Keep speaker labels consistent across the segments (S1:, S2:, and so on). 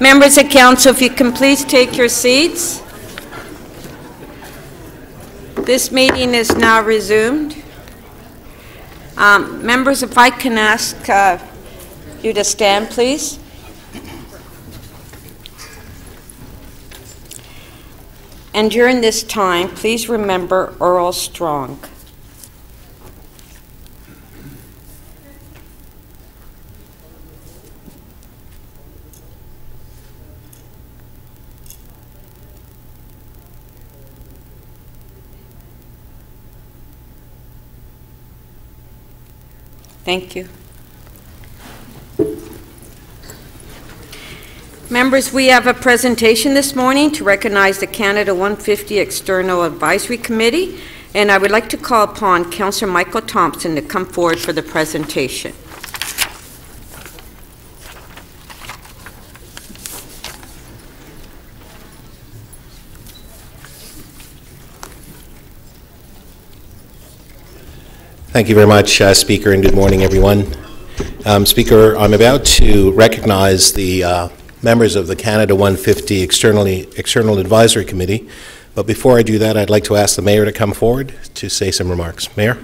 S1: Members of Council, if you can please take your seats. This meeting is now resumed. Members, if I can ask you to stand, please. And during this time, please remember Earl Strong. Thank you. Members, we have a presentation this morning to recognize the Canada 150 External Advisory Committee, and I would like to call upon Councillor Michael Thompson to come forward for the presentation.
S2: Thank you very much, Speaker, and good morning, everyone. Speaker, I'm about to recognize the members of the Canada 150 External Advisory Committee, but before I do that, I'd like to ask the Mayor to come forward to say some remarks. Mayor?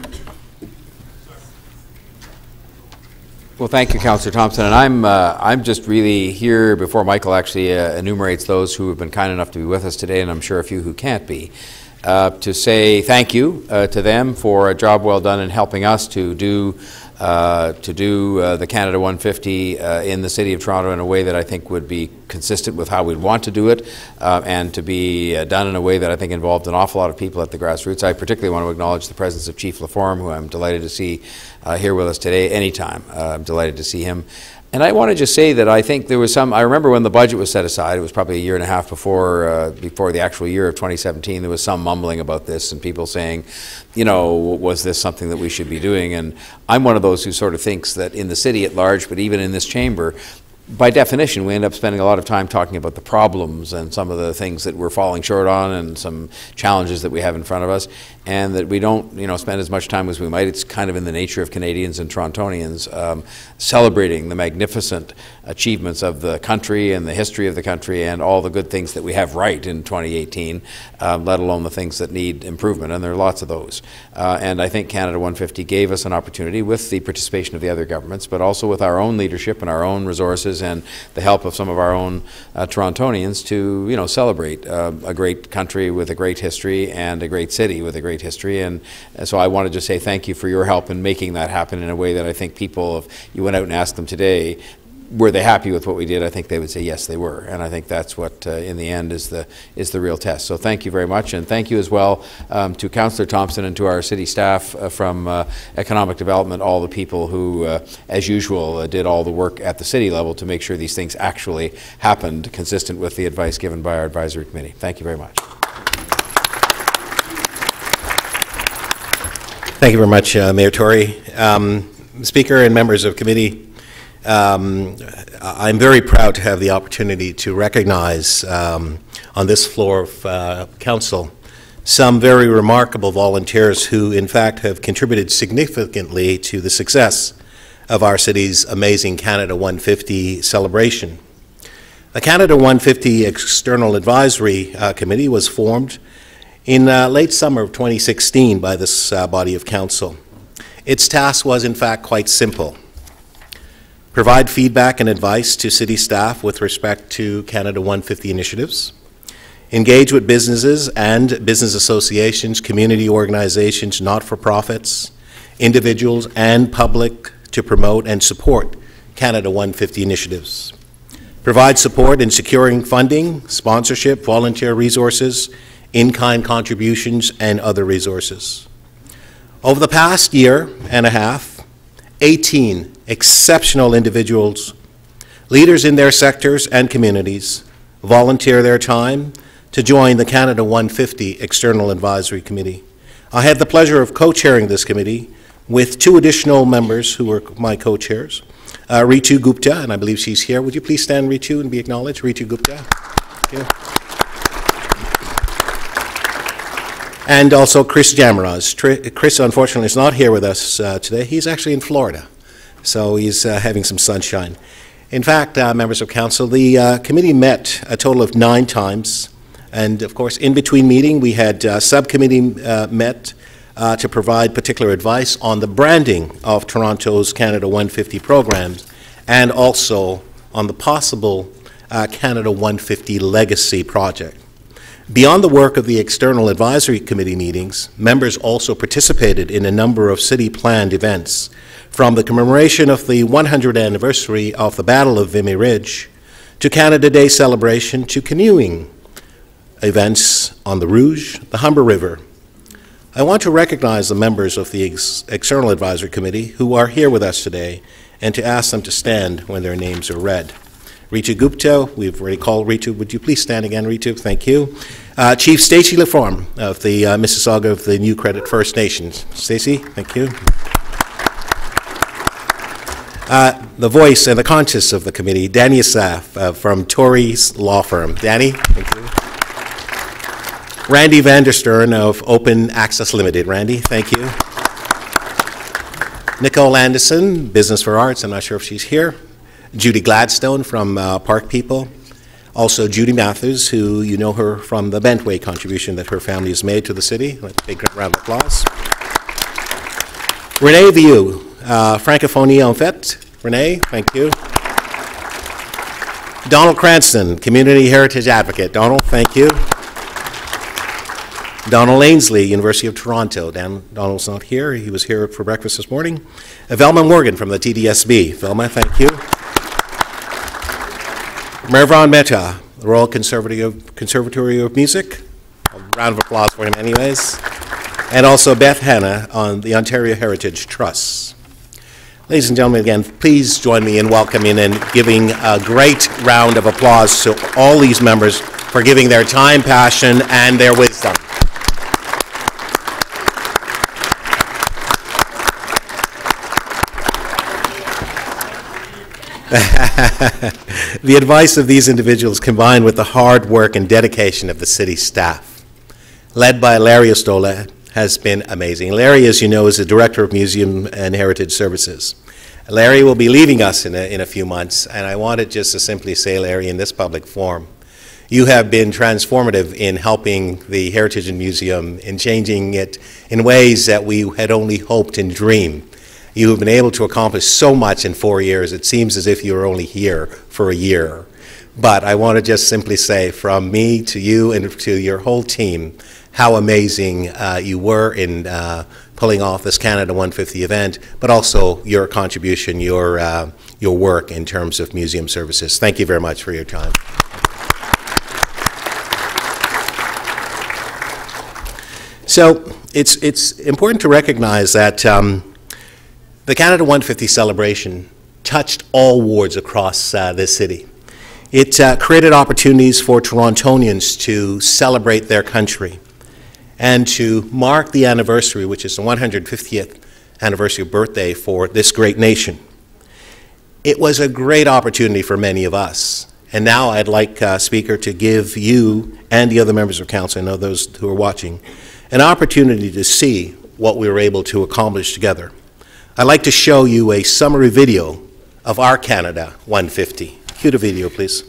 S3: Well, thank you, Councillor Thompson, and I'm just really here before Michael actually enumerates those who have been kind enough to be with us today, and I'm sure a few who can't be. To say thank you to them for a job well done in helping us to do the Canada 150 in the City of Toronto in a way that I think would be consistent with how we'd want to do it, and to be done in a way that I think involved an awful lot of people at the grassroots. I particularly want to acknowledge the presence of Chief Laforme, who I'm delighted to see here with us today. Anytime, I'm delighted to see him. And I want to just say that I think there was I remember when the budget was set aside, it was probably a year and a half before the actual year of 2017, there was some mumbling about this and people saying, you know, was this something that we should be doing? And I'm one of those who sort of thinks that in the city at large, but even in this chamber, by definition, we end up spending a lot of time talking about the problems and some of the things that we're falling short on and some challenges that we have in front of us, and that we don't, spend as much time as we might. It's kind of in the nature of Canadians and Torontonians celebrating the magnificent achievements of the country and the history of the country and all the good things that we have right in 2018, let alone the things that need improvement, and there are lots of those. And I think Canada 150 gave us an opportunity with the participation of the other governments, but also with our own leadership and our own resources and the help of some of our own Torontonians to, celebrate a great country with a great history and a great city with a great history. And so I wanted to say thank you for your help in making that happen in a way that I think people, if you went out and asked them today, were they happy with what we did, I think they would say yes, they were. And I think that's what, in the end, is the real test. So thank you very much, and thank you as well to Councillor Thompson and to our city staff from Economic Development, all the people who, as usual, did all the work at the city level to make sure these things actually happened consistent with the advice given by our advisory committee. Thank you very much.
S2: Thank you very much, Mayor Tory. Speaker and members of committee, I'm very proud to have the opportunity to recognize on this floor of Council some very remarkable volunteers who in fact have contributed significantly to the success of our city's amazing Canada 150 celebration. The Canada 150 External Advisory Committee was formed in late summer of 2016 by this body of Council. Its task was in fact quite simple: provide feedback and advice to city staff with respect to Canada 150 initiatives, engage with businesses and business associations, community organizations, not-for-profits, individuals and public to promote and support Canada 150 initiatives, provide support in securing funding, sponsorship, volunteer resources, in-kind contributions, and other resources. Over the past year and a half, 18 exceptional individuals, leaders in their sectors and communities, volunteer their time to join the Canada 150 External Advisory Committee. I had the pleasure of co-chairing this committee with two additional members who were my co-chairs, Ritu Gupta, and I believe she's here. Would you please stand, Ritu, and be acknowledged? Ritu Gupta. Thank you. And also Chris Jamraz. Chris, unfortunately, is not here with us today. He's actually in Florida, so he's having some sunshine. In fact, members of council, the committee met a total of 9 times, and of course, in between meeting, we had subcommittee met to provide particular advice on the branding of Toronto's Canada 150 programs, and also on the possible Canada 150 Legacy project. Beyond the work of the External Advisory Committee meetings, members also participated in a number of city-planned events, from the commemoration of the 100th anniversary of the Battle of Vimy Ridge, to Canada Day celebration, to canoeing events on the Rouge, the Humber River. I want to recognize the members of the External Advisory Committee who are here with us today, and to ask them to stand when their names are read. Ritu Gupta, we've already called Ritu. Would you please stand again, Ritu? Thank you. Chief Stacey Laforme of the Mississauga of the New Credit First Nations. Stacey, thank you. The voice and the conscience of the committee, Danny Asaf from Torrey's Law Firm. Danny, thank you. Randy Vanderstern of Open Access Limited. Randy, thank you. Nicole Anderson, Business for Arts. I'm not sure if she's here. Judy Gladstone from Park People. Also Judy Matthews, who you know her from the Bentway contribution that her family has made to the city. Let's take a round of applause. Renee Vieux, Francophonie en fait. Renee, thank you. Donald Cranston, Community Heritage Advocate. Donald, thank you. Donald Ainsley, University of Toronto. Donald's not here. He was here for breakfast this morning. Velma Morgan from the TDSB. Velma, thank you. Mervan Mehta, the Royal Conservatory of Music. A round of applause for him anyways. And also Beth Hanna on the Ontario Heritage Trust. Ladies and gentlemen, again, please join me in welcoming and giving a great round of applause to all these members for giving their time, passion, and their wisdom. The advice of these individuals, combined with the hard work and dedication of the city staff, led by Larry Ostola, has been amazing. Larry, as you know, is the Director of Museum and Heritage Services. Larry will be leaving us in a few months, and I wanted just to simply say, Larry, in this public forum, you have been transformative in helping the Heritage and Museum, in changing it in ways that we had only hoped and dreamed. You have been able to accomplish so much in 4 years. It seems as if you were only here for a year. But I want to just simply say, from me to you and to your whole team, how amazing you were in pulling off this Canada 150 event, but also your contribution, your work in terms of museum services. Thank you very much for your time. So it's important to recognize that the Canada 150 celebration touched all wards across this city. It created opportunities for Torontonians to celebrate their country and to mark the anniversary, which is the 150th anniversary birthday for this great nation. It was a great opportunity for many of us. And now I'd like, Speaker, to give you and the other members of council, I know those who are watching, an opportunity to see what we were able to accomplish together. I'd like to show you a summary video of our Canada 150. Cue the video, please.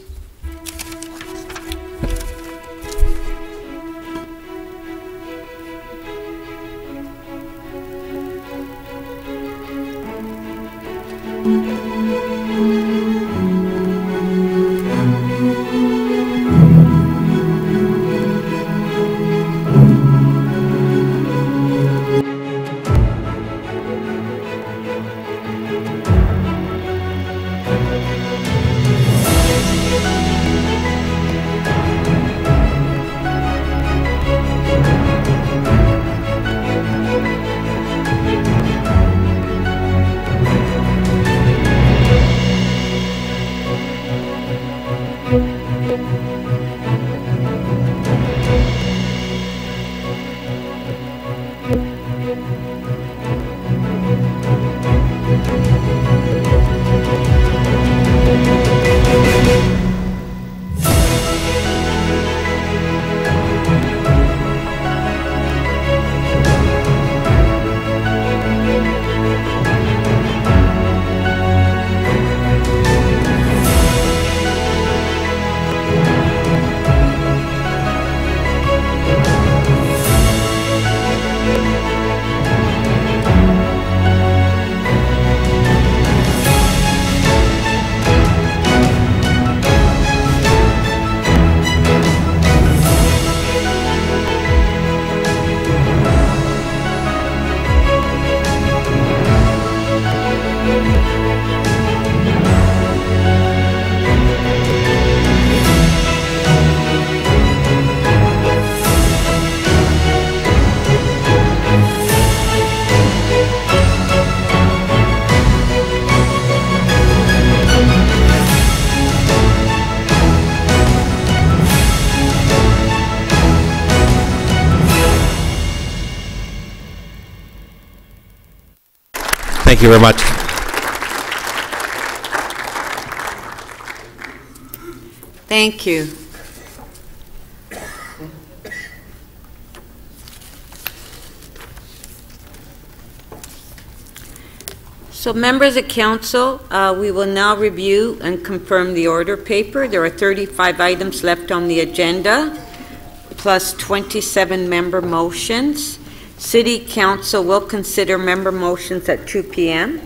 S2: Thank you very much.
S1: Thank you. So members of council, we will now review and confirm the order paper. There are 35 items left on the agenda, plus 27 member motions. City Council will consider member motions at 2 p.m.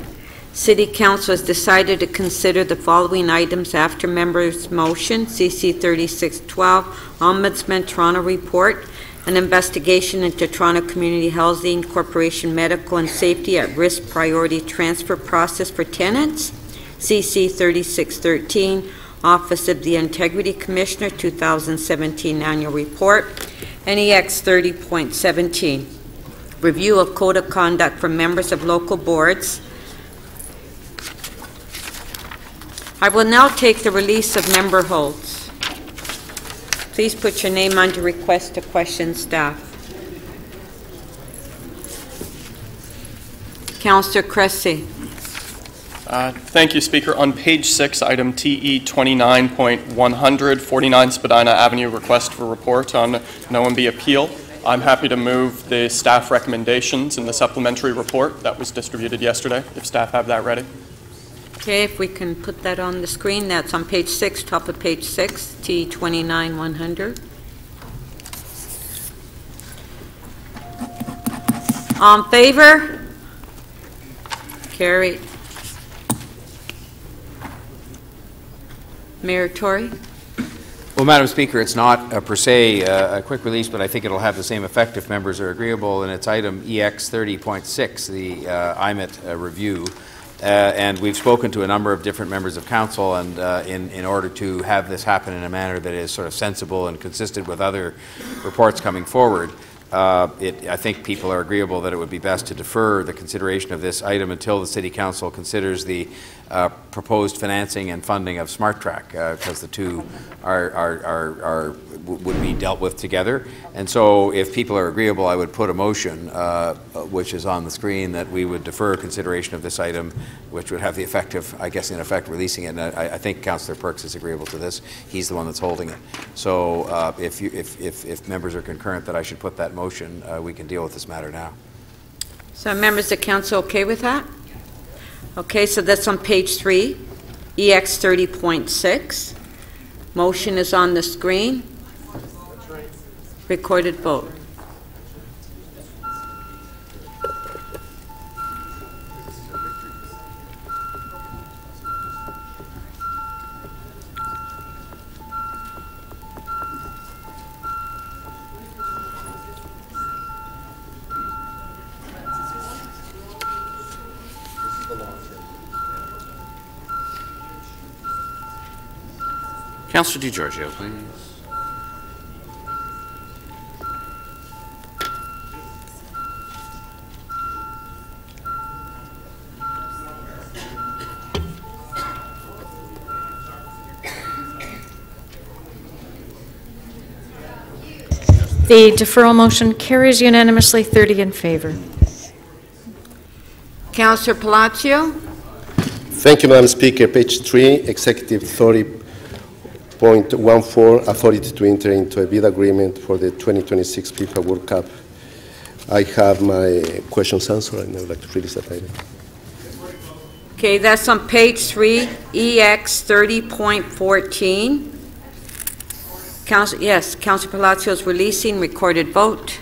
S1: City Council has decided to consider the following items after members' motion: CC 3612, Ombudsman Toronto Report, an investigation into Toronto Community Housing Corporation medical and safety at risk priority transfer process for tenants, CC 3613, Office of the Integrity Commissioner 2017 Annual Report, and EX 30.17, Review of Code of Conduct for members of local boards. I will now take the release of member holds. Please put your name under request to question staff. Councillor Cressy.
S4: Thank you, Speaker. On page 6, item TE 29.100, 49 Spadina Avenue, request for report on an OMB appeal. I'm happy to move the staff recommendations in the supplementary report that was distributed yesterday, if staff have that ready.
S1: Okay, if we can put that on the screen, that's on page 6, top of page 6, TE 29.100. All in favor? Carried. Mayor Tory?
S3: Well, Madam Speaker, it's not per se a quick release, but I think it'll have the same effect if members are agreeable, and it's item EX 30.6, the IMET review. And we've spoken to a number of different members of council, and in order to have this happen in a manner that is sort of sensible and consistent with other reports coming forward, I think people are agreeable that it would be best to defer the consideration of this item until the City Council considers the proposed financing and funding of Smart Track, because the two would be dealt with together. And so if people are agreeable, I would put a motion, which is on the screen, that we would defer consideration of this item, which would have the effect of, I guess, in effect, releasing it. And I think Councillor Perks is agreeable to this. He's the one that's holding it. So if members are concurrent that I should put that motion, we can deal with this matter now.
S1: So members of council okay with that? Okay, so that's on page 3, EX 30.6. Motion is on the screen. Recorded vote.
S5: Councillor DiGiorgio, please.
S6: The deferral motion carries unanimously, 30 in favor.
S1: Councillor Palacio?
S7: Thank you, Madam Speaker. Page 3, Executive 30.14, authority to enter into a bid agreement for the 2026 FIFA World Cup. I have my questions answered, and I would like to release that item.
S1: Okay, that's on page 3, EX 30.14. Yes, Councillor Palacio is releasing. Recorded vote.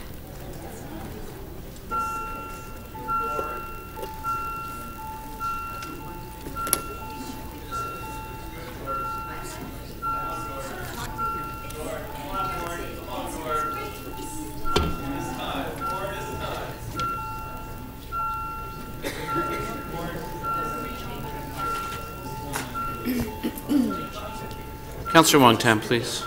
S5: Councillor Wong-Tam, please.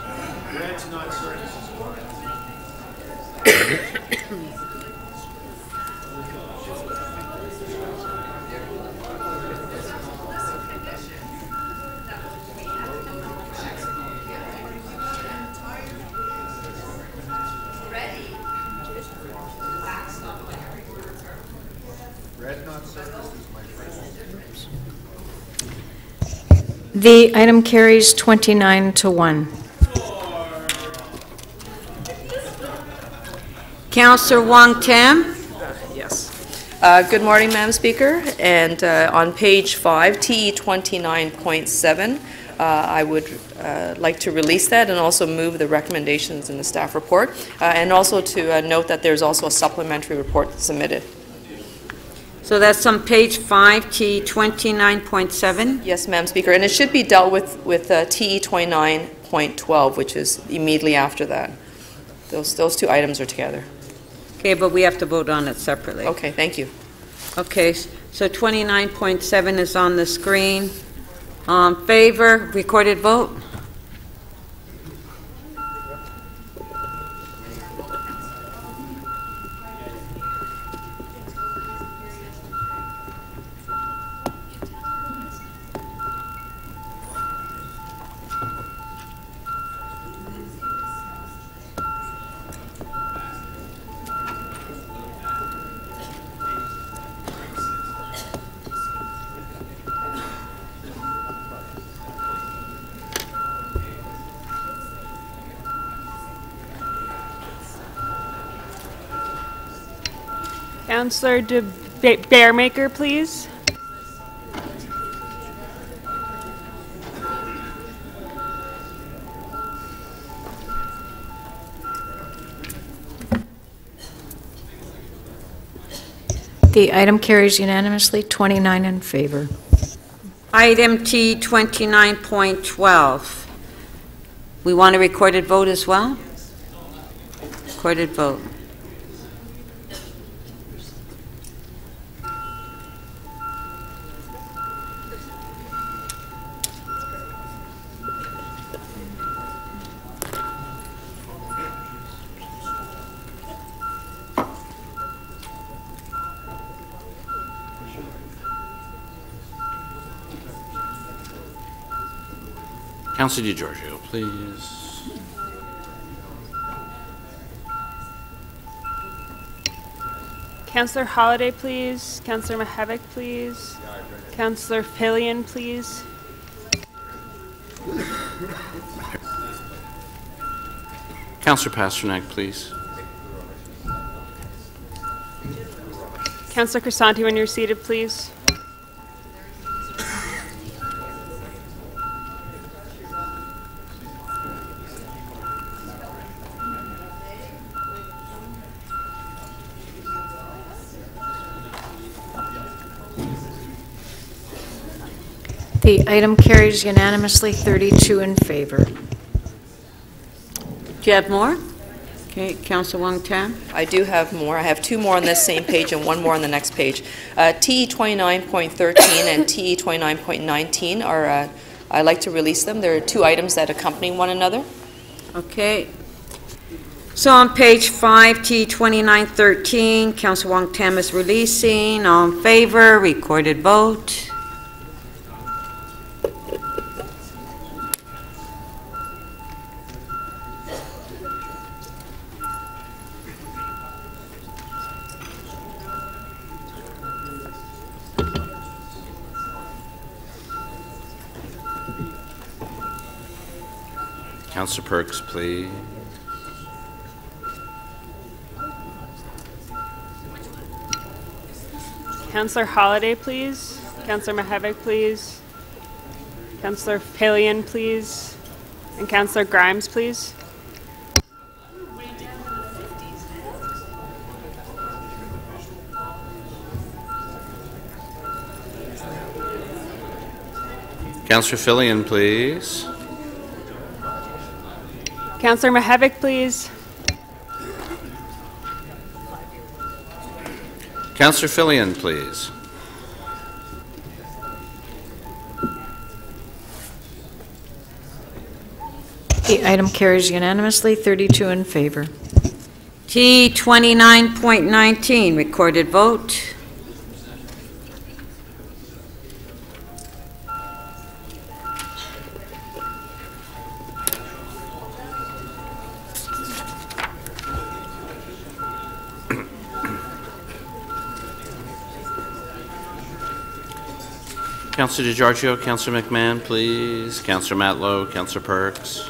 S7: Red not services, my friend.
S6: The item carries 29 to 1.
S1: Councillor Wong Tam.
S8: Yes. Good morning, Madam Speaker. And on page 5, TE 29.7, I would like to release that and also move the recommendations in the staff report. And also to note that there's also a supplementary report submitted.
S1: So that's on page 5, T 29.7.
S8: Yes, Madam Speaker. And it should be dealt with TE 29.12, which is immediately after that. Those two items are together.
S1: Okay, but we have to vote on it separately.
S8: Okay, thank you.
S1: Okay, so 29.7 is on the screen. Favor, recorded vote.
S9: Councillor Bearmaker, please.
S6: The item carries unanimously, 29 in favor.
S1: Item T 29.12. We want a recorded vote as well? Recorded vote.
S5: Councillor DiGiorgio, please.
S9: Councillor Holliday, please. Councillor Mihevc, please. Councillor Fillion, please.
S5: Councillor Pasternak, please.
S9: Councillor Crisanti, when you're seated, please.
S6: The item carries unanimously, 32 in favor.
S1: Do you have more? Okay, Councillor Wong Tam.
S8: I do have more. I have two more on this same page and one more on the next page. TE 29.13 and TE 29.19 are, I'd like to release them. There are two items that accompany one another.
S1: Okay. So on page 5, T 2913, Councillor Wong Tam is releasing. All in favor, recorded vote.
S5: Councillor Perks, please.
S9: Councillor Holliday, please. Councillor Mihevc, please. Councillor Fillion, please. And Councillor Grimes, please.
S5: Councillor Fillion, please.
S9: Councillor Mihevc, please.
S5: Councillor Fillion, please.
S6: The item carries unanimously, 32 in favor.
S1: T 29.19, recorded vote.
S5: Councillor DiGiorgio, Councillor McMahon, please. Councillor Matlow, Councillor Perks.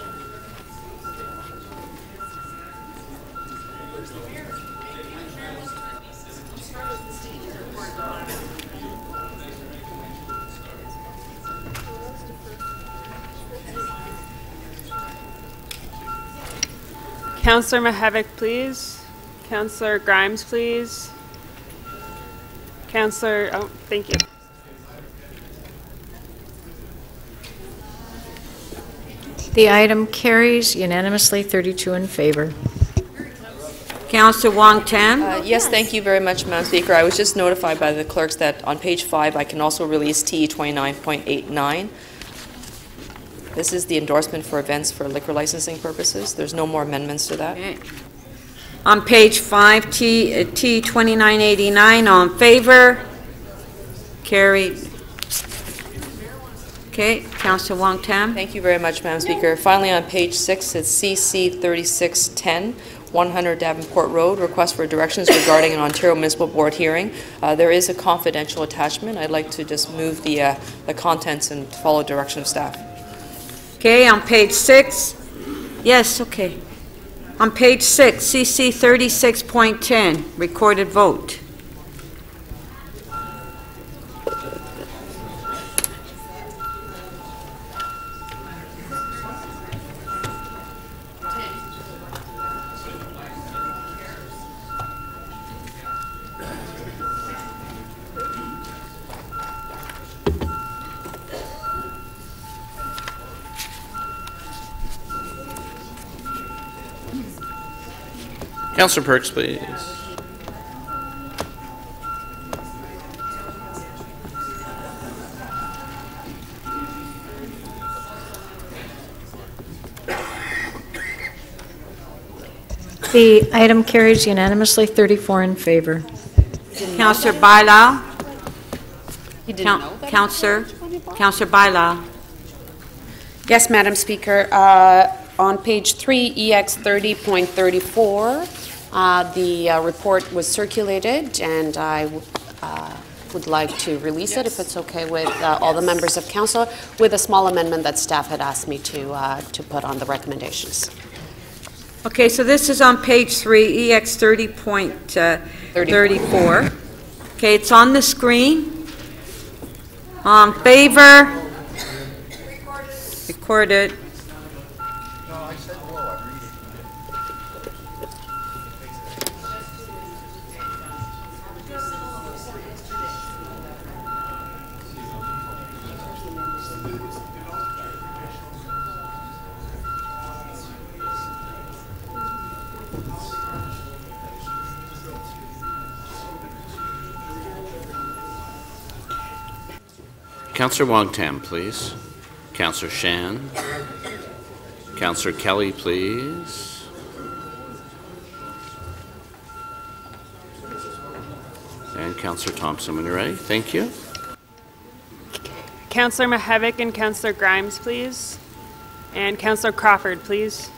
S9: Councillor Mihevc, please. Councillor Grimes, please. Councillor, oh, thank you.
S6: The item carries unanimously, 32 in favor.
S1: Councillor Wong Tam?
S8: Yes, thank you very much, Madam Speaker. I was just notified by the clerks that on page 5, I can also release TE 29.89. This is the endorsement for events for liquor licensing purposes. There's no more amendments to that.
S1: Okay. On page 5, T 2989, all in favor? Carried. Okay, Councillor Wong Tam?
S8: Thank you very much, Madam Speaker. Finally, on page 6, it's CC 3610, 100 Davenport Road, request for directions regarding an Ontario Municipal Board hearing. There is a confidential attachment. I'd like to just move the contents and follow direction of staff.
S1: Okay, on page 6, yes, okay. On page 6, CC 36.10, recorded vote.
S5: Councillor Perks, please.
S6: The item carries unanimously, 34 in favor.
S1: Councillor Bailao? Councillor Bailao?
S10: Yes, Madam Speaker. On page 3, EX 30.34, the report was circulated, and I would like to release it, if it's okay with all the members of council, with a small amendment that staff had asked me to put on the recommendations.
S1: Okay, so this is on page 3, EX 30.34. Okay, it's on the screen. Favor? Recorded.
S5: Councillor Wong Tam, please. Councillor Shan. Councillor Kelly, please. And Councillor Thompson, when you're ready. Thank you.
S9: Councillor Mihevc and Councillor Grimes, please. And Councillor Crawford, please.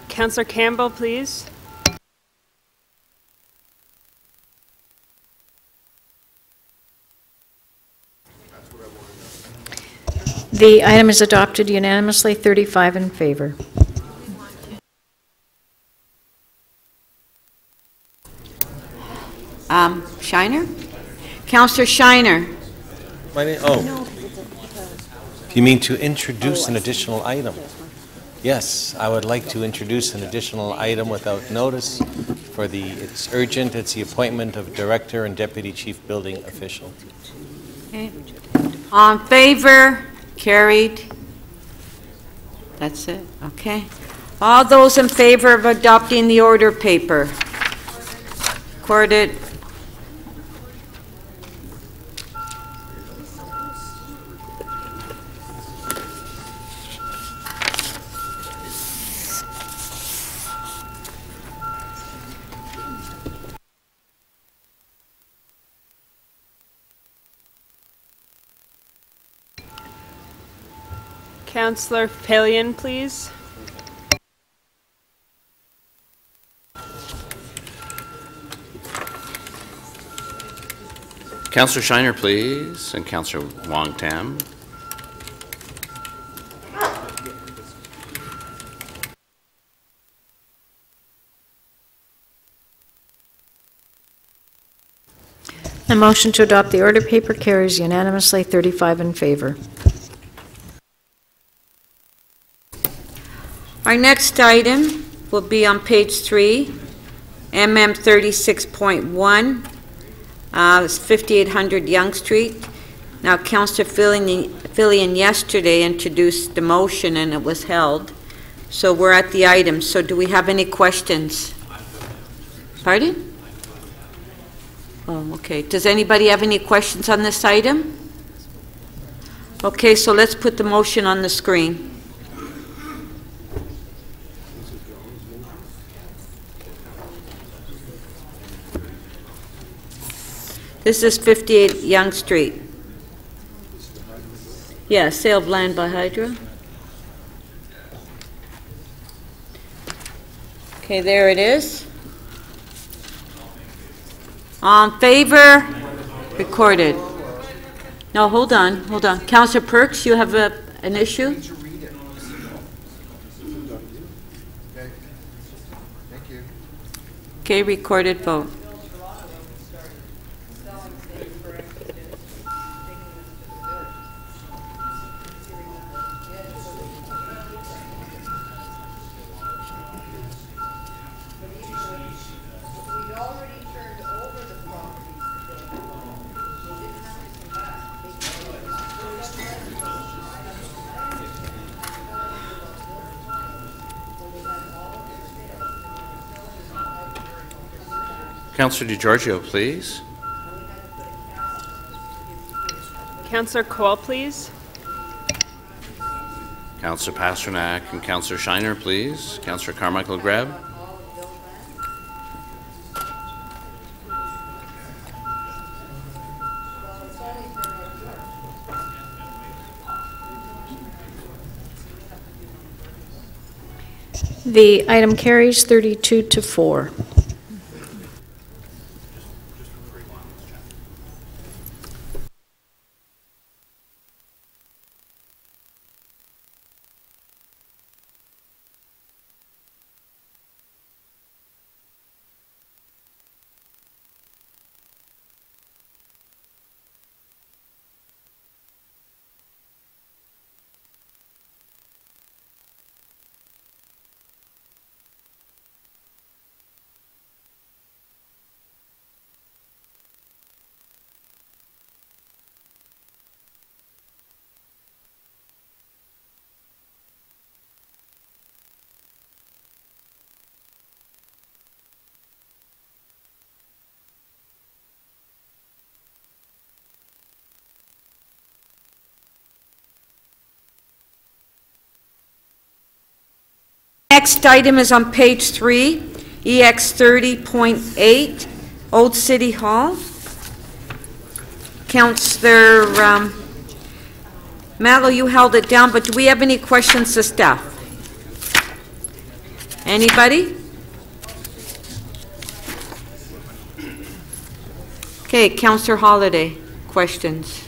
S9: Councillor Campbell, please.
S6: The item is adopted unanimously, 35 in favor.
S1: Shiner? Councillor Shiner?
S2: You mean to introduce an additional item? Yes, I would like to introduce an additional item without notice it's urgent, it's the appointment of Director and Deputy Chief Building Official.
S1: Okay. On favor? Carried. That's it, okay. All those in favor of adopting the order paper? Recorded.
S9: Councillor Pillion, please.
S5: Councillor Shiner, please, and Councillor Wong Tam.
S6: The motion to adopt the order paper carries unanimously, 35 in favor.
S1: Our next item will be on page 3, MM 36.1, it's 5800 Young Street. Now, Councillor Fillion yesterday introduced the motion and it was held. So we're at the item. So do we have any questions? Pardon? Oh, okay. Does anybody have any questions on this item? Okay, so let's put the motion on the screen. This is 58 Young Street. Yeah, sale of land by Hydro. Okay, there it is. All in favor? Recorded. No, hold on. Councillor Perks, you have an issue? Okay, recorded vote.
S5: Councillor DiGiorgio, please.
S9: Councillor Cole, please.
S5: Councillor Pasternak and Councillor Shiner, please. Councillor Carmichael Greb.
S6: The item carries 32 to 4.
S1: Next item is on page 3, EX 30.8, Old City Hall. Councillor Mallow, you held it down, but do we have any questions to staff? Anybody? Okay, Councillor Holliday, questions?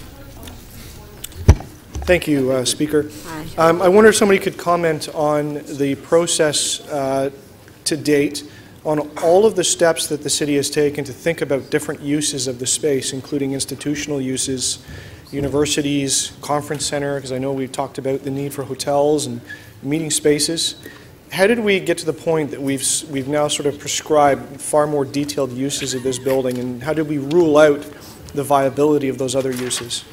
S11: Thank you, Speaker.
S1: Hi.
S11: I wonder if somebody could comment on the process to date on all of the steps that the city has taken to think about different uses of the space, including institutional uses, universities, conference center, because I know we've talked about the need for hotels and meeting spaces. How did we get to the point that we've now sort of prescribed far more detailed uses of this building, and how did we rule out the viability of those other uses?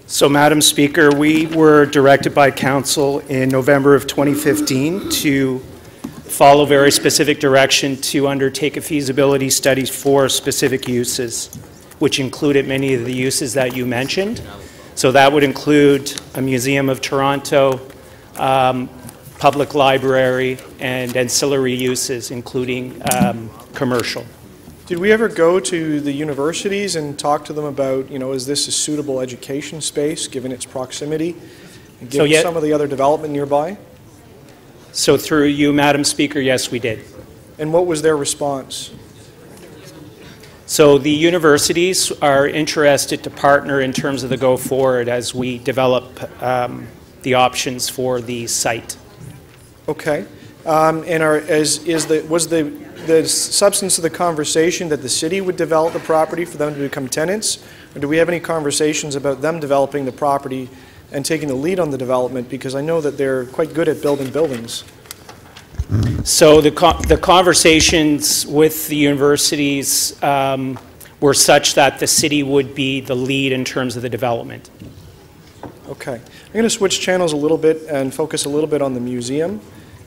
S12: So, Madam Speaker, we were directed by Council in November of 2015 to follow very specific direction to undertake a feasibility study for specific uses, which included many of the uses that you mentioned. So that would include a Museum of Toronto, public library, and ancillary uses, including commercial.
S11: Did we ever go to the universities and talk to them about, is this a suitable education space given its proximity, and given some of the other development nearby?
S12: So through you, Madam Speaker, yes, we did.
S11: And what was their response?
S12: So the universities are interested to partner in terms of the go forward as we develop the options for the site.
S11: Okay. And was the substance of the conversation that the city would develop the property for them to become tenants? Or do we have any conversations about them developing the property and taking the lead on the development? Because I know that they're quite good at building buildings.
S12: So the conversations with the universities were such that the city would be the lead in terms of the development.
S11: Okay. I'm going to switch channels a little bit and focus a little bit on the museum.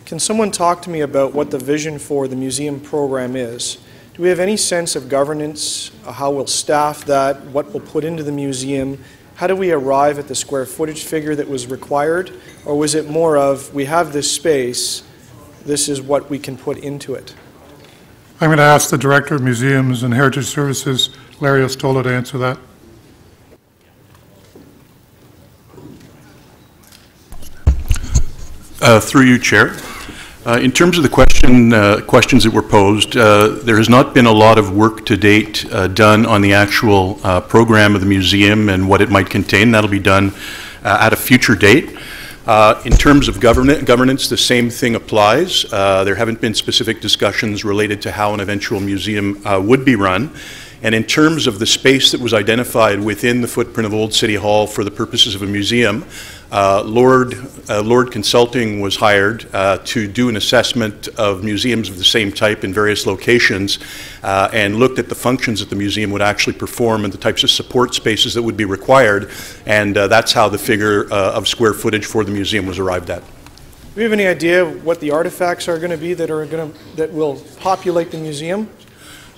S11: Can someone talk to me about what the vision for the museum program is? Do we have any sense of governance, how we'll staff that, what we'll put into the museum? How do we arrive at the square footage figure that was required? Or was it more of, we have this space, this is what we can put into it?
S13: I'm going to ask the Director of Museums and Heritage Services, Larry Ostola, to answer that.
S14: Through you, Chair. In terms of the questions that were posed, there has not been a lot of work to date done on the actual program of the museum and what it might contain. That'll be done at a future date. In terms of governance, the same thing applies. There haven't been specific discussions related to how an eventual museum would be run. And in terms of the space that was identified within the footprint of Old City Hall for the purposes of a museum, Lord Consulting was hired to do an assessment of museums of the same type in various locations and looked at the functions that the museum would actually perform and the types of support spaces that would be required, and that's how the figure of square footage for the museum was arrived at.
S11: Do we have any idea what the artifacts are going to be that will populate the museum?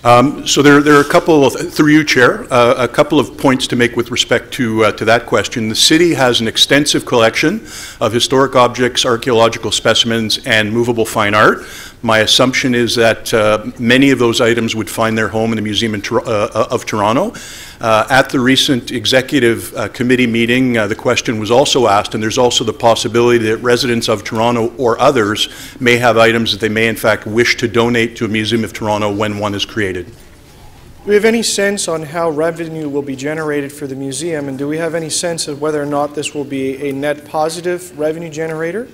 S14: So there are a couple of, through you, Chair, a couple of points to make with respect to that question. The city has an extensive collection of historic objects, archaeological specimens, and movable fine art. My assumption is that many of those items would find their home in the Museum of Toronto. At the recent executive committee meeting, the question was also asked, and there's also the possibility that residents of Toronto or others may have items that they may in fact wish to donate to a Museum of Toronto when one is created.
S11: Do we have any sense on how revenue will be generated for the museum, and do we have any sense of whether or not this will be a net positive revenue generator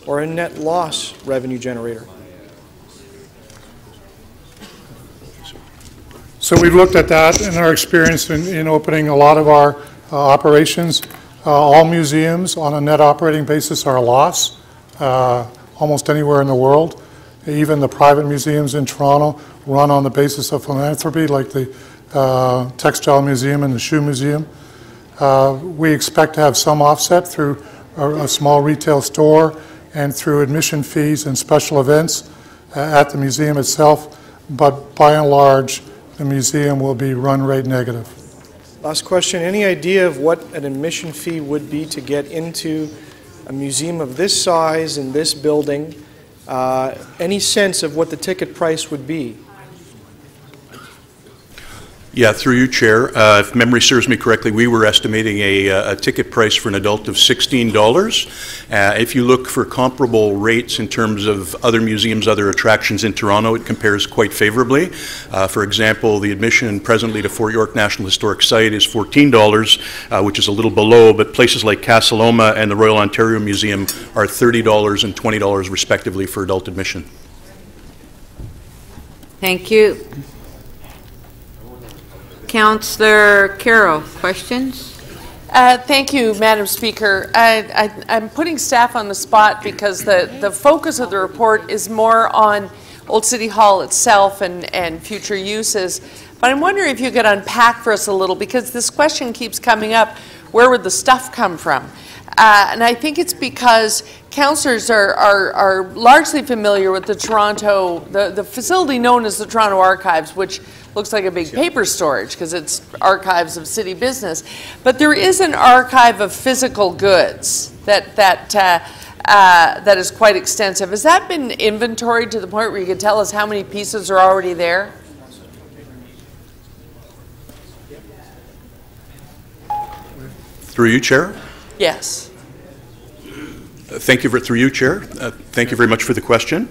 S11: or a net loss revenue generator?
S13: So we've looked at that in our experience in opening a lot of our operations. All museums on a net operating basis are a loss, almost anywhere in the world. Even the private museums in Toronto run on the basis of philanthropy, like the Textile Museum and the Shoe Museum. We expect to have some offset through a small retail store and through admission fees and special events at the museum itself, but by and large, the museum will be run rate negative.
S11: Last question. Any idea of what an admission fee would be to get into a museum of this size in this building? Any sense of what the ticket price would be?
S14: Yeah, through you, Chair. If memory serves me correctly, we were estimating a ticket price for an adult of $16. If you look for comparable rates in terms of other museums, other attractions in Toronto, it compares quite favorably. For example, the admission presently to Fort York National Historic Site is $14, which is a little below, but places like Casa Loma and the Royal Ontario Museum are $30 and $20 respectively for adult admission.
S1: Thank you. Councillor Carroll, questions?
S15: Thank you, Madam Speaker. I'm putting staff on the spot because the focus of the report is more on Old City Hall itself and future uses. But I'm wondering if you could unpack for us a little, because this question keeps coming up, where would the stuff come from? And I think it's because councillors are largely familiar with the Toronto, the facility known as the Toronto Archives, which looks like a big paper storage because it's archives of city business. But there is an archive of physical goods that is quite extensive. Has that been inventoried to the point where you could tell us how many pieces are already there?
S14: Through you, Chair.
S15: Yes.
S14: Thank you, through you, Chair. Thank you very much for the question.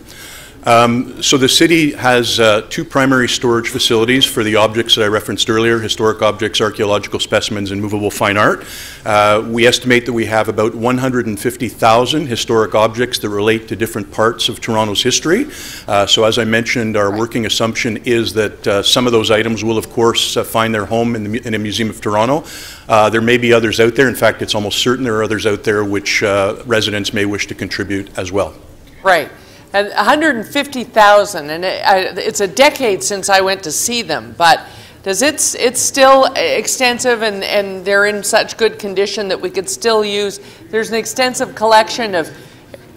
S14: So the city has two primary storage facilities for the objects that I referenced earlier, historic objects, archaeological specimens, and movable fine art. We estimate that we have about 150,000 historic objects that relate to different parts of Toronto's history. So as I mentioned, our working assumption is that some of those items will, of course, find their home in a Museum of Toronto. There may be others out there. In fact, it's almost certain there are others out there which residents may wish to contribute as well.
S15: Right. And 150,000, and it's a decade since I went to see them, but it's still extensive, and they're in such good condition that we could still use. There's an extensive collection of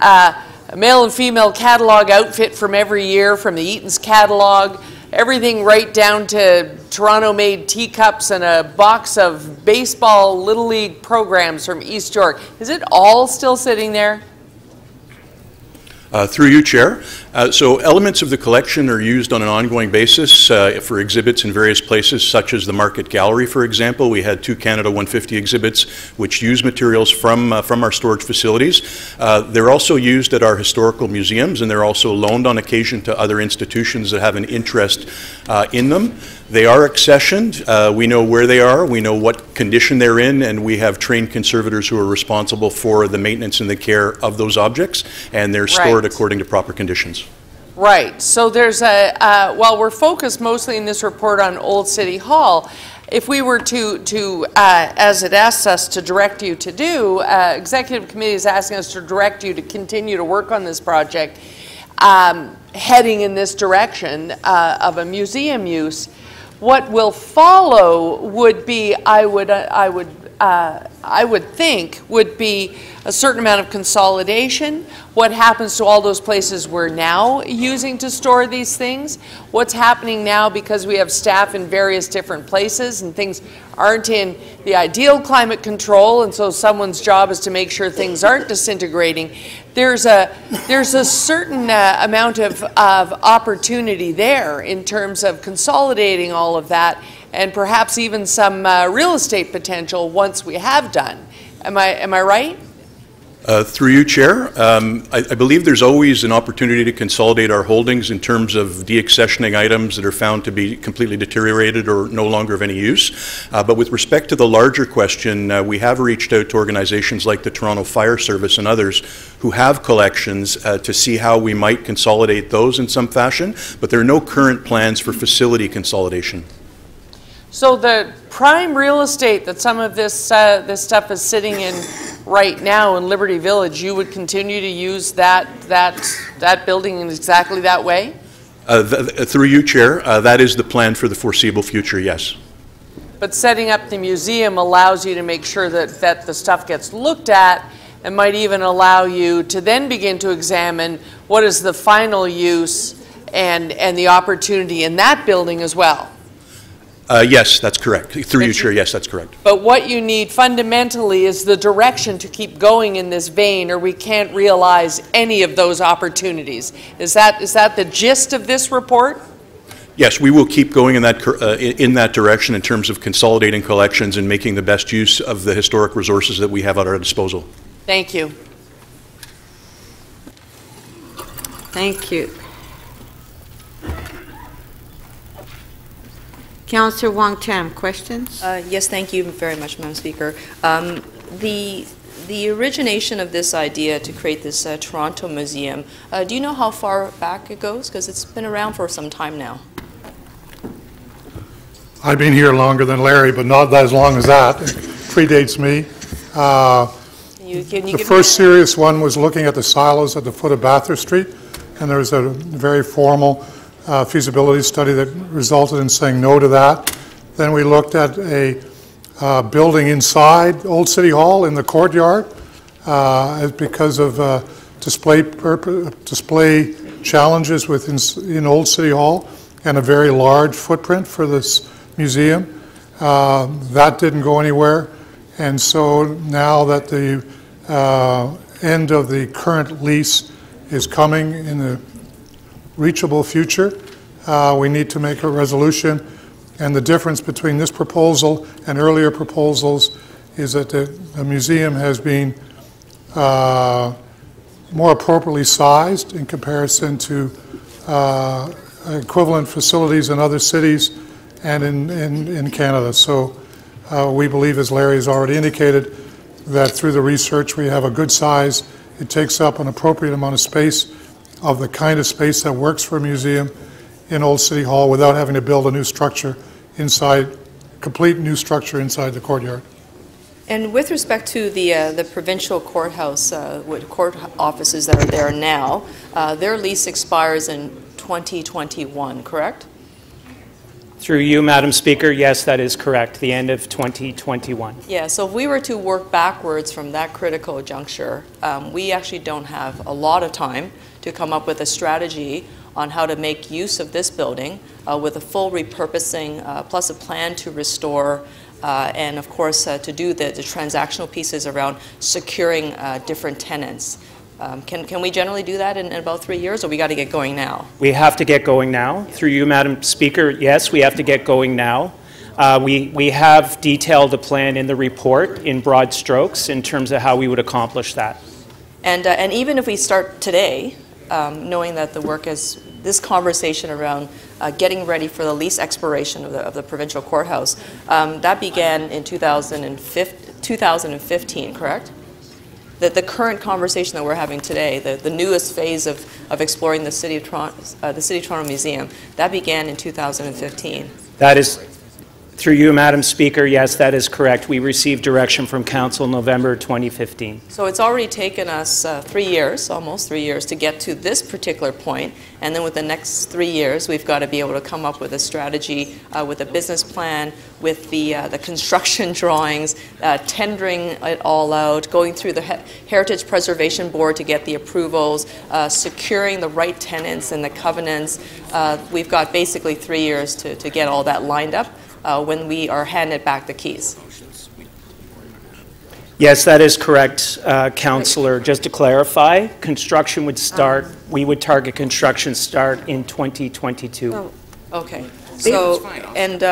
S15: a male and female catalog outfit from every year, from the Eaton's catalog, everything right down to Toronto-made teacups and a box of baseball Little League programs from East York. Is it all still sitting there?
S14: Through you, Chair. So elements of the collection are used on an ongoing basis for exhibits in various places, such as the Market Gallery, for example. We had two Canada 150 exhibits which use materials from our storage facilities. They're also used at our historical museums, and they're also loaned on occasion to other institutions that have an interest in them. They are accessioned. We know where they are, we know what condition they're in, and we have trained conservators who are responsible for the maintenance and the care of those objects, and they're stored according to proper conditions.
S15: Right. So there's while we're focused mostly in this report on Old City Hall, if we were to as it asks us to direct you to do, Executive Committee is asking us to direct you to continue to work on this project, heading in this direction of a museum use. What will follow would be, I would think, would be a certain amount of consolidation. What happens to all those places we're now using to store these things? What's happening now because we have staff in various different places and things aren't in the ideal climate control, and so someone's job is to make sure things aren't disintegrating. There's a certain amount of opportunity there in terms of consolidating all of that, and perhaps even some real estate potential once we have done. Am I right?
S14: Through you, Chair, I believe there's always an opportunity to consolidate our holdings in terms of deaccessioning items that are found to be completely deteriorated or no longer of any use. But with respect to the larger question, we have reached out to organizations like the Toronto Fire Service and others who have collections to see how we might consolidate those in some fashion, but there are no current plans for facility consolidation.
S15: So the prime real estate that some of this stuff is sitting in right now in Liberty Village, you would continue to use that building in exactly that way?
S14: Through you, Chair, that is the plan for the foreseeable future, yes.
S15: But setting up the museum allows you to make sure that the stuff gets looked at, and might even allow you to then begin to examine what is the final use and the opportunity in that building as well.
S14: Yes, that's correct. Through you, Chair, yes, that's correct.
S15: But what you need fundamentally is the direction to keep going in this vein, or we can't realize any of those opportunities. Is that the gist of this report?
S14: Yes, we will keep going in that direction in terms of consolidating collections and making the best use of the historic resources that we have at our disposal.
S15: Thank you.
S1: Thank you. Councillor Wong-Tam, questions?
S8: Yes, thank you very much, Madam Speaker. The origination of this idea to create this Toronto Museum, do you know how far back it goes? Because it's been around for some time now.
S13: I've been here longer than Larry, but not as long as that. It predates me. The first serious one was looking at the silos at the foot of Bathurst Street, and there was a very formal feasibility study that resulted in saying no to that. Then we looked at a building inside Old City Hall in the courtyard because of display challenges in Old City Hall and a very large footprint for this museum. That didn't go anywhere, and so now that the end of the current lease is coming in the reachable future, we need to make a resolution, and the difference between this proposal and earlier proposals is that the museum has been more appropriately sized in comparison to equivalent facilities in other cities and in Canada. So we believe, as Larry has already indicated, that through the research we have a good size. It takes up an appropriate amount of space, of the kind of space that works for a museum in Old City Hall without having to build a new structure inside, complete new structure inside the courtyard.
S8: And with respect to the provincial courthouse, with court offices that are there now, their lease expires in 2021, correct?
S12: Through you, Madam Speaker, yes, that is correct, the end of 2021.
S8: Yeah, so if we were to work backwards from that critical juncture, we actually don't have a lot of time to come up with a strategy on how to make use of this building with a full repurposing plus a plan to restore and of course to do the transactional pieces around securing different tenants. Can we generally do that in about 3 years, or we got to get going now?
S12: We have to get going now. Through you, Madam Speaker, yes, we have to get going now. We have detailed a plan in the report in broad strokes in terms of how we would accomplish that.
S8: And even if we start today, knowing that the work is this conversation around getting ready for the lease expiration of the provincial courthouse, that began in 2015, correct? The current conversation that we're having today, the newest phase of exploring the City of Toronto Museum, that began in 2015.
S12: That is, through you, Madam Speaker, yes, that is correct. We received direction from Council in November 2015.
S8: So it's already taken us 3 years, almost 3 years, to get to this particular point. And then with the next 3 years, we've got to be able to come up with a strategy, with a business plan, with the construction drawings, tendering it all out, going through the Heritage Preservation Board to get the approvals, securing the right tenants and the covenants. We've got basically 3 years to get all that lined up when we are handed back the keys.
S12: Yes, that is correct, Councillor. Just to clarify, construction would start, we would target construction start in 2022.
S8: Oh, okay. So, and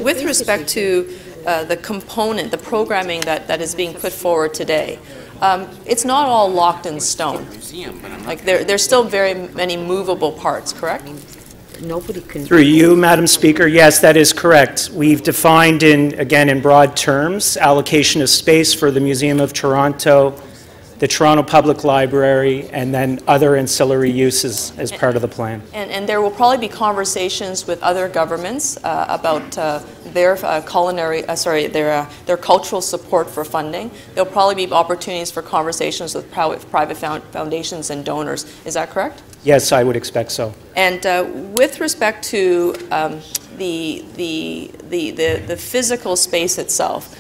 S8: with respect to the component, the programming that is being put forward today, it's not all locked in stone. Like there's still very many movable parts, correct?
S1: Nobody can.
S12: Through you, Madam Speaker, yes, that is correct. We've defined again in broad terms, allocation of space for the Museum of Toronto, the Toronto Public Library, and then other ancillary uses as part of the plan.
S8: And there will probably be conversations with other governments about their their cultural support for funding. There'll probably be opportunities for conversations with private foundations and donors. Is that correct?
S12: Yes, I would expect so.
S8: And with respect to the physical space itself,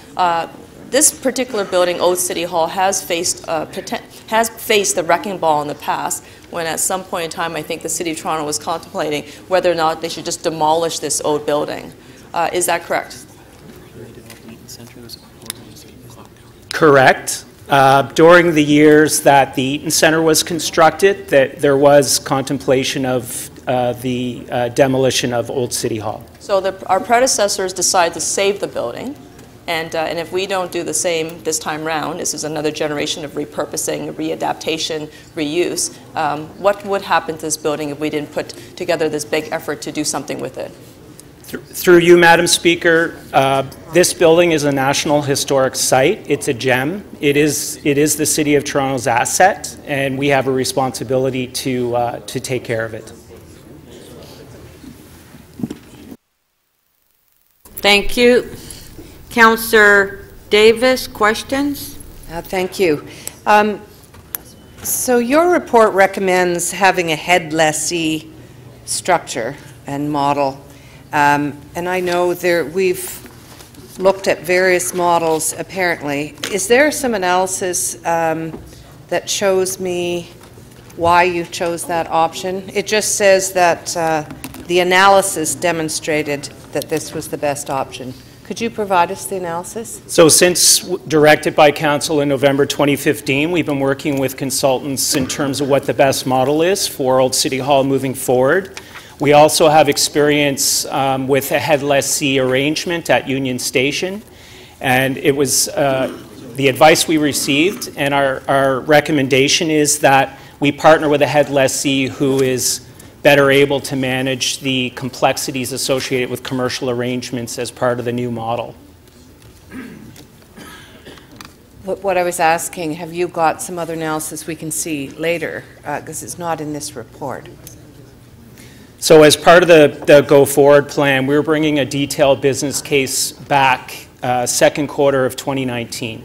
S8: this particular building, Old City Hall, has faced the wrecking ball in the past, when at some point in time I think the City of Toronto was contemplating whether or not they should just demolish this old building. Is that correct?
S12: Correct. During the years that the Eaton Centre was constructed, there was contemplation of the demolition of Old City Hall.
S8: So our predecessors decided to save the building, and if we don't do the same this time round, this is another generation of repurposing, readaptation, reuse, what would happen to this building if we didn't put together this big effort to do something with it?
S12: Through you, Madam Speaker, this building is a National Historic Site. It's a gem. It is the City of Toronto's asset, and we have a responsibility to take care of it.
S1: Thank you. Councillor Davis, questions?
S16: Thank you. So your report recommends having a head lessee structure and model. And I know we've looked at various models apparently. Is there some analysis that shows me why you chose that option? It just says that the analysis demonstrated that this was the best option. Could you provide us the analysis?
S12: So since directed by Council in November 2015, we've been working with consultants in terms of what the best model is for Old City Hall moving forward. We also have experience with a head lessee arrangement at Union Station, and it was the advice we received and our recommendation is that we partner with a head lessee who is better able to manage the complexities associated with commercial arrangements as part of the new model.
S16: What I was asking, have you got some other analysis we can see later? Because it's not in this report.
S12: So as part of the go-forward plan, we're bringing a detailed business case back second quarter of 2019.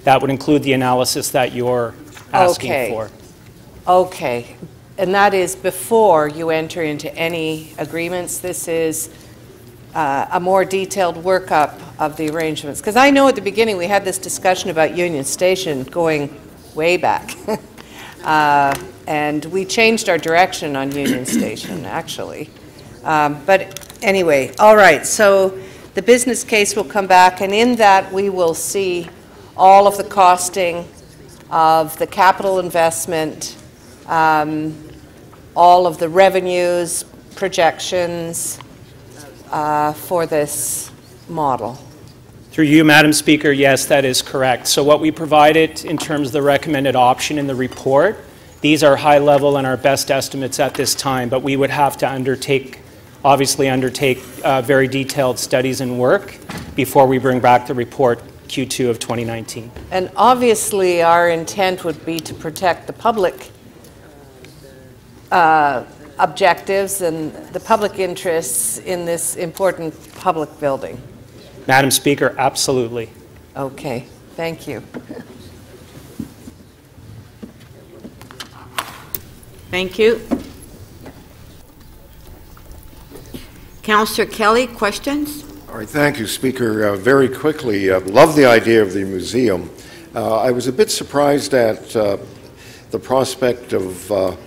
S12: That would include the analysis that you're asking for.
S16: Okay. And that is before you enter into any agreements. This is a more detailed workup of the arrangements. Because I know at the beginning we had this discussion about Union Station going way back. And we changed our direction on Union Station, actually. But anyway, all right. So the business case will come back, and in that we will see all of the costing of the capital investment, all of the revenues, projections for this model.
S12: Through you, Madam Speaker, yes, that is correct. So what we provided in terms of the recommended option in the report, these are high level and our best estimates at this time, but we would have to obviously undertake very detailed studies and work before we bring back the report Q2 of 2019.
S16: And obviously our intent would be to protect the public objectives and the public interests in this important public building.
S12: Madam Speaker, absolutely.
S16: Okay, thank you.
S1: Thank you. Councillor Kelly, questions?
S17: All right, thank you, Speaker. Very quickly, love the idea of the museum. I was a bit surprised at the prospect of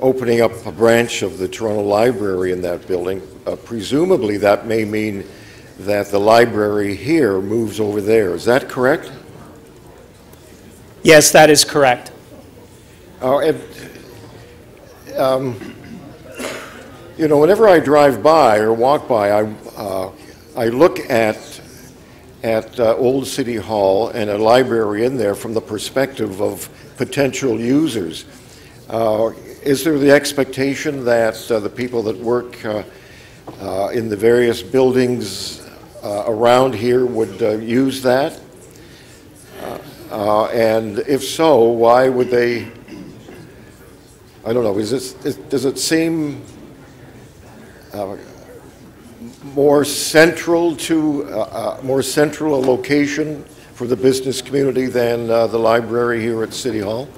S17: opening up a branch of the Toronto Library in that building. Presumably that may mean that the library here moves over there. Is that correct?
S12: Yes, that is correct.
S17: You know, whenever I drive by or walk by, I look at Old City Hall and a library in there from the perspective of potential users. Is there the expectation that the people that work in the various buildings around here would use that? And if so, why would they? I don't know. Does it seem more central a location for the business community than the library here at City Hall?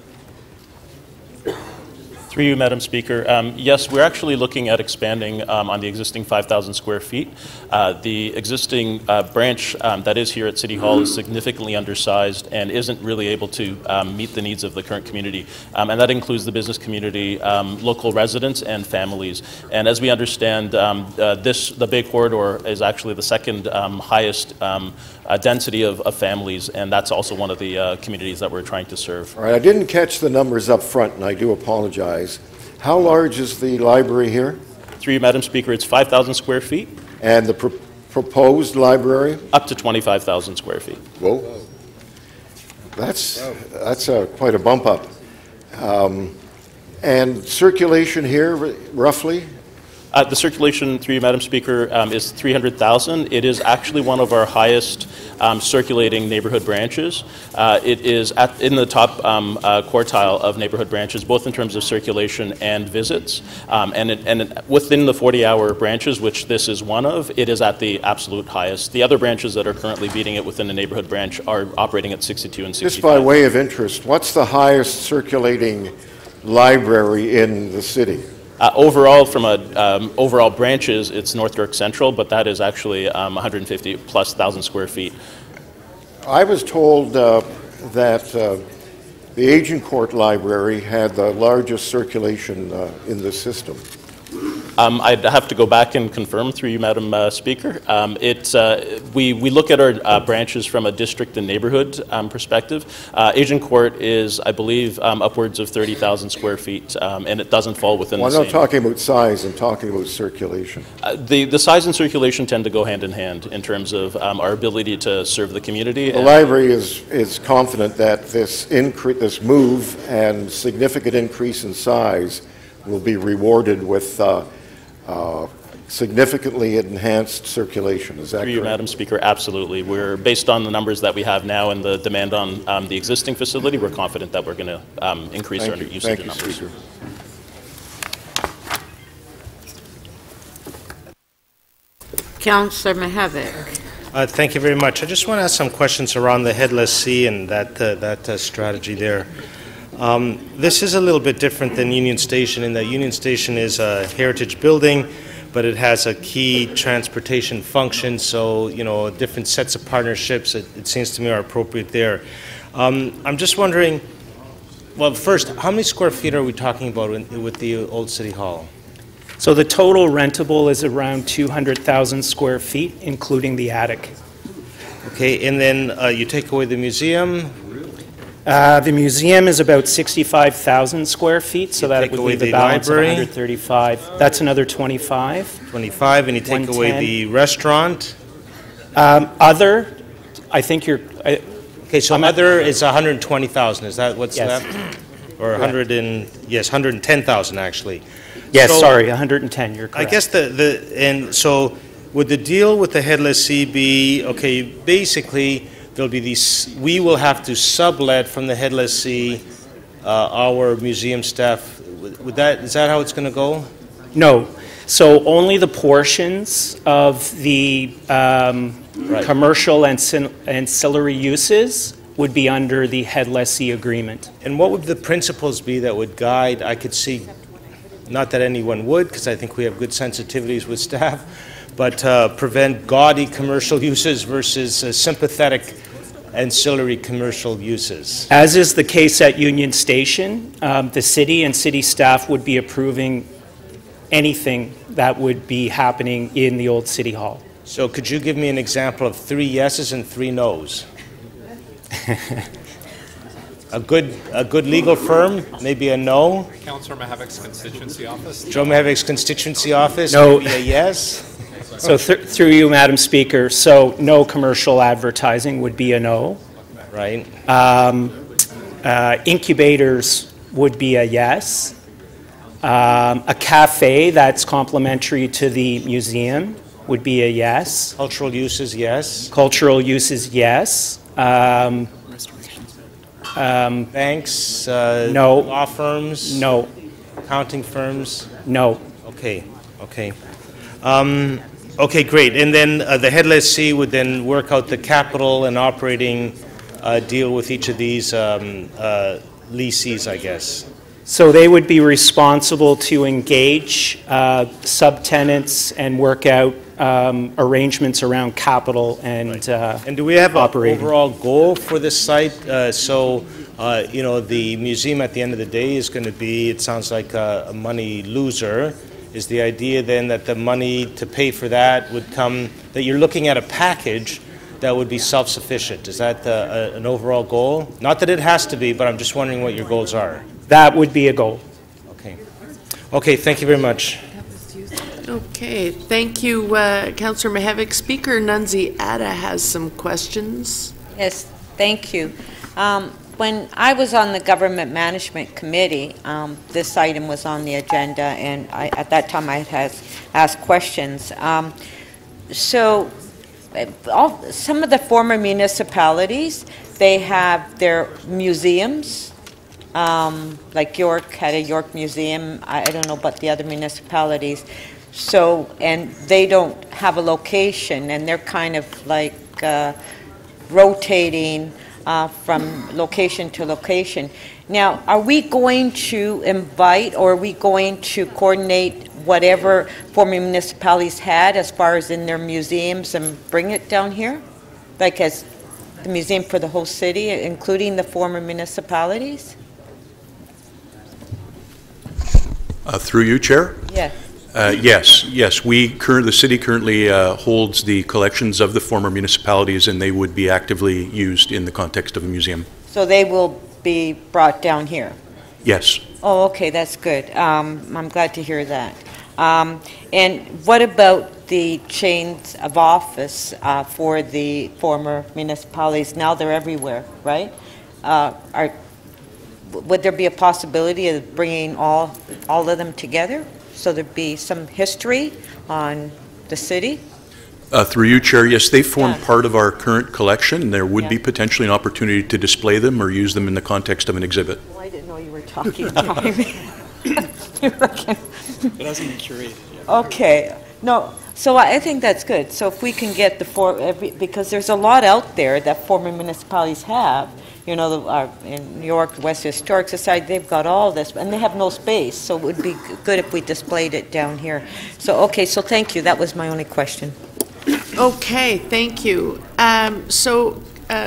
S18: Through you, Madam Speaker. Yes, we're actually looking at expanding on the existing 5,000 square feet. The existing branch that is here at City Hall is significantly undersized and isn't really able to meet the needs of the current community. And that includes the business community, local residents, and families. And as we understand, the Bay Corridor is actually the second highest density of families, and that's also one of the communities that we're trying to serve.
S17: All right, I didn't catch the numbers up front, and I do apologize. How large is the library here?
S18: Through you, Madam Speaker, it's 5,000 square feet.
S17: And the proposed library?
S18: Up to 25,000 square feet.
S17: Whoa. That's quite a bump up. And circulation here, roughly?
S18: The circulation, through you, Madam Speaker, is 300,000. It is actually one of our highest circulating neighborhood branches. It is in the top quartile of neighborhood branches, both in terms of circulation and visits. And within the 40-hour branches, which this is one of, it is at the absolute highest. The other branches that are currently beating it within the neighborhood branch are operating at 62 and 65.
S17: Just by way of interest, what's the highest circulating library in the city?
S18: Overall, from overall branches, it's North York Central, but that is actually 150 plus thousand square feet.
S17: I was told that the Agincourt Library had the largest circulation in the system.
S18: I'd have to go back and confirm through you, Madam Speaker. We look at our branches from a district and neighborhood perspective. Agent Court is, I believe, upwards of 30,000 square feet, and it doesn't fall within the same.
S17: I'm not talking about size, I'm talking about circulation.
S18: The size and circulation tend to go hand in hand in terms of our ability to serve the community.
S17: The library is confident that this move and significant increase in size will be rewarded with significantly enhanced circulation. Is that
S18: correct? You, Madam Speaker, absolutely. We're based on the numbers that we have now and the demand on the existing facility. We're confident that we're going to increase our usage numbers.
S17: Speaker.
S1: Councillor Mihevc.
S19: Thank you very much. I just want to ask some questions around the headless sea and that strategy there. This is a little bit different than Union Station in that Union Station is a heritage building, but it has a key transportation function, so, you know, different sets of partnerships, it seems to me, are appropriate there. I'm just wondering, well, first, how many square feet are we talking about with the old City Hall?
S12: So the total rentable is around 200,000 square feet, including the attic.
S19: Okay, and then you take away the museum?
S12: The museum is about 65,000 square feet, so that would be the balance of 135. That's another 25.
S19: 25, and you take away the restaurant?
S12: Other, I think you're...
S19: okay, so other is 120,000, is that what's
S12: yes.
S19: left? Or 100 and, yes, 110,000 actually.
S12: Yes,
S19: so,
S12: sorry, 110, you're correct.
S19: I guess and so would the deal with the headless sea be, okay, basically there'll be these, we will have to sublet from the headless sea our museum staff. Is that how it's going to go?
S12: No. So only the portions of the commercial and ancillary uses would be under the head lessee agreement.
S19: And what would the principles be that would guide, I could see, not that anyone would, because I think we have good sensitivities with staff, but prevent gaudy commercial uses versus sympathetic ancillary commercial uses?
S12: As is the case at Union Station, the city and city staff would be approving anything that would be happening in the old City Hall.
S19: So could you give me an example of 3 yeses and 3 nos? A good legal firm, maybe a no.
S20: Councillor Mihevc's constituency office.
S19: Joe Mihevc's constituency office,
S12: no.
S19: Maybe a yes.
S12: So through you, Madam Speaker, so no commercial advertising would be a no.
S19: Right.
S12: Incubators would be a yes. A cafe that's complementary to the museum would be a yes.
S19: Cultural uses, yes.
S12: Cultural uses, yes.
S19: Banks,
S12: no.
S19: Law firms,
S12: no.
S19: Accounting firms,
S12: no.
S19: Okay, okay. Okay, great. And then the head lessee would then work out the capital and operating deal with each of these lessees, I guess.
S12: So they would be responsible to engage subtenants and work out arrangements around capital and
S19: And do we have an overall goal for this site? You know, the museum at the end of the day is going to be, it sounds like a money loser. Is the idea then that the money to pay for that would come, that you're looking at a package that would be self-sufficient? Is that an overall goal? Not that it has to be, but I'm just wondering what your goals are.
S12: That would be a goal.
S19: Okay. Okay, thank you very much.
S15: Okay, thank you, Councillor Mihevc. Speaker Nunzi Atta has some questions.
S1: Yes, thank you. When I was on the Government Management Committee, this item was on the agenda, and at that time I had asked questions. Some of the former municipalities, they have their museums, like York had a York Museum. I don't know about the other municipalities. So, and they don't have a location, and they're kind of like rotating from location to location. Now, are we going to invite, or are we going to coordinate whatever former municipalities had as far as in their museums and bring it down here? Like as the museum for the whole city, including the former municipalities?
S14: Through you, Chair?
S1: Yes.
S14: Yes. The city currently holds the collections of the former municipalities, and they would be actively used in the context of a museum.
S1: So they will be brought down here?
S14: Yes.
S1: Oh, okay, that's good. I'm glad to hear that. And what about the chains of office for the former municipalities? Now they're everywhere, right? Would there be a possibility of bringing all of them together so there'd be some history on the city?
S14: Through you, Chair, yes, they form part of our current collection, and there would be potentially an opportunity to display them or use them in the context of an exhibit.
S1: Well, I didn't know you were talking. It
S4: hasn't been curated yet.
S1: Okay. No, so I think that's good. So if we can get because there's a lot out there that former municipalities have. You know, in New York, the West Historic Society, they've got all this, and they have no space, so it would be good if we displayed it down here. So, okay, so thank you. That was my only question.
S15: Okay, thank you.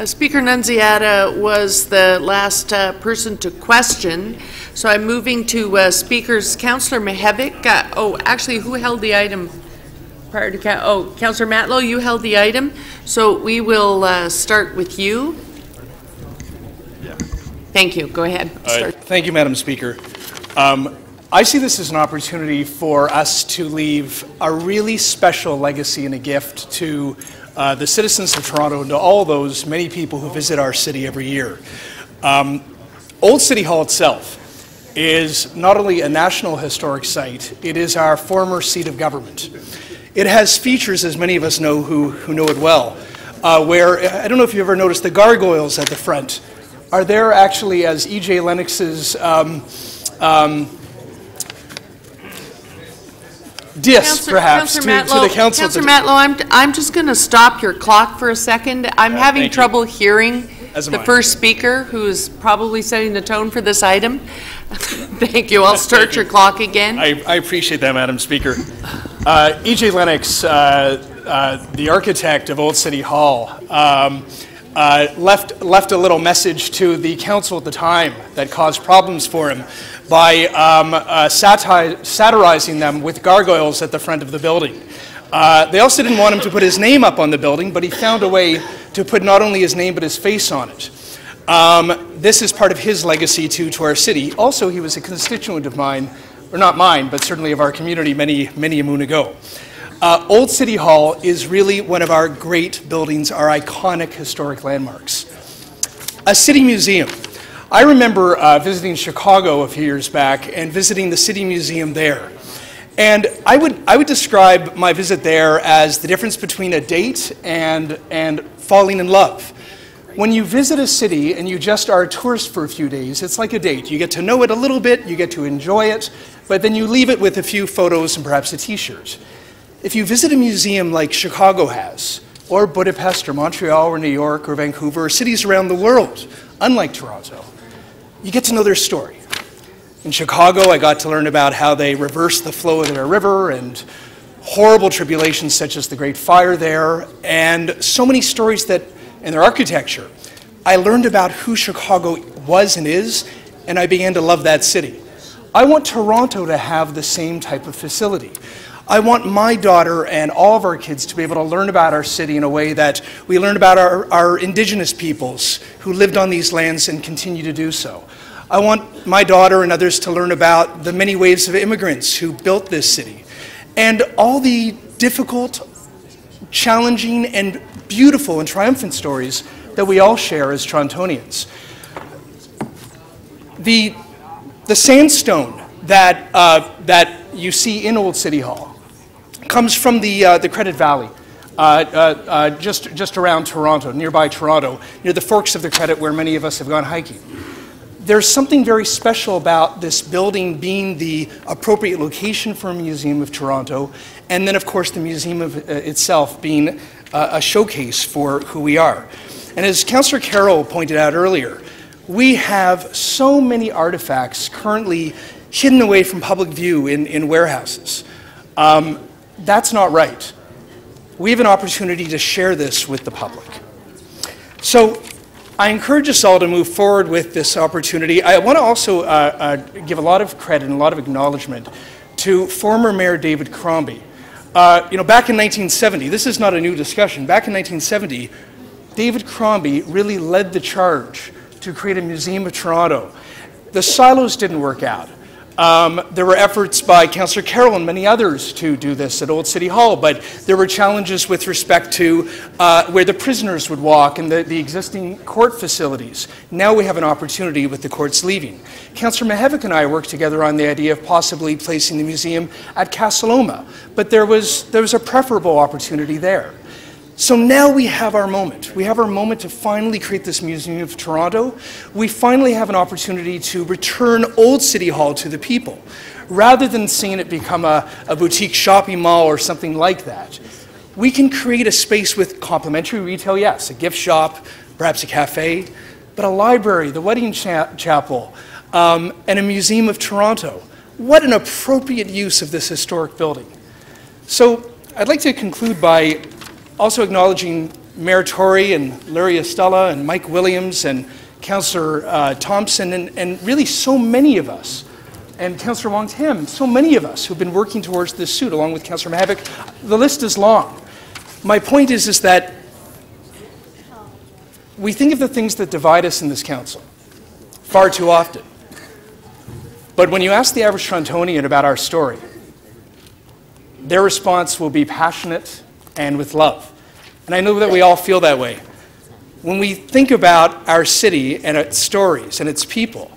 S15: Speaker Nunziata was the last person to question, so I'm moving to speakers. Councillor Mihevik. Actually, who held the item prior to? Councillor Matlow, you held the item. So we will start with you. Thank you. Go ahead.
S11: Thank you, Madam Speaker. I see this as an opportunity for us to leave a really special legacy and a gift to the citizens of Toronto and to all those many people who visit our city every year. Old City Hall itself is not only a National Historic Site, it is our former seat of government. It has features, as many of us know who know it well, where, I don't know if you've ever noticed the gargoyles at the front, are there actually as E.J. Lennox's disc, perhaps, to the council.
S15: Councillor Matlow, I'm just going to stop your clock for a second. I'm having trouble hearing the first speaker, who is probably setting the tone for this item. Thank you. I'll start your clock again.
S11: I appreciate that, Madam Speaker. E.J. Lennox, the architect of Old City Hall, left a little message to the council at the time that caused problems for him by satirizing them with gargoyles at the front of the building. They also didn't want him to put his name up on the building, but he found a way to put not only his name but his face on it. This is part of his legacy to our city. Also, he was a constituent of mine, or not mine, but certainly of our community many a moon ago. Old City Hall is really one of our great buildings, our iconic historic landmarks. A city museum. I remember visiting Chicago a few years back and visiting the City Museum there. And I would describe my visit there as the difference between a date and falling in love. When you visit a city and you just are a tourist for a few days, it's like a date. You get to know it a little bit, you get to enjoy it, but then you leave it with a few photos and perhaps a t-shirt. If you visit a museum like Chicago has, or Budapest or Montreal or New York or Vancouver or cities around the world, unlike Toronto, you get to know their story. In Chicago, I got to learn about how they reversed the flow of their river and horrible tribulations such as the Great Fire there, and so many stories that in their architecture. I learned about who Chicago was and is, and I began to love that city. I want Toronto to have the same type of facility. I want my daughter and all of our kids to be able to learn about our city in a way that we learn about our indigenous peoples who lived on these lands and continue to do so. I want my daughter and others to learn about the many waves of immigrants who built this city and all the difficult, challenging, and beautiful and triumphant stories that we all share as Torontonians. The sandstone that you see in Old City Hall comes from the Credit Valley, just around Toronto, nearby Toronto, near the forks of the Credit where many of us have gone hiking. There's something very special about this building being the appropriate location for a museum of Toronto, and then of course the museum itself being a showcase for who we are. And as Councillor Carroll pointed out earlier, we have so many artifacts currently hidden away from public view in warehouses. That's not right. We have an opportunity to share this with the public. So I encourage us all to move forward with this opportunity. I want to also give a lot of credit and a lot of acknowledgement to former Mayor David Crombie. Back in 1970, this is not a new discussion, back in 1970, David Crombie really led the charge to create a Museum of Toronto. The silos didn't work out. There were efforts by Councillor Carroll and many others to do this at Old City Hall, but there were challenges with respect to where the prisoners would walk and the existing court facilities. Now we have an opportunity with the courts leaving. Councillor Mihevik and I worked together on the idea of possibly placing the museum at Casaloma, but there was a preferable opportunity there. So now we have our moment. We have our moment to finally create this Museum of Toronto. We finally have an opportunity to return Old City Hall to the people, rather than seeing it become a boutique shopping mall or something like that. We can create a space with complementary retail, yes, a gift shop, perhaps a cafe, but a library, the wedding chapel, and a Museum of Toronto. What an appropriate use of this historic building. So I'd like to conclude by also acknowledging Mayor Tory and Larry Estella and Mike Williams and Councillor Thompson and really so many of us, and Councillor Wong Tam, so many of us who've been working towards this suit along with Councillor Mihevik. The list is long. My point is that we think of the things that divide us in this council far too often. But when you ask the average Torontonian about our story, their response will be passionate and with love. And I know that we all feel that way. When we think about our city and its stories and its people,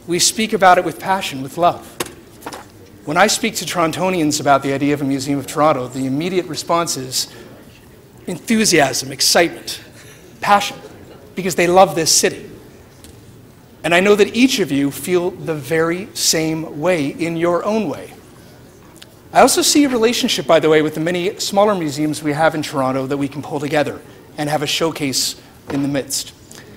S11: we speak about it with passion, with love. When I speak to Torontonians about the idea of a Museum of Toronto, the immediate response is enthusiasm, excitement, passion, because they love this city. And I know that each of you feel the very same way in your own way. I also see a relationship, by the way, with the many smaller museums we have in Toronto that we can pull together and have a showcase in the midst.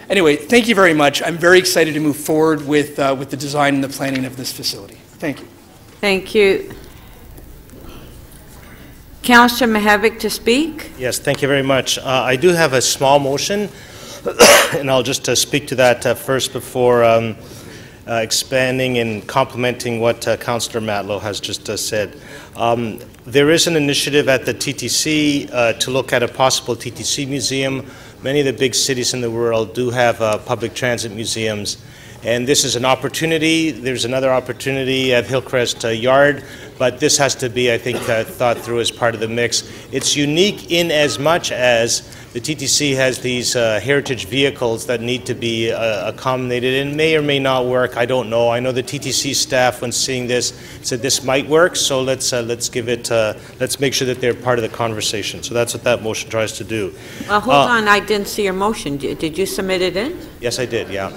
S11: Anyway, thank you very much. I'm very excited to move forward with the design and the planning of this facility. Thank you.
S1: Thank you. Councillor Mihevik to speak.
S19: Yes, thank you very much. I do have a small motion, and I'll just speak to that first before expanding and complementing what Councillor Matlow has just said. There is an initiative at the TTC to look at a possible TTC museum. Many of the big cities in the world do have public transit museums, and this is an opportunity. There's another opportunity at Hillcrest Yard, but this has to be, I think, thought through as part of the mix. It's unique in as much as the TTC has these heritage vehicles that need to be accommodated and may or may not work. I don't know. I know the TTC staff, when seeing this, said this might work. So let's give it. Let's make sure that they're part of the conversation. So that's what that motion tries to do.
S1: Well, hold on. I didn't see your motion. Did you submit it in?
S19: Yes, I did. Yeah.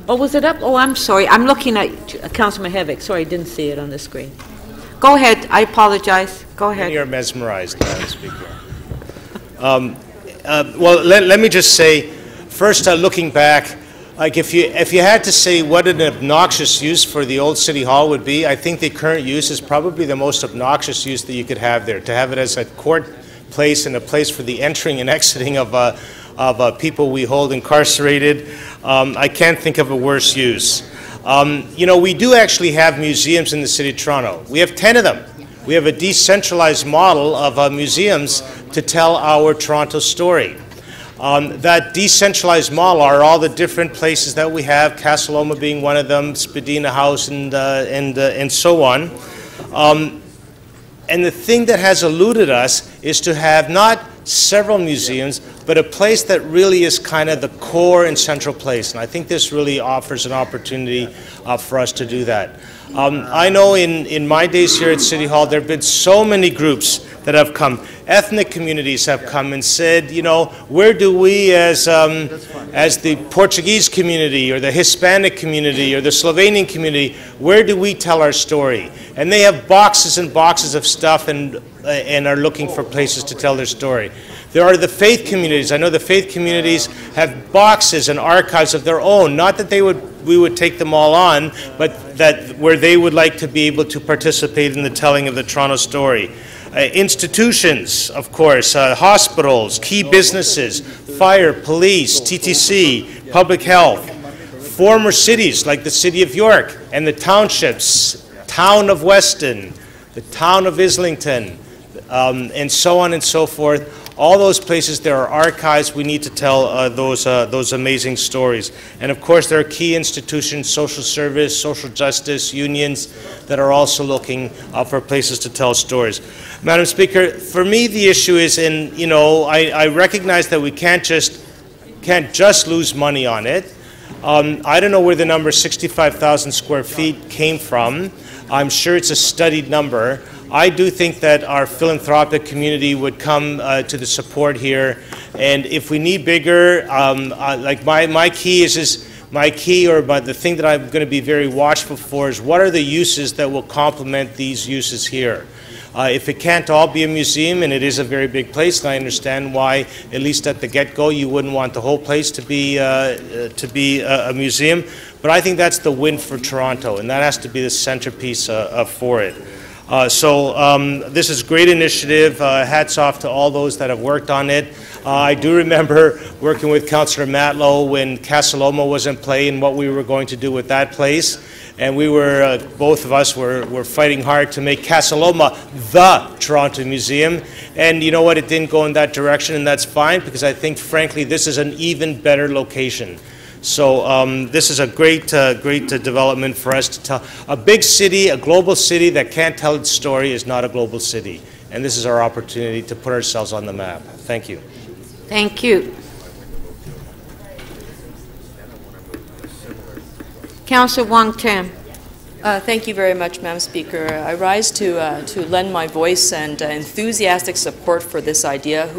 S1: Oh, was it up? Oh, I'm sorry. I'm looking at Councilor Mihevik. Sorry, I didn't see it on the screen. Go ahead. I apologize. Go ahead.
S19: And you're mesmerized, Madam Speaker. Well, let me just say, first, looking back, like if you had to say what an obnoxious use for the old City Hall would be, I think the current use is probably the most obnoxious use that you could have there. To have it as a court place and a place for the entering and exiting of people we hold incarcerated, I can't think of a worse use. We do actually have museums in the City of Toronto. We have 10 of them. We have a decentralized model of museums to tell our Toronto story. That decentralized model are all the different places that we have, Casaloma being one of them, Spadina House, and so on. And the thing that has eluded us is to have not several museums, but a place that really is kind of the core and central place. And I think this really offers an opportunity for us to do that. I know in my days here at City Hall, there have been so many groups that have come. Ethnic communities have come and said, where do we as the Portuguese community or the Hispanic community or the Slovenian community, where do we tell our story? And they have boxes and boxes of stuff and are looking for places to tell their story. There are the faith communities. I know the faith communities have boxes and archives of their own. Not that we would take them all on, but that where they would like to be able to participate in the telling of the Toronto story. Institutions, of course, hospitals, key businesses, fire, police, TTC, public health. Former cities like the City of York and the townships, Town of Weston, the town of Islington, and so on and so forth. All those places, there are archives. We need to tell those amazing stories. And of course, there are key institutions, social service, social justice, unions, that are also looking for places to tell stories. Madam Speaker, for me, the issue is, and you know, I recognize that we can't just lose money on it. I don't know where the number 65,000 square feet came from. I'm sure it's a studied number. I do think that our philanthropic community would come to the support here, and if we need bigger, like my key is the thing that I'm going to be very watchful for is what are the uses that will complement these uses here. If it can't all be a museum, and it is a very big place, and I understand why, at least at the get-go, you wouldn't want the whole place to be a museum, but I think that's the win for Toronto, and that has to be the centerpiece for it. This is a great initiative. Hats off to all those that have worked on it. I do remember working with Councillor Matlow when Casa Loma was in play and what we were going to do with that place. And we were, both of us were fighting hard to make Casa Loma the Toronto Museum. And you know what, it didn't go in that direction, and that's fine, because I think, frankly, this is an even better location. So this is a great development for us to tell. A big city, a global city that can't tell its story is not a global city. And this is our opportunity to put ourselves on the map. Thank you.
S1: Thank you. Councillor Wong Tam.
S8: Thank you very much, Madam Speaker. I rise to lend my voice and enthusiastic support for this idea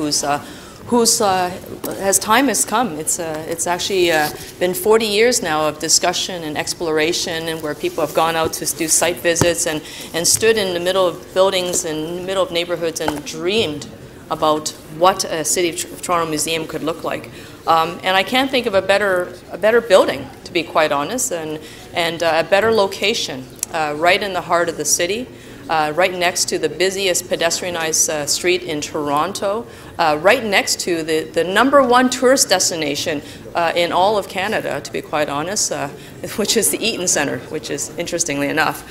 S8: as time has come. It's actually been 40 years now of discussion and exploration, and where people have gone out to do site visits and stood in the middle of buildings and in the middle of neighborhoods and dreamed about what a City of Toronto museum could look like. And I can't think of a better building, to be quite honest, and a better location right in the heart of the city. Right next to the busiest pedestrianized street in Toronto, right next to the #1 tourist destination in all of Canada, to be quite honest, which is the Eaton Centre, which is interestingly enough.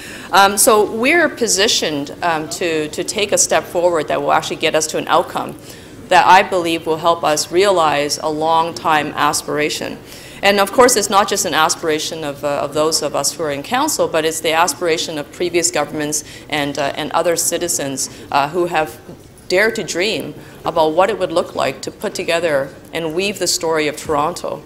S8: So we're positioned to take a step forward that will actually get us to an outcome that I believe will help us realize a long-time aspiration. And of course, it's not just an aspiration of those of us who are in council, but it's the aspiration of previous governments and other citizens who have dared to dream about what it would look like to put together and weave the story of Toronto.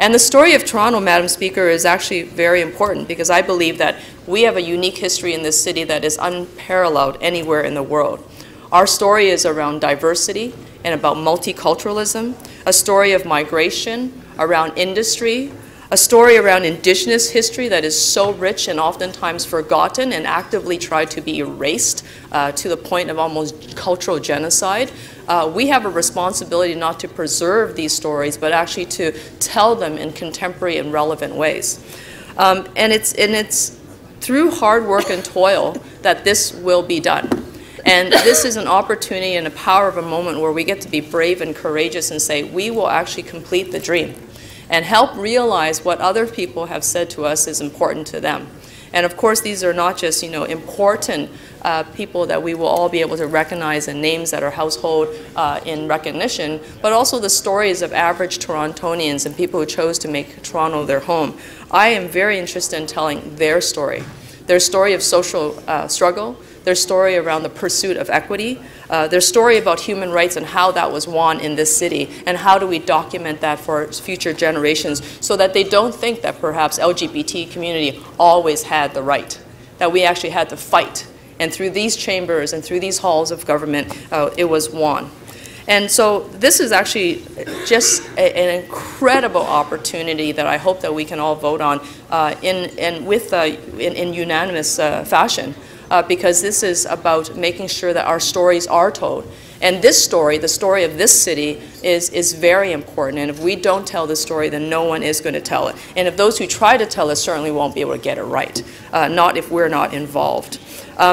S8: And the story of Toronto, Madam Speaker, is actually very important, because I believe that we have a unique history in this city that is unparalleled anywhere in the world. Our story is around diversity and about multiculturalism, a story of migration, around industry, a story around Indigenous history that is so rich and oftentimes forgotten and actively tried to be erased to the point of almost cultural genocide. We have a responsibility not to preserve these stories, but actually to tell them in contemporary and relevant ways. And it's through hard work and toil that this will be done. And this is an opportunity and a power of a moment where we get to be brave and courageous and say, we will actually complete the dream and help realize what other people have said to us is important to them. And of course, these are not just, important people that we will all be able to recognize and names that are household in recognition, but also the stories of average Torontonians and people who chose to make Toronto their home. I am very interested in telling their story of social struggle, their story around the pursuit of equity, their story about human rights and how that was won in this city, and how do we document that for future generations so that they don't think that perhaps LGBT community always had the right, that we actually had to fight. And through these chambers and through these halls of government, it was won. And so this is actually just an incredible opportunity that I hope that we can all vote on in unanimous fashion. Because this is about making sure that our stories are told. And this story, the story of this city, is very important. And if we don't tell the story, then no one is going to tell it. And if those who try to tell it certainly won't be able to get it right, not if we're not involved.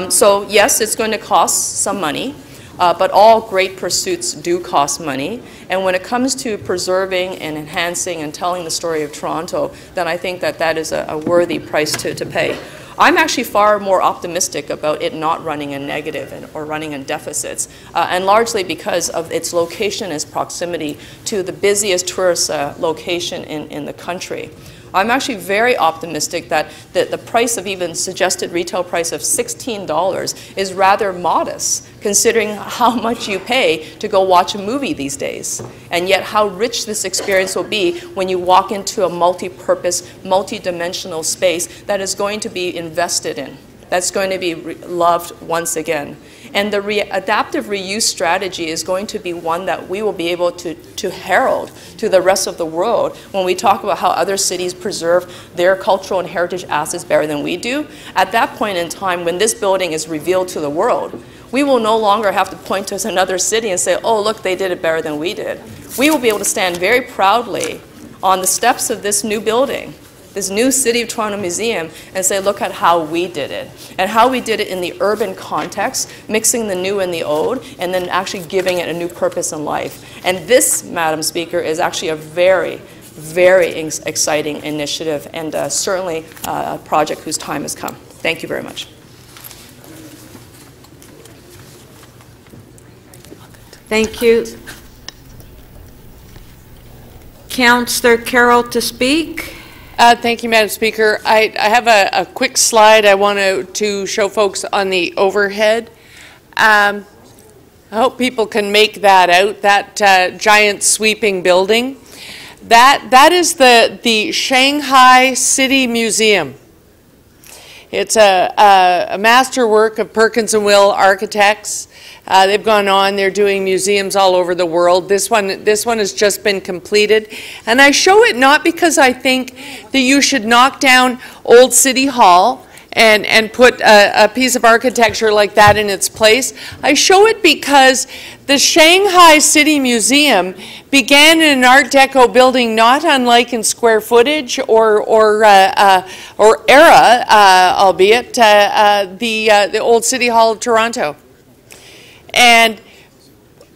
S8: So yes, it's going to cost some money, but all great pursuits do cost money. And when it comes to preserving and enhancing and telling the story of Toronto, then I think that that is a worthy price to pay. I'm actually far more optimistic about it not running in negative or running in deficits, and largely because of its location, its proximity to the busiest tourist location in the country. I'm actually very optimistic that the price of even suggested retail price of $16 is rather modest, considering how much you pay to go watch a movie these days, and yet how rich this experience will be when you walk into a multi-purpose, multi-dimensional space that is going to be invested in, that's going to be loved once again. And the adaptive reuse strategy is going to be one that we will be able to herald to the rest of the world when we talk about how other cities preserve their cultural and heritage assets better than we do. At that point in time, when this building is revealed to the world, we will no longer have to point to another city and say, oh, look, they did it better than we did. We will be able to stand very proudly on the steps of this new building, this new City of Toronto Museum, and say, look at how we did it, and how we did it in the urban context, mixing the new and the old, and then actually giving it a new purpose in life. And this, Madam Speaker, is actually a very, very exciting initiative, and certainly a project whose time has come. Thank you very much.
S1: Thank you. Councillor Carroll to speak.
S15: Thank you, Madam Speaker. I have a quick slide I want to show folks on the overhead. I hope people can make that out, that giant sweeping building. That is the Shanghai City Museum. It's a masterwork of Perkins & Will architects. They've gone on, they're doing museums all over the world. This one has just been completed. And I show it not because I think that you should knock down Old City Hall and put a piece of architecture like that in its place. I show it because the Shanghai City Museum began in an Art Deco building not unlike in square footage or era, albeit the Old City Hall of Toronto. And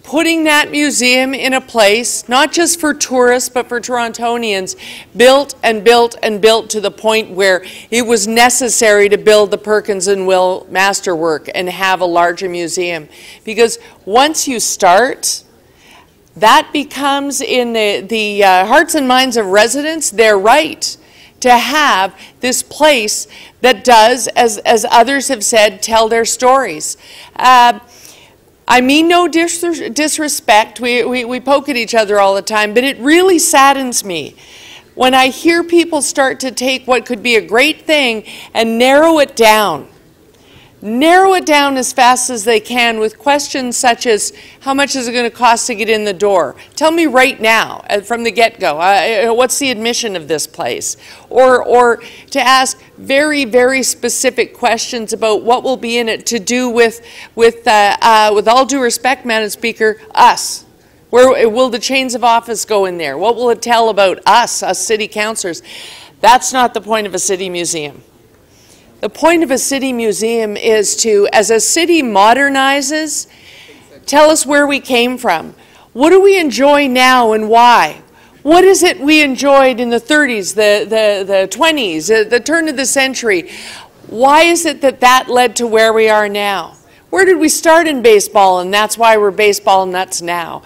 S15: putting that museum in a place, not just for tourists, but for Torontonians, built and built and built to the point where it was necessary to build the Perkins & Will masterwork and have a larger museum. Because once you start, that becomes in the hearts and minds of residents their right to have this place that does, as others have said, tell their stories. I mean no disrespect, we poke at each other all the time, but it really saddens me when I hear people start to take what could be a great thing and narrow it down as fast as they can with questions such as, how much is it going to cost to get in the door? Tell me right now, from the get-go, what's the admission of this place? Or to ask very, very specific questions about what will be in it to do with all due respect, Madam Speaker, us. Where will the chains of office go in there? What will it tell about us city councillors? That's not the point of a city museum. The point of a city museum is to, as a city modernizes, tell us where we came from. What do we enjoy now and why? What is it we enjoyed in the 30s, the 20s, the turn of the century? Why is it that led to where we are now? Where did we start in baseball, and that's why we're baseball nuts now?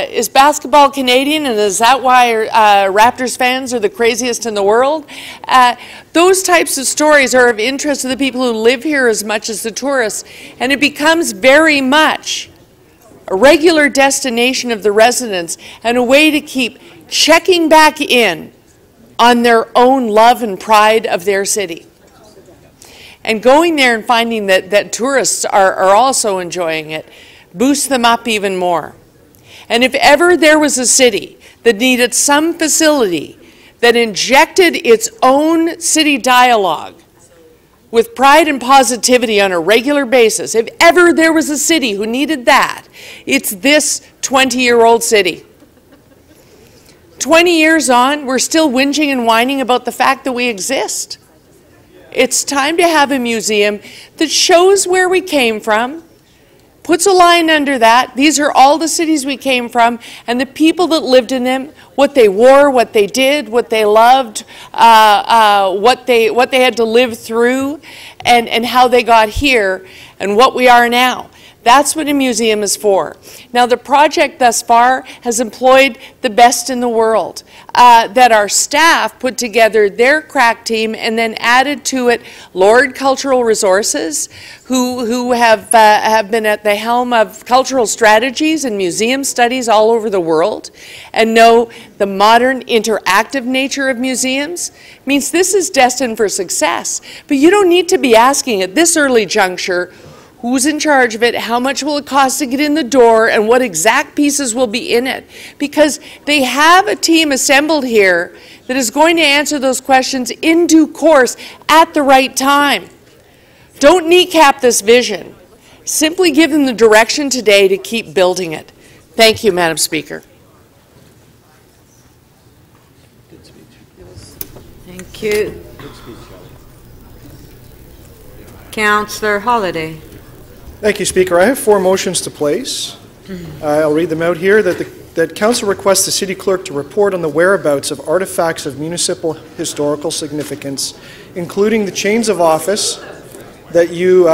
S15: Is basketball Canadian, and is that why Raptors fans are the craziest in the world? Those types of stories are of interest to the people who live here as much as the tourists, and it becomes very much a regular destination of the residents and a way to keep checking back in on their own love and pride of their city. And going there and finding that tourists are also enjoying it boosts them up even more. And if ever there was a city that needed some facility that injected its own city dialogue with pride and positivity on a regular basis, if ever there was a city who needed that, it's this 20-year-old city. 20 years on, we're still whinging and whining about the fact that we exist. It's time to have a museum that shows where we came from, puts a line under that. These are all the cities we came from and the people that lived in them, what they wore, what they did, what they loved, what they had to live through, and how they got here and what we are now. That's what a museum is for. Now, the project thus far has employed the best in the world. That our staff put together their crack team and then added to it Lord Cultural Resources, who have been at the helm of cultural strategies and museum studies all over the world and know the modern interactive nature of museums. Means this is destined for success. But you don't need to be asking at this early juncture, who's in charge of it, how much will it cost to get in the door, and what exact pieces will be in it. Because they have a team assembled here that is going to answer those questions in due course at the right time. Don't kneecap this vision. Simply give them the direction today to keep building it. Thank you, Madam Speaker.
S1: Thank you. Councillor Holliday.
S11: Thank you, Speaker. I have 4 motions to place. I'll read them out here. That Council requests the City Clerk to report on the whereabouts of artifacts of municipal historical significance, including the chains of office that you,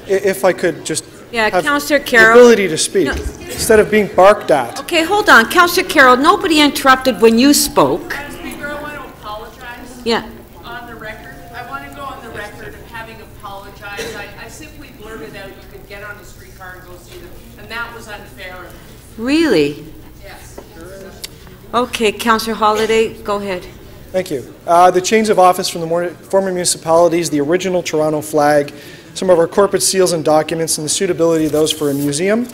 S11: if I could just have
S1: Councillor
S11: the
S1: Carroll.
S11: ability to speak, instead of being barked at.
S1: Okay, hold on. Councillor Carroll, nobody interrupted when you spoke.
S15: Speaker, I want to apologize.
S1: Yeah.
S15: On the record, I want to go on the record of having apologized. I simply blurted out you could get on a streetcar and go see them, and that was unfair.
S1: Really?
S15: Yes.
S1: Okay, Councillor Holliday, go ahead.
S11: Thank you. The chains of office from the former municipalities, the original Toronto flag, some of our corporate seals and documents, and the suitability of those for a museum.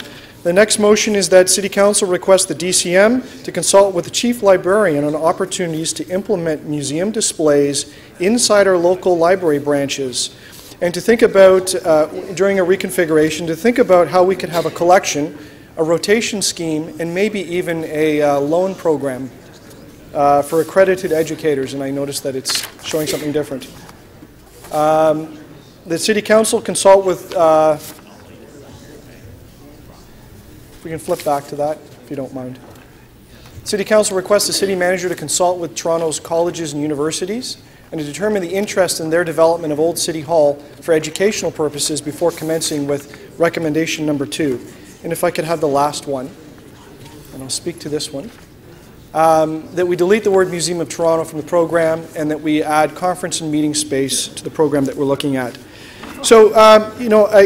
S11: The next motion is that City Council request the DCM to consult with the Chief Librarian on opportunities to implement museum displays inside our local library branches, and to think about, during a reconfiguration, to think about how we could have a collection, a rotation scheme, and maybe even a loan program for accredited educators, and I noticed that it's showing something different. The City Council consult with, if we can flip back to that, if you don't mind. City Council requests the City Manager to consult with Toronto's colleges and universities and to determine the interest in their development of Old City Hall for educational purposes before commencing with recommendation number 2. And if I could have the last one, and I'll speak to this one, that we delete the word Museum of Toronto from the program and that we add conference and meeting space to the program that we're looking at. So,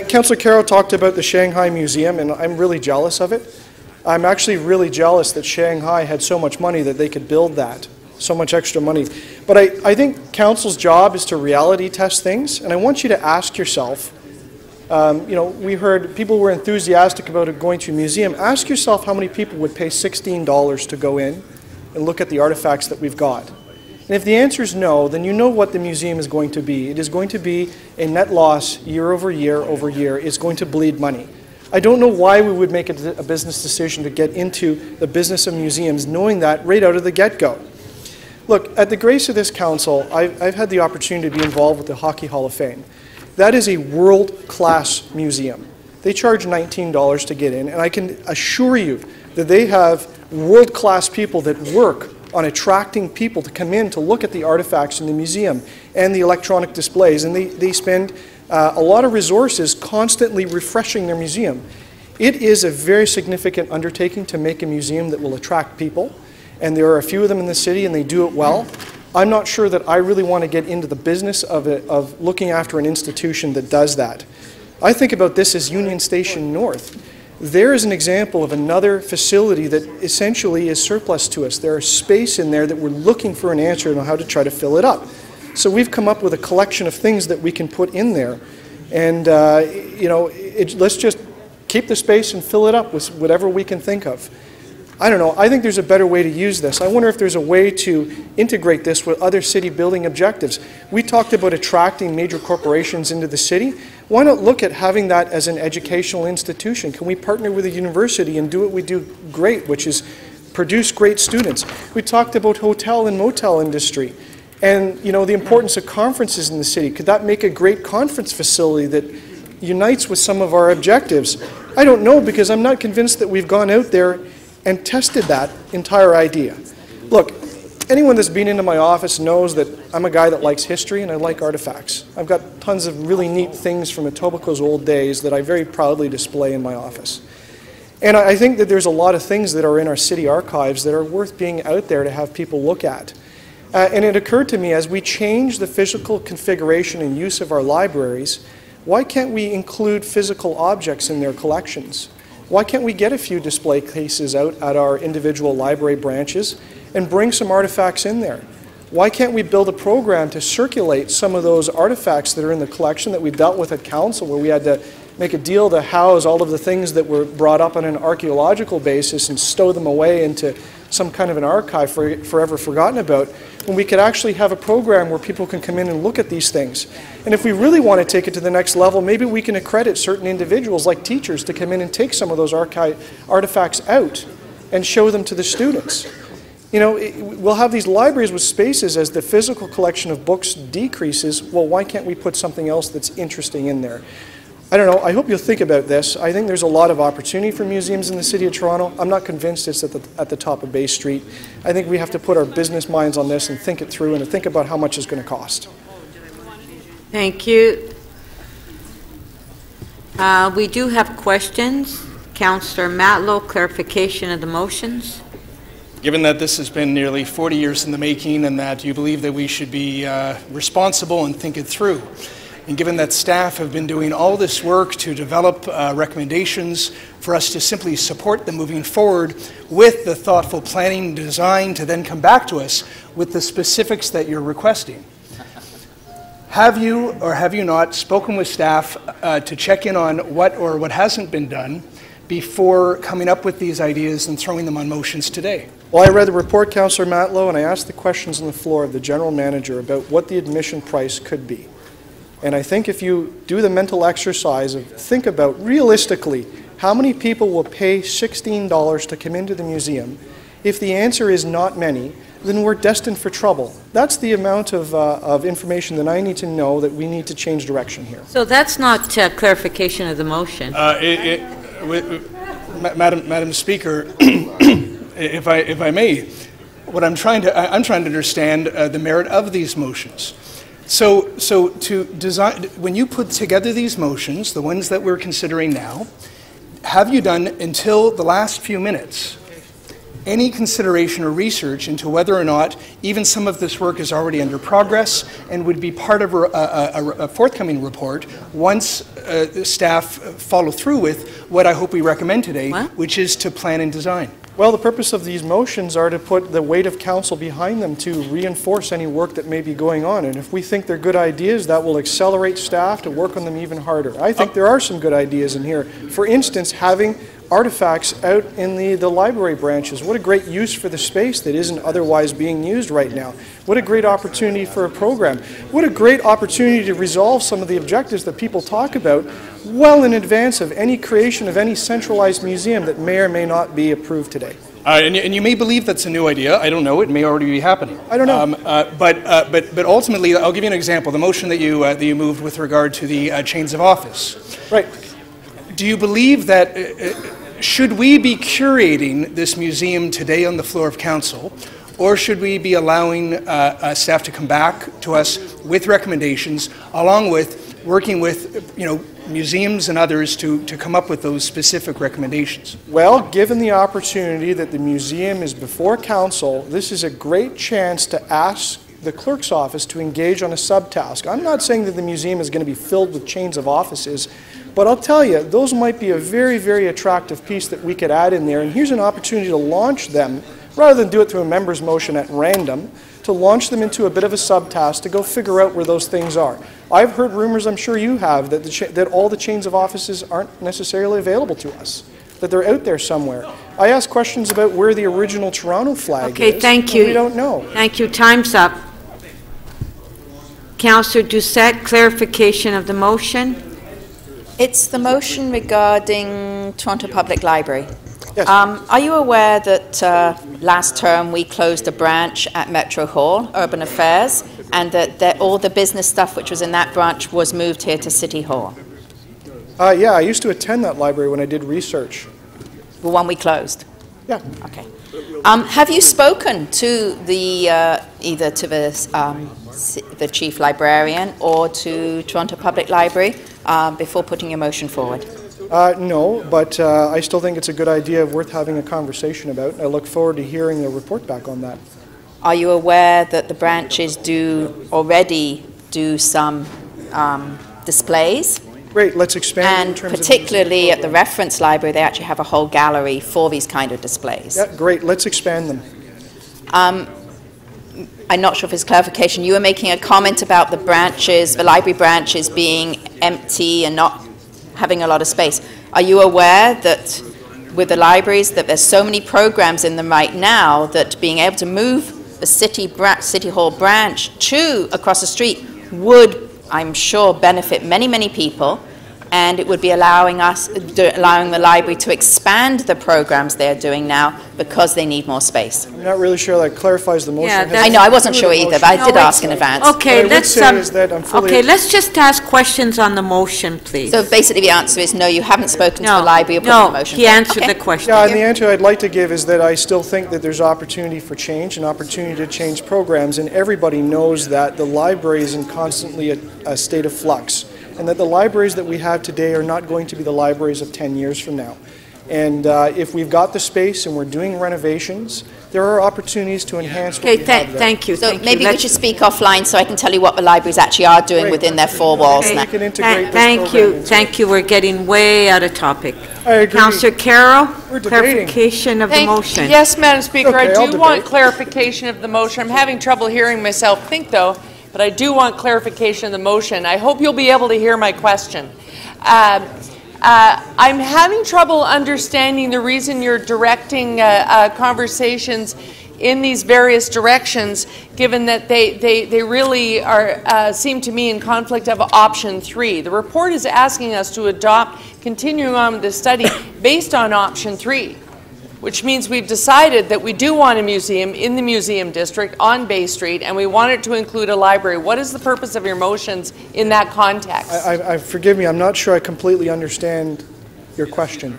S11: Councillor Carroll talked about the Shanghai Museum, and I'm really jealous of it. I'm actually really jealous that Shanghai had so much money that they could build that, so much extra money. But I think Council's job is to reality test things, and I want you to ask yourself, we heard people were enthusiastic about going to a museum. Ask yourself how many people would pay $16 to go in and look at the artifacts that we've got. And if the answer is no, then you know what the museum is going to be. It is going to be a net loss year over year over year. It's going to bleed money. I don't know why we would make a business decision to get into the business of museums knowing that right out of the get-go. Look, at the grace of this council, I've had the opportunity to be involved with the Hockey Hall of Fame. That is a world-class museum. They charge $19 to get in, and I can assure you that they have world-class people that work on attracting people to come in to look at the artifacts in the museum and the electronic displays, and they spend a lot of resources constantly refreshing their museum. It is a very significant undertaking to make a museum that will attract people, and there are a few of them in the city and they do it well. I'm not sure that I really want to get into the business of looking after an institution that does that. I think about this as Union Station North. There is an example of another facility that essentially is surplus to us. There is space in there that we're looking for an answer on how to try to fill it up. So we've come up with a collection of things that we can put in there. And, let's just keep the space and fill it up with whatever we can think of. I don't know. I think there's a better way to use this. I wonder if there's a way to integrate this with other city building objectives. We talked about attracting major corporations into the city. Why not look at having that as an educational institution? Can we partner with a university and do what we do great, which is produce great students? We talked about hotel and motel industry and, the importance of conferences in the city. Could that make a great conference facility that, unites with some of our objectives? I don't know, because I'm not convinced that we've gone out there and tested that entire idea. Look, anyone that's been into my office knows that I'm a guy that likes history and I like artifacts. I've got tons of really neat things from Etobicoke's old days that I very proudly display in my office. And I think that there's a lot of things that are in our city archives that are worth being out there to have people look at. And it occurred to me, as we change the physical configuration and use of our libraries, why can't we include physical objects in their collections? Why can't we get a few display cases out at our individual library branches and bring some artifacts in there? Why can't we build a program to circulate some of those artifacts that are in the collection that we dealt with at council, where we had to make a deal to house all of the things that were brought up on an archaeological basis and stow them away into some kind of an archive forever forgotten about, when we could actually have a program where people can come in and look at these things. And if we really want to take it to the next level, maybe we can accredit certain individuals like teachers to come in and take some of those artifacts out and show them to the students. You know, we'll have these libraries with spaces as the physical collection of books decreases. Well, why can't we put something else that's interesting in there? I don't know. I hope you'll think about this. I think there's a lot of opportunity for museums in the City of Toronto. I'm not convinced it's at the top of Bay Street. I think we have to put our business minds on this and think it through and think about how much it's going to cost.
S1: Thank you. We do have questions. Councillor Matlow, clarification of the motions.
S21: Given that this has been nearly 40 years in the making and that you believe that we should be responsible and think it through, and given that staff have been doing all this work to develop recommendations for us to simply support them moving forward with the thoughtful planning and design to then come back to us with the specifics that you're requesting, have you or have you not spoken with staff to check in on what or what hasn't been done before coming up with these ideas and throwing them on motions today?
S11: Well, I read the report, Councillor Matlow, and I asked the questions on the floor of the general manager about what the admission price could be. And I think if you do the mental exercise of think about realistically how many people will pay $16 to come into the museum, if the answer is not many, then we're destined for trouble. That's the amount of information that I need to know that we need to change direction here.
S1: So that's not clarification of the motion.
S21: Madam Speaker, if I may, what I'm trying to understand the merit of these motions. So to design, when you put together these motions, the ones that we're considering now, have you done until the last few minutes any consideration or research into whether or not even some of this work is already under progress and would be part of a forthcoming report once staff follow through with what I hope we recommend today, which is to plan and design?
S11: Well, the purpose of these motions are to put the weight of council behind them to reinforce any work that may be going on. And if we think they're good ideas, that will accelerate staff to work on them even harder. I think there are some good ideas in here. For instance, having artifacts out in the library branches. What a great use for the space that isn't otherwise being used right now. What a great opportunity for a program. What a great opportunity to resolve some of the objectives that people talk about well in advance of any creation of any centralized museum that may or may not be approved today.
S21: And you may believe that's a new idea. I don't know. It may already be happening.
S11: I don't know.
S21: But ultimately, I'll give you an example. The motion that you moved with regard to the chains of office.
S11: Right.
S21: Do you believe that should we be curating this museum today on the floor of council, or should we be allowing staff to come back to us with recommendations, along with working with museums and others to come up with those specific recommendations?
S11: Well, given the opportunity that the museum is before council, this is a great chance to ask the clerk's office to engage on a subtask. I'm not saying that the museum is going to be filled with chains of offices, but I'll tell you, those might be a very, very attractive piece that we could add in there. And here's an opportunity to launch them, rather than do it through a member's motion at random, to launch them into a bit of a subtask to go figure out where those things are. I've heard rumors, I'm sure you have, that all the chains of offices aren't necessarily available to us, that they're out there somewhere. I asked questions about where the original Toronto flag is.
S1: Okay, thank you.
S11: We don't know.
S1: Thank you. Time's up. Councillor Doucette, clarification of the motion.
S22: It's the motion regarding Toronto Public Library.
S11: Yes.
S22: Are you aware that last term we closed a branch at Metro Hall, Urban Affairs, and that all the business stuff which was in that branch was moved here to City Hall?
S11: Yeah, I used to attend that library when I did research.
S22: The one we closed?
S11: Yeah.
S22: Okay. Have you spoken to the, either to the chief librarian or to Toronto Public Library before putting your motion forward?
S11: No, but I still think it's a good idea worth having a conversation about. I look forward to hearing the report back on that.
S22: Are you aware that the branches already do some displays?
S11: Great, let's expand.
S22: And particularly at the reference library, they actually have a whole gallery for these kind of displays.
S11: Yeah, great, let's expand them.
S22: I'm not sure if it's clarification. You were making a comment about the branches, the library branches being empty and not having a lot of space. Are you aware that with the libraries that there's so many programs in them right now that being able to move the City Hall branch to across the street would, I'm sure, benefit many, many people, and it would be allowing the library to expand the programs they're doing now because they need more space.
S11: I'm not really sure that clarifies the motion.
S22: Yeah, I know, I wasn't sure either, but I did ask in advance.
S1: Okay, let's just ask questions on the motion, please.
S22: So basically the answer is no, you haven't spoken to the library or put the motion.
S1: He answered the question.
S11: Yeah, and the answer I'd like to give is that I still think that there's opportunity for change and opportunity to change programs, and everybody knows that the library is in constantly a state of flux, and that the libraries that we have today are not going to be the libraries of 10 years from now. And if we've got the space and we're doing renovations, there are opportunities to enhance what we have there.
S22: Thank you. So maybe we should speak offline so I can tell you what the libraries actually are doing within their four walls now.
S1: Thank you. We're getting way out of topic.
S11: I agree.
S1: Councillor Carroll, clarification of the motion.
S15: Yes, Madam Speaker,
S11: Okay,
S15: I do want clarification of the motion. I'm having trouble hearing myself think, though, but I do want clarification of the motion. I hope you'll be able to hear my question. I'm having trouble understanding the reason you're directing conversations in these various directions, given that they really are seem to me in conflict of option 3. The report is asking us to adopt, continuing on with the study, based on option 3, which means we've decided that we do want a museum in the museum district on Bay Street, and we want it to include a library. What is the purpose of your motions in that context?
S11: Forgive me, I'm not sure I completely understand your question.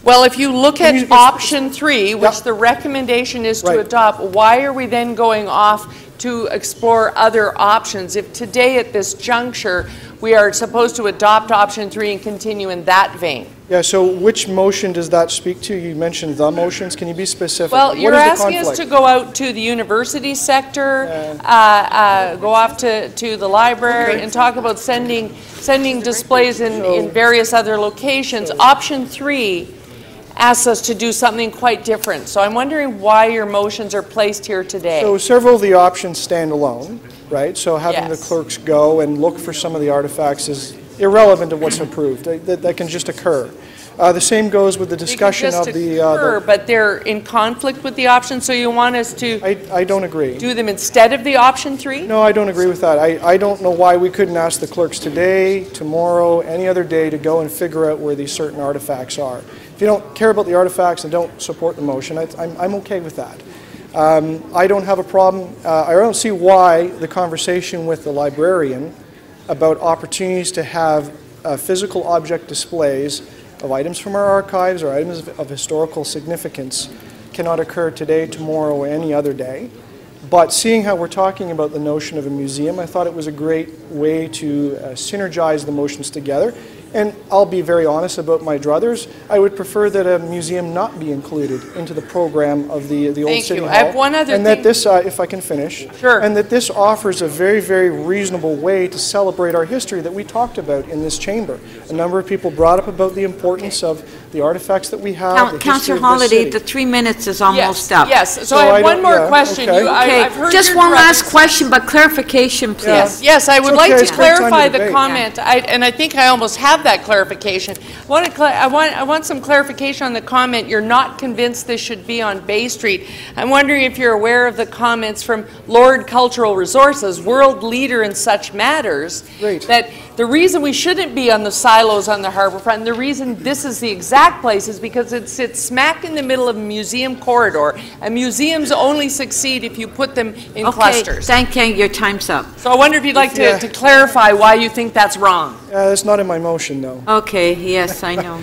S15: Well, if you look at option 3, which the recommendation is to adopt, why are we then going off to explore other options if today at this juncture we are supposed to adopt option 3 and continue in that vein?
S11: Yeah, so which motion does that speak to? You mentioned the motions. Can you be specific?
S15: Well, you're asking us to go out to the university sector, go off to the library, and talk about sending displays in various other locations. Option 3 asks us to do something quite different. So I'm wondering why your motions are placed here today.
S11: So several of the options stand alone, right? So having the clerks go and look for some of the artifacts is irrelevant to what's approved. That can just occur. The same goes with the discussion of the...
S15: but they're in conflict with the option, so you want us to...
S11: I don't agree.
S15: Do them instead of the option 3?
S11: No, I don't agree with that. I don't know why we couldn't ask the clerks today, tomorrow, any other day to go and figure out where these certain artifacts are. If you don't care about the artifacts and don't support the motion, I'm okay with that. I don't have a problem. I don't see why the conversation with the librarian about opportunities to have physical object displays of items from our archives or items of historical significance cannot occur today, tomorrow, or any other day. But seeing how we're talking about the notion of a museum, I thought it was a great way to synergize the motions together. And I'll be very honest about my druthers. I would prefer that a museum not be included into the program of the old City Hall.
S15: I have one other
S11: thing. And that this, if I can finish, and that this offers a very, very reasonable way to celebrate our history that we talked about in this chamber. A number of people brought up about the importance of the artifacts that we have.
S1: Councillor Holiday, the 3 minutes is almost up.
S15: Yes, so I have one more question. I've heard
S1: just one last question, but clarification, please.
S15: Yes, I would like to clarify the comment, and I think I almost have that clarification. I want some clarification on the comment. You're not convinced this should be on Bay Street. I'm wondering if you're aware of the comments from Lord Cultural Resources, world leader in such matters, that the reason we shouldn't be on the silos on the harbourfront, and the reason this is the exact place is because it sits smack in the middle of a museum corridor, and museums only succeed if you put them in clusters.
S1: Thank you. Your time's up.
S15: So I wonder if you'd like to clarify why you think that's wrong.
S11: That's not in my motion. motion, though.
S1: Okay, yes, I know.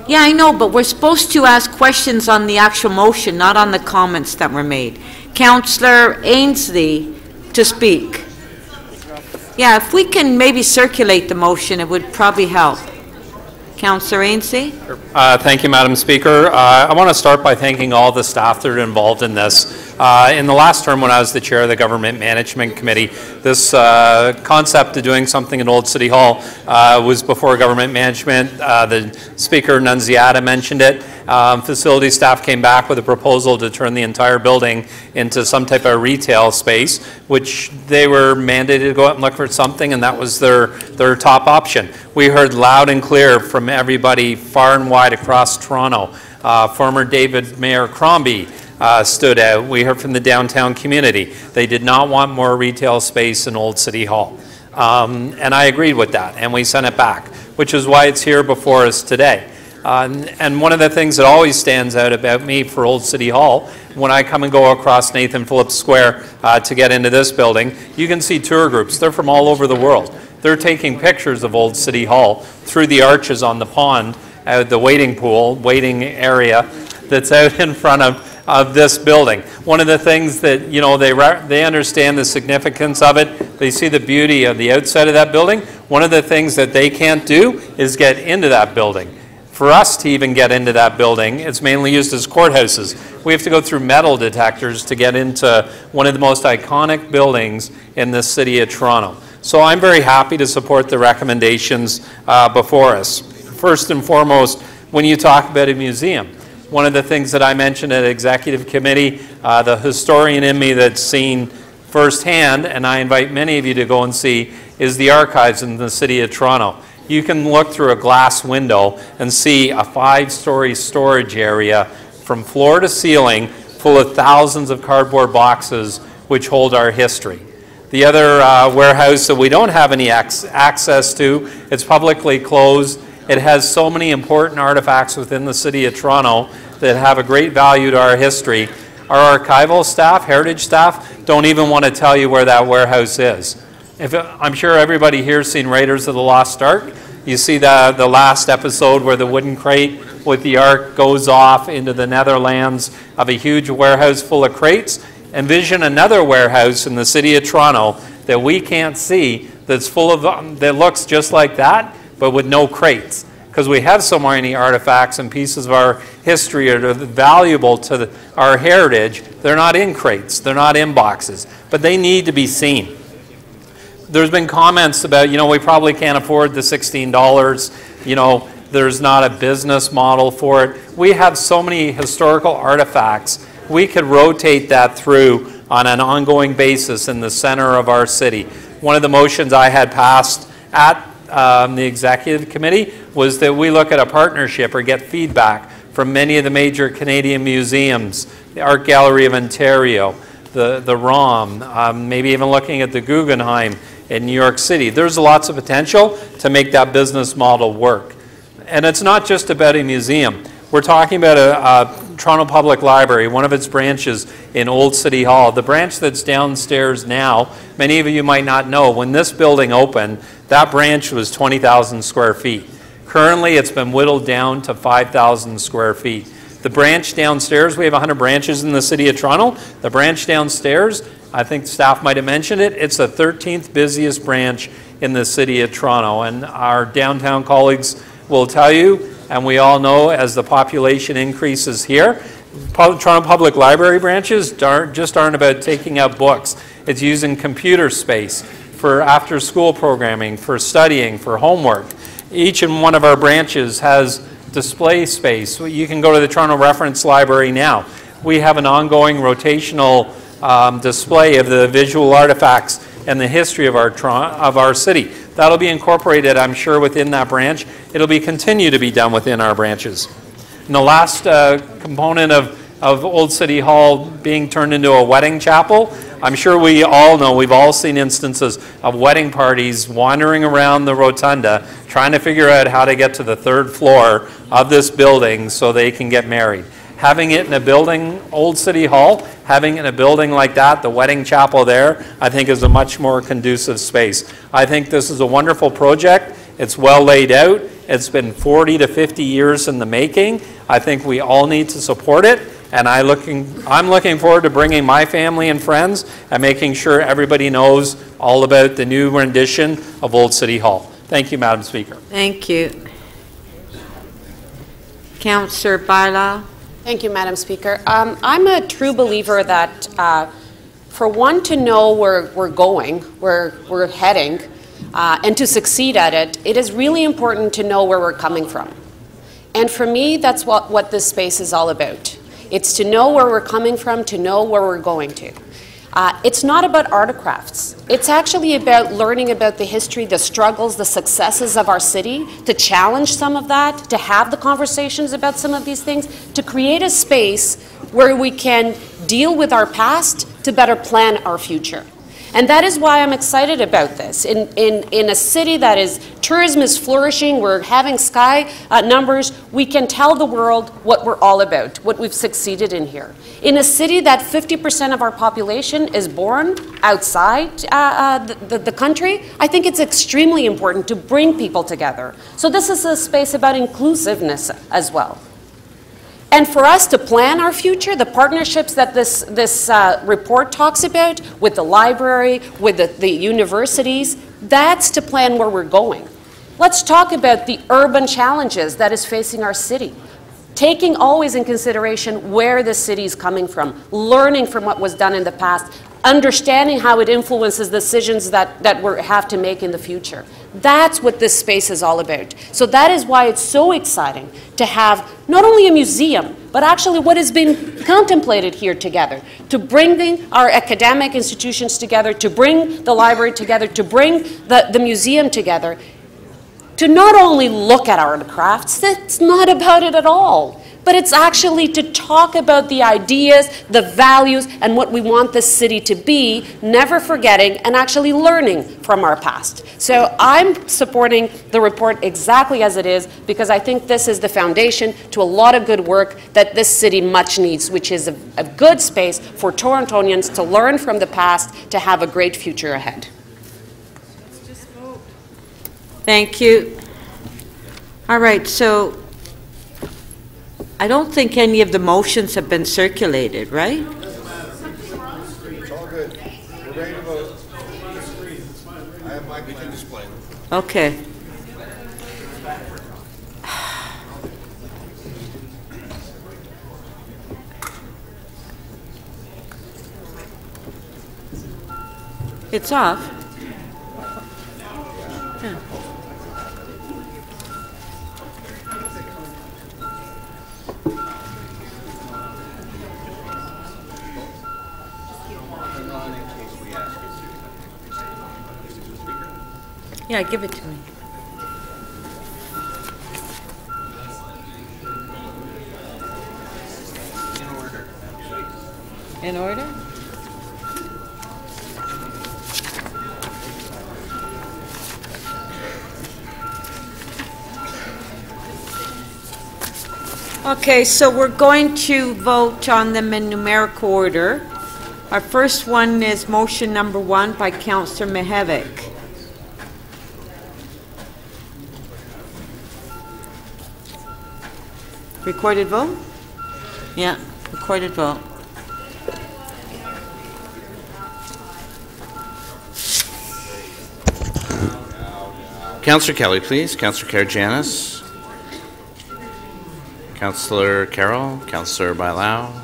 S1: Yeah, I know, but we're supposed to ask questions on the actual motion, not on the comments that were made. Councillor Ainsley to speak. Yeah, if we can maybe circulate the motion, it would probably help. Councillor Ainsley?
S3: Thank you, Madam Speaker. I want to start by thanking all the staff that are involved in this. In the last term, when I was the chair of the Government Management Committee, this concept of doing something at Old City Hall was before Government Management. The Speaker, Nunziata, mentioned it. Facility staff came back with a proposal to turn the entire building into some type of retail space, which they were mandated to go out and look for something, and that was their top option. We heard loud and clear from everybody far and wide across Toronto. Former David Mayor Crombie stood out. We heard from the downtown community. They did not want more retail space in Old City Hall. And I agreed with that, and we sent it back, which is why it's here before us today. And one of the things that always stands out about me for Old City Hall, when I come and go across Nathan Phillips Square to get into this building, you can see tour groups. They're from all over the world. They're taking pictures of Old City Hall through the arches on the pond, the waiting pool, waiting area that's out in front of this building. One of the things that, you know, they understand the significance of it. They see the beauty of the outside of that building. One of the things that they can't do is get into that building. For us to even get into that building, it's mainly used as courthouses. We have to go through metal detectors to get into one of the most iconic buildings in the city of Toronto. So I'm very happy to support the recommendations before us. First and foremost, when you talk about a museum, one of the things that I mentioned at Executive Committee, the historian in me that's seen firsthand, and I invite many of you to go and see, is the archives in the city of Toronto. You can look through a glass window and see a 5-story storage area from floor to ceiling full of thousands of cardboard boxes which hold our history. The other warehouse that we don't have any access to, it's publicly closed. It has so many important artifacts within the city of Toronto that have a great value to our history. Our archival staff, heritage staff, don't even want to tell you where that warehouse is. I'm sure everybody here has seen Raiders of the Lost Ark. You see the last episode where the wooden crate with the Ark goes off into the Netherlands of a huge warehouse full of crates. Envision another warehouse in the city of Toronto that we can't see that's full of, that looks just like that, but with no crates. Because we have so many artifacts and pieces of our history that are valuable to our heritage. They're not in crates, they're not in boxes, but they need to be seen. There's been comments about, you know, we probably can't afford the $16, you know, there's not a business model for it. We have so many historical artifacts. We could rotate that through on an ongoing basis in the center of our city. One of the motions I had passed at the Executive Committee was that we look at a partnership or get feedback from many of the major Canadian museums, the Art Gallery of Ontario, the ROM, maybe even looking at the Guggenheim in New York City. There's lots of potential to make that business model work. And it's not just about a museum. We're talking about a Toronto Public Library, one of its branches in Old City Hall. The branch that's downstairs now, many of you might not know, when this building opened, that branch was 20,000 square feet. Currently, it's been whittled down to 5,000 square feet. The branch downstairs, we have 100 branches in the city of Toronto. The branch downstairs, I think staff might have mentioned it, it's the 13th busiest branch in the city of Toronto. And our downtown colleagues will tell you, and we all know as the population increases here, Toronto Public Library branches just aren't about taking out books. It's using computer space for after-school programming, for studying, for homework. Each and one of our branches has display space. You can go to the Toronto Reference Library now. We have an ongoing rotational display of the visual artifacts and the history of our city. That'll be incorporated, I'm sure, within that branch. It'll continue to be done within our branches. And the last component of Old City Hall being turned into a wedding chapel, I'm sure we all know, we've all seen instances of wedding parties wandering around the rotunda trying to figure out how to get to the 3rd floor of this building so they can get married. having it in a building, Old City Hall, having it in a building like that, the wedding chapel there, I think is a much more conducive space. I think this is a wonderful project. It's well laid out. It's been 40 to 50 years in the making. I think we all need to support it. And I'm looking forward to bringing my family and friends and making sure everybody knows all about the new rendition of Old City Hall. Thank you, Madam Speaker.
S1: Thank you. Councillor Bailão.
S7: Thank you, Madam Speaker. I'm a true believer that for one to know where we're going, where we're heading, and to succeed at it, it is really important to know where we're coming from. And for me, that's what this space is all about. It's to know where we're coming from, to know where we're going to. It's not about art or crafts. It's actually about learning about the history, the struggles, the successes of our city, to challenge some of that, to have the conversations about some of these things, to create a space where we can deal with our past to better plan our future. And that is why I'm excited about this. In a city that tourism is flourishing, we're having sky numbers, we can tell the world what we're all about, what we've succeeded in here. In a city that 50% of our population is born outside the country, I think it's extremely important to bring people together. So this is a space about inclusiveness as well. And for us to plan our future, the partnerships that this report talks about with the library, with the universities, that's to plan where we're going. Let's talk about the urban challenges that is facing our city. Taking always in consideration where the city is coming from, learning from what was done in the past, understanding how it influences decisions that we have to make in the future. That's what this space is all about. So that is why it's so exciting to have not only a museum, but actually what has been contemplated here together, to bring our academic institutions together, to bring the library together, to bring the museum together, to not only look at art and crafts, that's not about it at all, but it's actually to talk about the ideas, the values, and what we want this city to be, never forgetting and actually learning from our past. So I'm supporting the report exactly as it is, because I think this is the foundation to a lot of good work that this city much needs, which is a good space for Torontonians to learn from the past, to have a great future ahead.
S1: Thank you. All right, so I don't think any of the motions have been circulated, right?
S17: It's all good. We're ready to vote. I have my can display.
S1: Okay. It's off. Yeah. Yeah, give it to me.
S5: In order.
S1: In order? Okay, so we're going to vote on them in numerical order. Our first one is motion number 1 by Councillor Mihevc. Recorded vote? Yeah, recorded vote.
S5: Councillor Kelly, please. Councillor Karygiannis. Councillor Carroll. Councillor Bailão.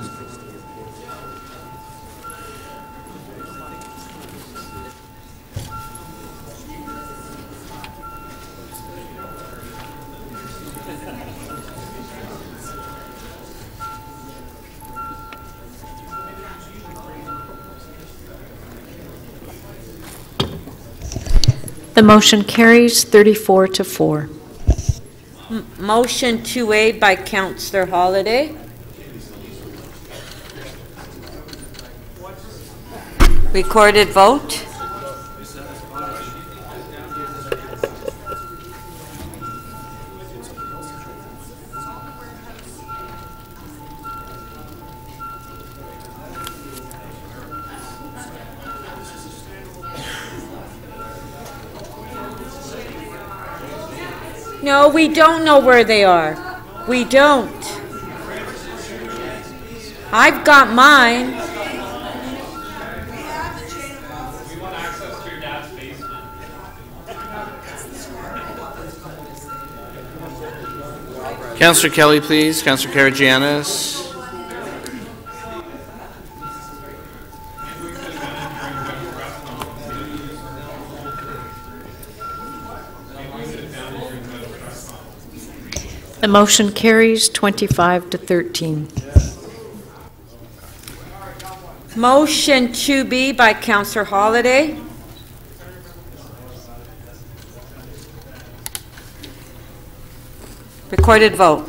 S6: The motion carries 34 to 4.
S1: Motion 2A by Councillor Holiday. Recorded vote. No, we don't know where they are. We don't. I've got mine.
S5: Councillor Kelly, please. Councillor Karygiannis.
S6: The motion carries 25 to 13.
S1: Motion 2B by Councillor Holliday. Recorded vote.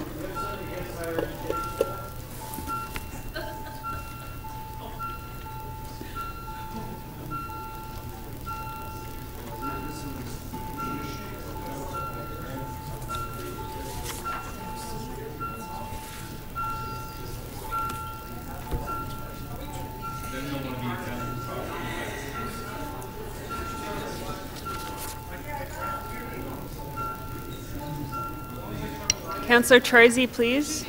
S9: Councillor Troisi, please.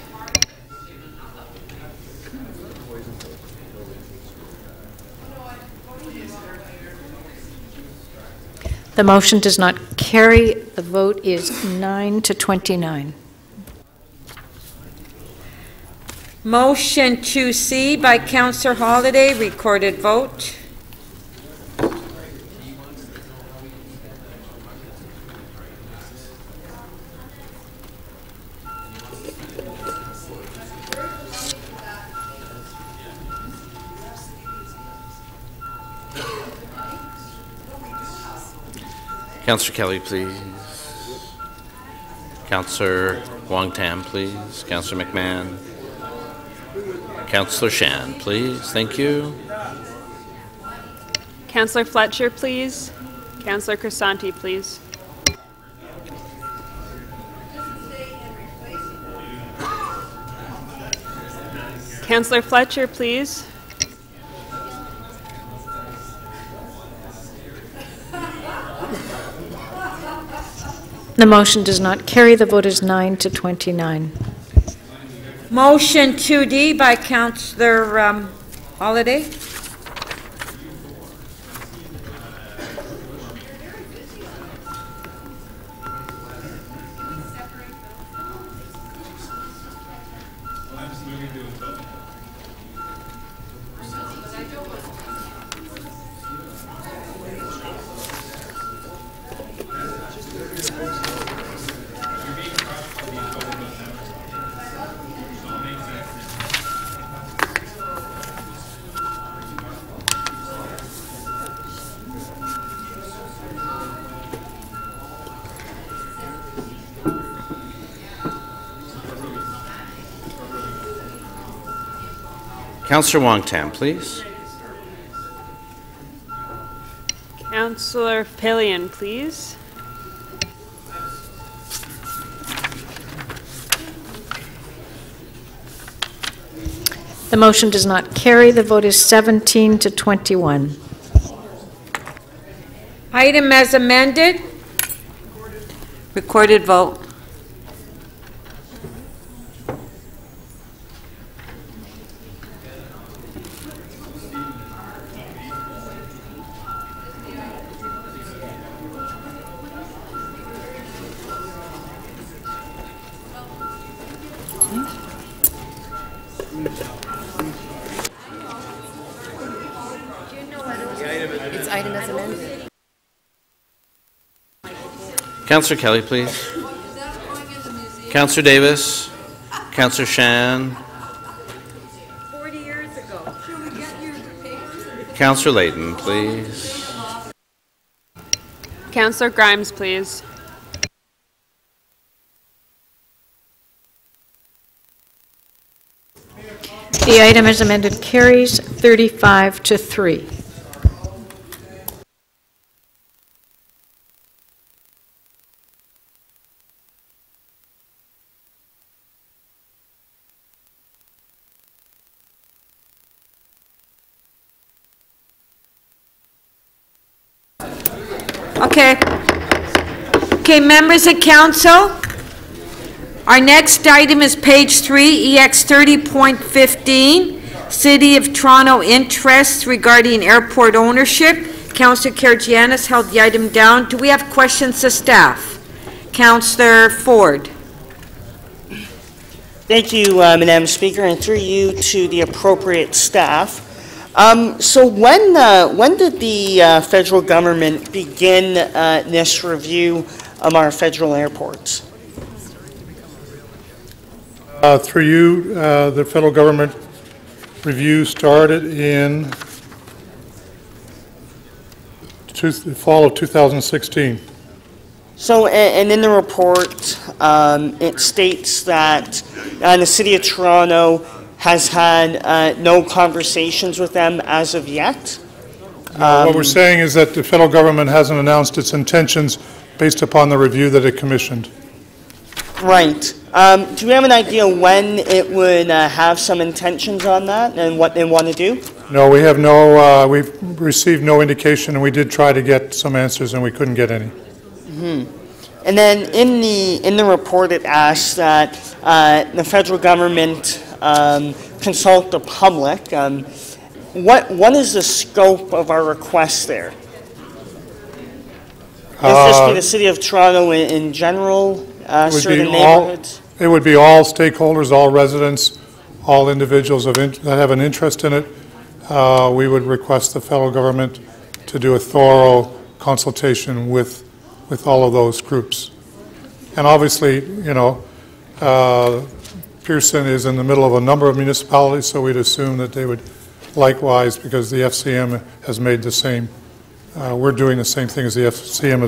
S6: The motion does not carry. The vote is 9 to 29.
S1: Motion 2C by Councillor Holliday. Recorded vote.
S5: Councillor Kelly, please. Councillor Wong-Tam, please. Councillor McMahon. Councillor Shan, please. Thank you.
S9: Councillor Fletcher, please. Councillor Crisanti, please. Councillor Fletcher, please.
S6: The motion does not carry. The vote is 9 to 29.
S1: Motion 2D by Councillor Holliday.
S5: Councillor Wong-Tam, please.
S9: Councillor Pillion, please.
S6: The motion does not carry. The vote is 17 to 21.
S1: Item as amended. Recorded vote.
S2: It's item as amended.
S5: Councillor Kelly, please. Councillor Davis. Councillor Shan.
S1: 40 years ago.
S5: Councillor Layton, please.
S9: Councillor Grimes, please.
S6: The item as amended carries 35 to 3.
S1: Okay. Okay, members of council, our next item is page 3, EX 30.15, City of Toronto interests regarding airport ownership. Councillor Karygiannis held the item down. Do we have questions to staff? Councillor Ford.
S10: Thank you, Madam Speaker, and through you to the appropriate staff. So when did the federal government begin this review of our federal airports?
S13: Through you, the federal government review started in the fall of 2016.
S10: So, and in the report, it states that the City of Toronto has had no conversations with them as of yet.
S13: What we're saying is that the federal government hasn't announced its intentions based upon the review that it commissioned.
S10: Right. Do you have an idea when it would have some intentions on that and what they want to do?
S13: No, we have no, we've received no indication, and we did try to get some answers and we couldn't get any.
S10: Mm-hmm. And then in the report it asks that the federal government consult the public. What is the scope of our request there? Does this be the City of Toronto in general, certain neighborhoods?
S13: It would be all stakeholders, all residents, all individuals that have an interest in it. We would request the federal government to do a thorough consultation with all of those groups. And obviously, you know, Pearson is in the middle of a number of municipalities, so we'd assume that they would likewise, because the FCM has made the same, we're doing the same thing as the FCM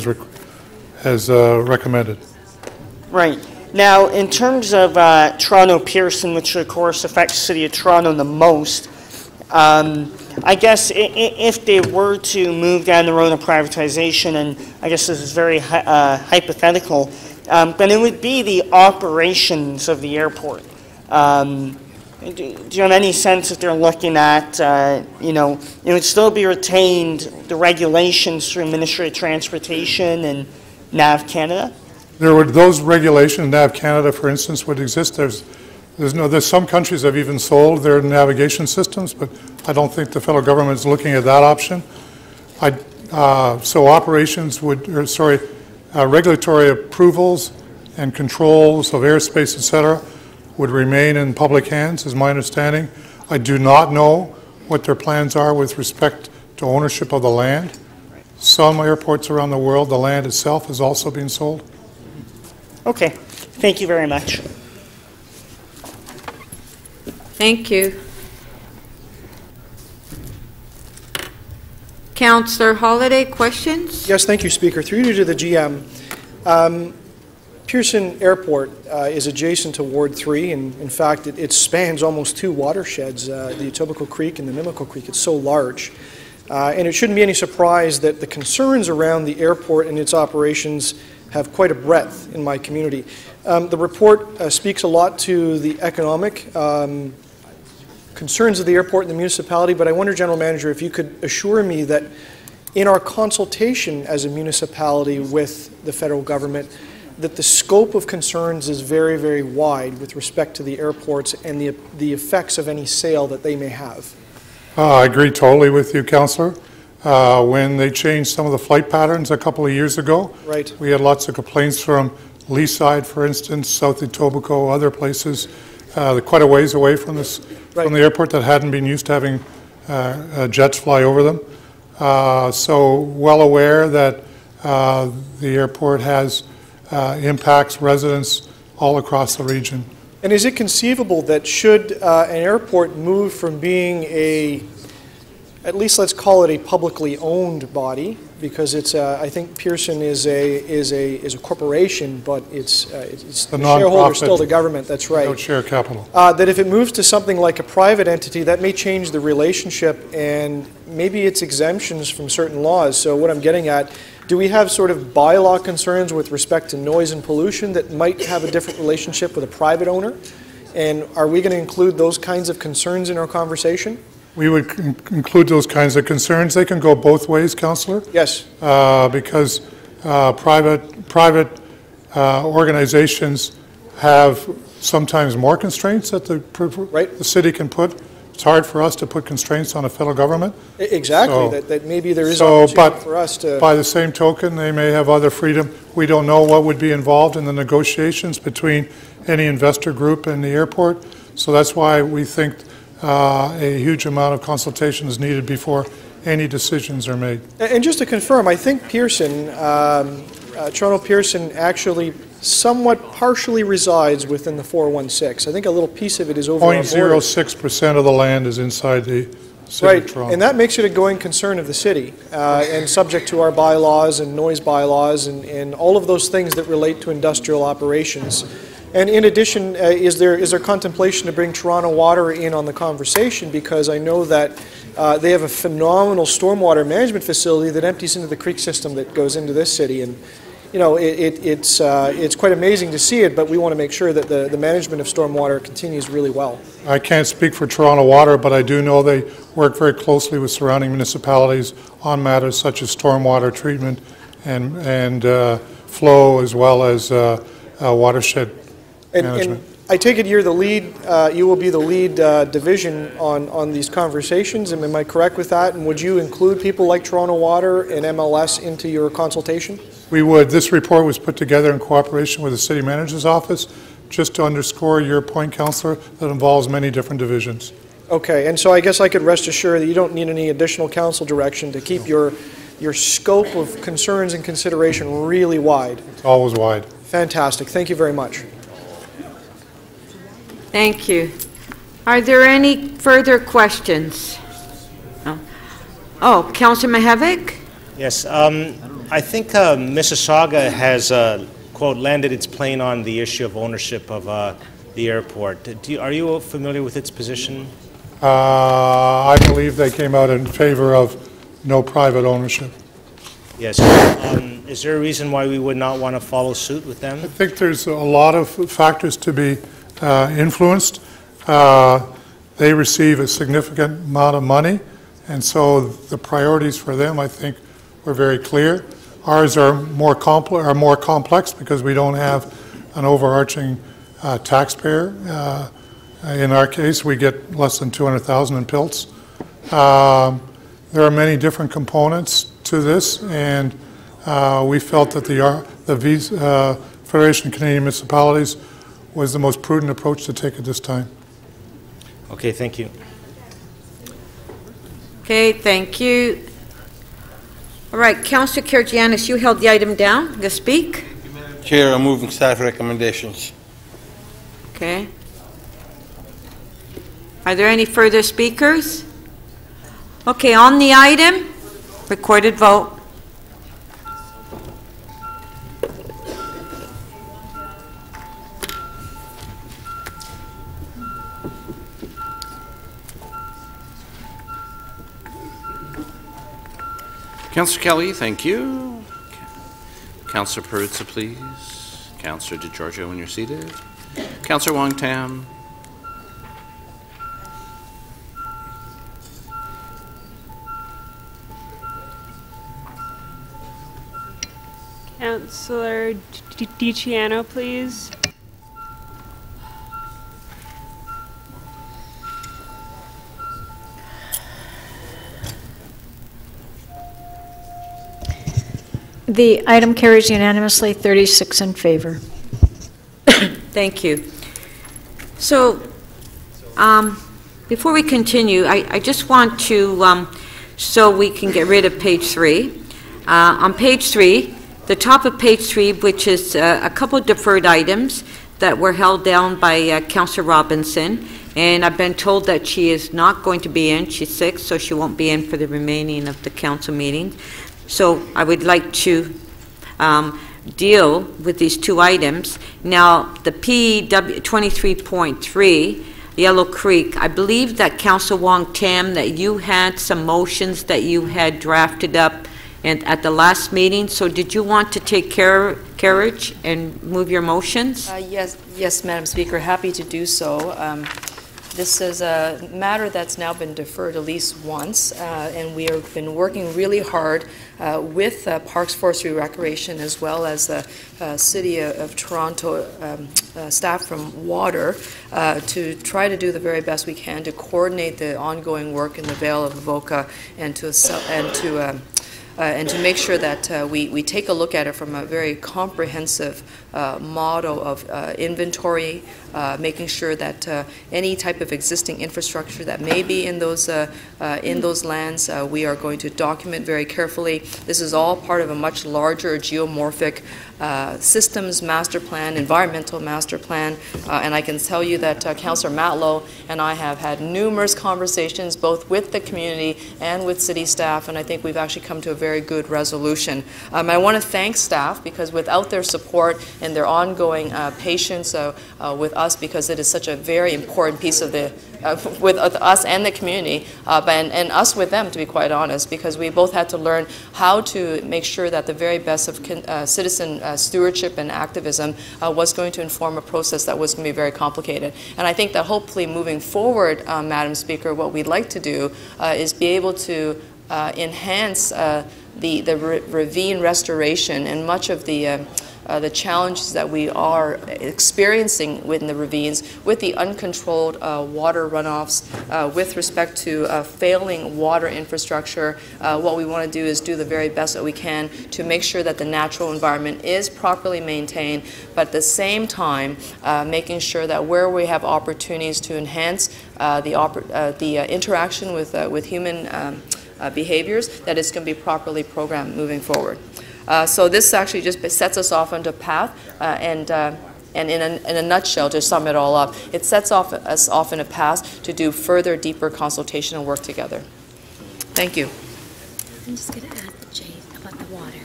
S13: has recommended.
S10: Right. Now, in terms of Toronto Pearson, which of course affects the City of Toronto the most, I guess if they were to move down the road of privatization, and I guess this is very hypothetical, then it would be the operations of the airport. Do you have any sense that they're looking at, you know, it would still be retained, the regulations through Ministry of Transportation and NAV Canada?
S13: Those regulations, NAV Canada, for instance, would exist. There's some countries have even sold their navigation systems, but I don't think the federal government is looking at that option. So operations would, regulatory approvals and controls of airspace, et cetera, would remain in public hands, is my understanding. I do not know what their plans are with respect to ownership of the land. Some airports around the world, the land itself is also being sold.
S10: Okay. Thank you very much.
S1: Thank you. Councillor Holliday, questions?
S11: Yes, thank you, Speaker. Through you to the GM. Pearson Airport is adjacent to Ward 3, and in fact, it spans almost two watersheds, the Etobicoke Creek and the Mimico Creek. It's so large. And it shouldn't be any surprise that the concerns around the airport and its operations have quite a breadth in my community. The report speaks a lot to the economic concerns of the airport and the municipality, but I wonder, General Manager, if you could assure me that in our consultation as a municipality with the federal government, that the scope of concerns is very, very wide with respect to the airports and the effects of any sale that they may have.
S13: I agree totally with you, Councillor. When they changed some of the flight patterns a couple of years ago,
S11: right,
S13: we had lots of complaints from Leaside, for instance, South Etobicoke, other places, quite a ways away from this, from the airport that hadn't been used to having jets fly over them. So well aware that the airport has impacts residents all across the region.
S11: And is it conceivable that should an airport move from being at least let's call it a publicly owned body, because it's I think Pearson is a corporation, but it's the shareholder still the government. That's right.
S13: Without share capital.
S11: That if it moves to something like a private entity, that may change the relationship and maybe its exemptions from certain laws. So what I'm getting at, do we have sort of bylaw concerns with respect to noise and pollution that might have a different relationship with a private owner? And are we going to include those kinds of concerns in our conversation?
S13: We would include those kinds of concerns. They can go both ways, Councillor.
S11: Yes.
S13: Because private organizations have sometimes more constraints that the city can put. It's hard for us to put constraints on a federal government.
S11: Exactly,
S13: So,
S11: that maybe there is opportunity for us to...
S13: By the same token, they may have other freedom. We don't know what would be involved in the negotiations between any investor group and the airport. So that's why we think a huge amount of consultation is needed before any decisions are made.
S11: And just to confirm, I think Pearson, Toronto Pearson actually somewhat partially resides within the 416. I think a little piece of it is over our border.
S13: 0.06% of the land is inside the city of Toronto.
S11: And that makes it a going concern of the city and subject to our bylaws and noise bylaws and all of those things that relate to industrial operations. And in addition, is there contemplation to bring Toronto Water in on the conversation? Because I know that they have a phenomenal stormwater management facility that empties into the creek system that goes into this city. And you know, it's quite amazing to see it, but we want to make sure that the management of stormwater continues really well.
S13: I can't speak for Toronto Water, but I do know they work very closely with surrounding municipalities on matters such as stormwater treatment and flow, as well as watershed management.
S11: And I take it you're the lead, you will be the lead division on these conversations, am I correct with that? And would you include people like Toronto Water and MLS into your consultation?
S13: We would. This report was put together in cooperation with the City Manager's Office, just to underscore your point, Councillor, that involves many different divisions.
S11: Okay, and so I guess I could rest assured that you don't need any additional council direction to keep your scope of concerns and consideration really wide.
S13: It's always wide.
S11: Fantastic. Thank you very much.
S1: Thank you. Are there any further questions? No. Oh, Councillor Mihevc?
S19: Yes. I think Mississauga has, quote, landed its plane on the issue of ownership of the airport. Are you familiar with its position?
S13: I believe they came out in favor of no private ownership.
S19: Yes. Is there a reason why we would not want to follow suit with them?
S13: I think there's a lot of factors to be influenced. They receive a significant amount of money, and so the priorities for them, I think, were very clear. Ours are more complex because we don't have an overarching taxpayer. In our case, we get less than $200,000 in PILTs. There are many different components to this, and we felt that the Federation of Canadian Municipalities was the most prudent approach to take at this time.
S19: Okay, thank you.
S1: Okay, thank you. All right, Councillor Karygiannis, you held the item down. You speak.
S16: Chair, I'm moving staff recommendations.
S1: Okay. Are there any further speakers? Okay, on the item, recorded vote.
S5: Councillor Kelly, thank you. Councillor Perruzza, please. Councillor DeGiorgio, when you're seated. Councillor Wong-Tam.
S9: Councillor DiCiano, please.
S6: The item carries unanimously, 36 in favor.
S1: Thank you. So, before we continue, I just want to, so we can get rid of page 3. On page 3, the top of page 3, which is a couple of deferred items that were held down by Councillor Robinson, and I've been told that she is not going to be in. She's sick, so she won't be in for the remaining of the council meeting. So I would like to deal with these two items. Now, the PW 23.3, Yellow Creek, I believe that Councillor Wong-Tam, that you had some motions that you had drafted up at the last meeting. So did you want to take carriage and move your motions?
S8: Yes, Madam Speaker, happy to do so. This is a matter that's now been deferred at least once, and we have been working really hard with Parks, Forestry, Recreation, as well as the City of Toronto staff from Water to try to do the very best we can to coordinate the ongoing work in the Vale of Avoca and to make sure that we take a look at it from a very comprehensive model of inventory, making sure that any type of existing infrastructure that may be in those lands, we are going to document very carefully. This is all part of a much larger geomorphic systems master plan, environmental master plan, and I can tell you that Councillor Matlow and I have had numerous conversations both with the community and with city staff, and I think we've actually come to a very good resolution. I want to thank staff because without their support and their ongoing patience with us, because it is such a very important piece of the with us and the community, and us with them, to be quite honest, because we both had to learn how to make sure that the very best of citizen stewardship and activism was going to inform a process that was going to be very complicated. And I think that hopefully moving forward, Madam Speaker, what we'd like to do is be able to enhance the ravine restoration and much of the challenges that we are experiencing within the ravines with the uncontrolled water runoffs, with respect to failing water infrastructure. What we want to do is do the very best that we can to make sure that the natural environment is properly maintained, but at the same time making sure that where we have opportunities to enhance the interaction with human behaviors, that it's going to be properly programmed moving forward. So this actually just sets us off onto a path, and in a nutshell, to sum it all up, it sets us off in a path to do further, deeper consultation and work together. Thank you.
S22: I'm just going to add the J about the water.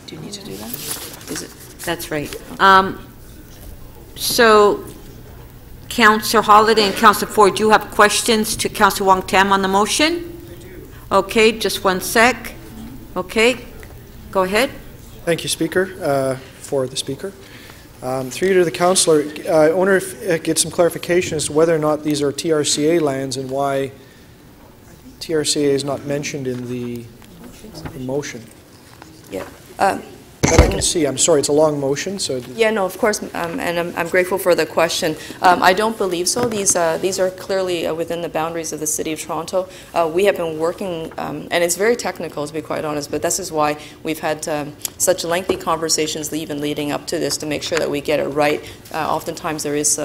S8: Do you need to do that? Is it?
S1: That's right. So, Councillor Holliday and Councillor Ford, do you have questions to Councillor Wong Tam on the motion? Okay, just one sec. Okay. Go ahead.
S11: Thank you, Speaker, for the Speaker. Through you to the Councillor, I wonder if I get some clarification as to whether or not these are TRCA lands and why TRCA is not mentioned in the motion.
S8: Yeah.
S11: That I can see. I'm sorry, it's a long motion, so...
S8: Yeah, no, of course, and I'm grateful for the question. I don't believe so. These are clearly within the boundaries of the City of Toronto. We have been working, and it's very technical, to be quite honest, but this is why we've had such lengthy conversations even leading up to this to make sure that we get it right. Oftentimes there is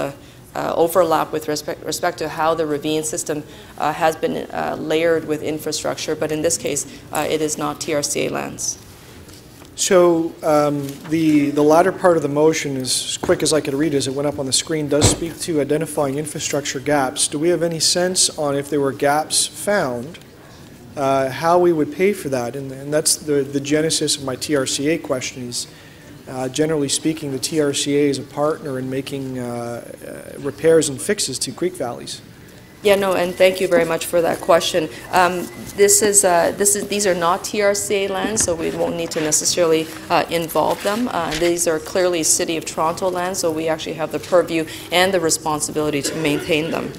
S8: overlap with respect to how the ravine system has been layered with infrastructure, but in this case, it is not TRCA lands.
S11: So the latter part of the motion, as quick as I could read as it went up on the screen, does speak to identifying infrastructure gaps. Do we have any sense on if there were gaps found, how we would pay for that? And that's the genesis of my TRCA question is, generally speaking, the TRCA is a partner in making repairs and fixes to creek valleys.
S8: Yeah, no, and thank you very much for that question. These are not TRCA lands, so we won't need to necessarily involve them. These are clearly City of Toronto lands, so we actually have the purview and the responsibility to maintain them.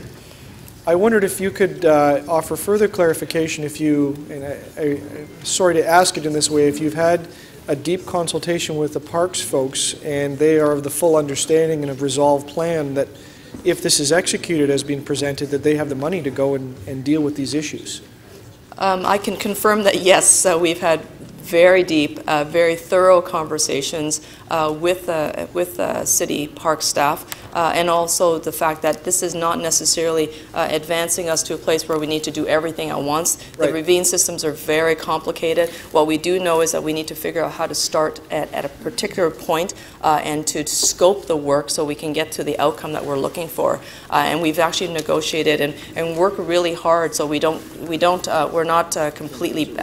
S11: I wondered if you could offer further clarification if you, and I'm sorry to ask it in this way, if you've had a deep consultation with the parks folks and they are of the full understanding and have resolved plan that if this is executed as being presented, that they have the money to go and deal with these issues.
S8: I can confirm that, yes, we've had very deep, very thorough conversations with city park staff, and also the fact that this is not necessarily advancing us to a place where we need to do everything at once.
S11: Right.
S8: The ravine systems are very complicated. What we do know is that we need to figure out how to start at a particular point and to scope the work so we can get to the outcome that we're looking for. And we've actually negotiated and worked really hard, so we're not completely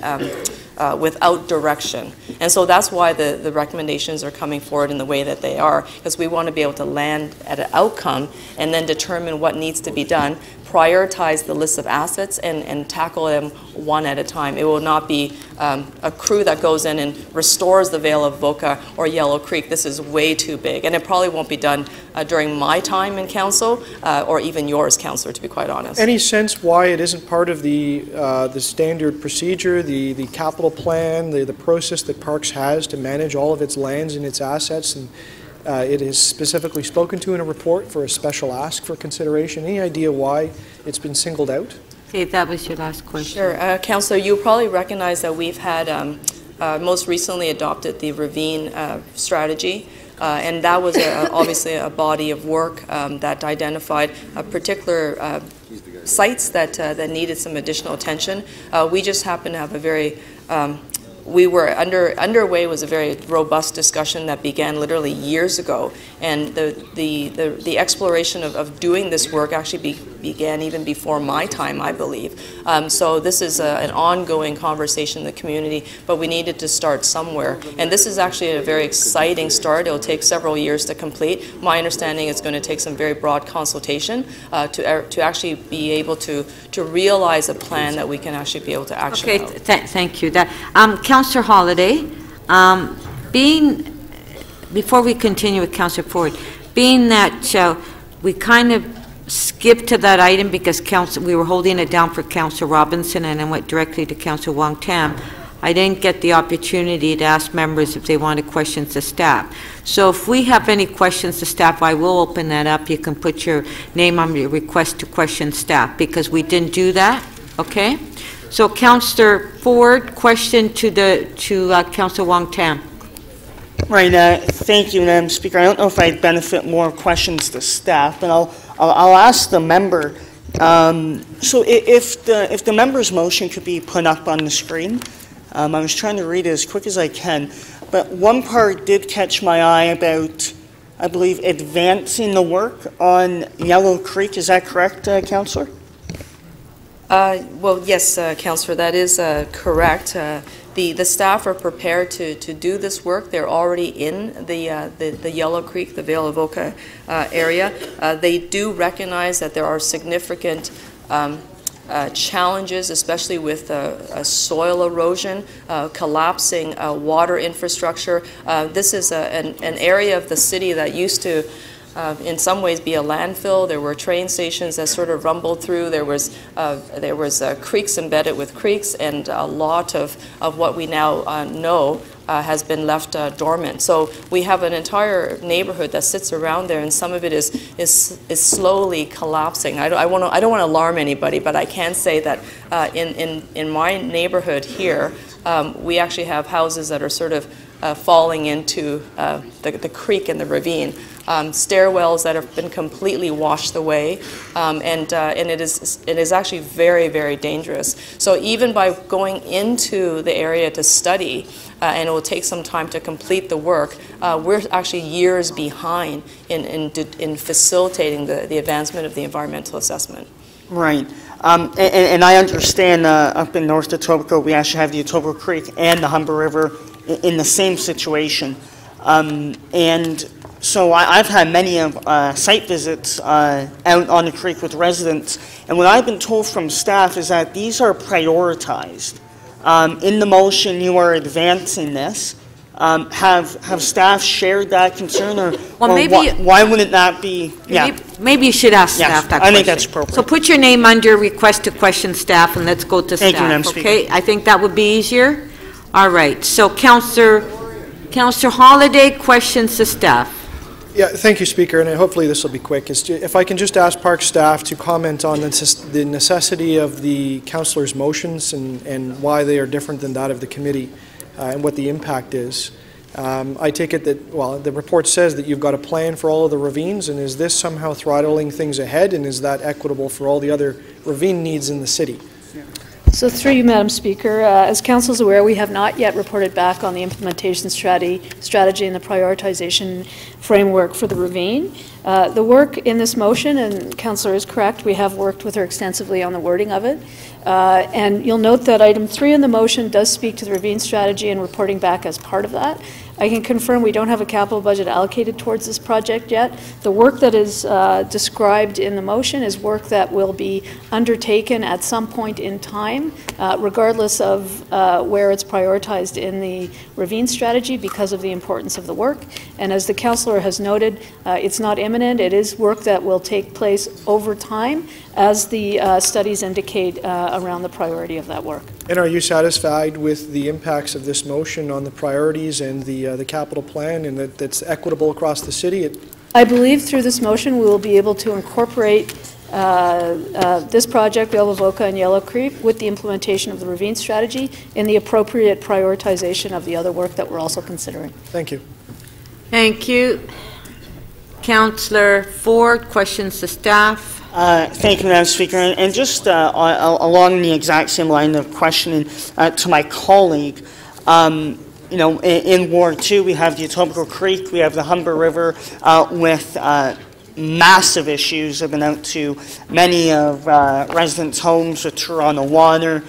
S8: without direction. And so that's why the recommendations are coming forward in the way that they are, because we want to be able to land at an outcome and then determine what needs to be done, prioritize the list of assets and tackle them one at a time. It will not be a crew that goes in and restores the Vale of Voca or Yellow Creek. This is way too big, and it probably won't be done during my time in council or even yours, Councillor, to be quite honest.
S11: Any sense why it isn't part of the standard procedure, the capital plan, the process that Parks has to manage all of its lands and its assets, and it is specifically spoken to in a report for a special ask for consideration? Any idea why it's been singled out?
S1: Okay, that was your last question.
S8: Sure. Councillor, you probably recognize that we've had most recently adopted the ravine strategy. And that was obviously a body of work that identified particular sites that needed some additional attention. We just happened to have a very underway was a very robust discussion that began literally years ago, and the exploration of doing this work actually began even before my time, I believe. So this is an ongoing conversation in the community, but we needed to start somewhere, and this is actually a very exciting start. It'll take several years to complete. My understanding is going to take some very broad consultation to actually be able to realize a plan that we can actually be able to action.
S1: Okay, thank you. Councillor Holiday, before we continue with Councillor Ford, being that we kind of skipped to that item because we were holding it down for Councillor Robinson and then went directly to Councillor Wong Tam, I didn't get the opportunity to ask members if they wanted questions to staff. So if we have any questions to staff, I will open that up. You can put your name on your request to question staff because we didn't do that, okay? So, Councillor Ford, question to Councillor Wong Tam.
S10: Right. Thank you, Madam Speaker. I don't know if I'd benefit more questions to staff, but I'll ask the member. So, if the member's motion could be put up on the screen, I was trying to read it as quick as I can, but one part did catch my eye about, I believe, advancing the work on Yellow Creek. Is that correct, Councillor?
S8: Well, yes, Councillor, that is correct. The staff are prepared to do this work. They're already in the Yellow Creek, the Vale of Voca area. They do recognize that there are significant challenges, especially with soil erosion, collapsing water infrastructure. This is an area of the city that used to in some ways be a landfill. There were train stations that sort of rumbled through. There was creeks embedded with creeks, and a lot of what we now know has been left dormant. So we have an entire neighborhood that sits around there, and some of it is slowly collapsing. I don't want to alarm anybody, but I can say that in my neighborhood here, we actually have houses that are sort of falling into the creek and the ravine. Stairwells that have been completely washed away, and it is actually very, very dangerous. So even by going into the area to study, and it will take some time to complete the work, we're actually years behind in facilitating the advancement of the environmental assessment.
S10: Right. And I understand up in North Etobicoke, we actually have the Etobicoke Creek and the Humber River in the same situation. And so I've had many site visits out on the creek with residents, and what I've been told from staff is that these are prioritized. In the motion, you are advancing this. Have staff shared that concern, or why wouldn't that be? Yeah.
S1: Maybe you should ask staff that question.
S10: I think that's appropriate.
S1: So put your name under request to question staff, and let's go to
S10: Thank
S1: staff.
S10: You, Madam Speaker.
S1: Okay, I think that would be easier. All right. So, Councillor Holiday, questions to staff.
S11: Yeah, thank you, Speaker, and hopefully this will be quick. If I can just ask Park staff to comment on the necessity of the councillors' motions and why they are different than that of the committee and what the impact is. I take it that, well, the report says that you've got a plan for all of the ravines, and is this somehow throttling things ahead, and is that equitable for all the other ravine needs in the city?
S18: So through you, Madam Speaker, as Council is aware, we have not yet reported back on the implementation strategy and the prioritization framework for the ravine. The work in this motion, and Councillor is correct, we have worked with her extensively on the wording of it. And you'll note that item 3 in the motion does speak to the ravine strategy and reporting back as part of that. I can confirm we don't have a capital budget allocated towards this project yet. The work that is described in the motion is work that will be undertaken at some point in time, regardless of where it's prioritized in the ravine strategy because of the importance of the work. And as the councillor has noted, it's not imminent. It is work that will take place over time as the studies indicate around the priority of that work.
S11: And are you satisfied with the impacts of this motion on the priorities and the capital plan, and that that's equitable across the city?
S18: I believe through this motion we will be able to incorporate this project, Vale-Avoca and Yellow Creek, with the implementation of the ravine strategy in the appropriate prioritization of the other work that we're also considering.
S11: Thank you.
S1: Thank you. Councillor Ford, questions to staff?
S10: Thank you, Madam Speaker. And just along the exact same line of questioning to my colleague, you know, in Ward 2, we have the Etobicoke Creek, we have the Humber River with massive issues. I've been out to many of residents' homes with Toronto Water,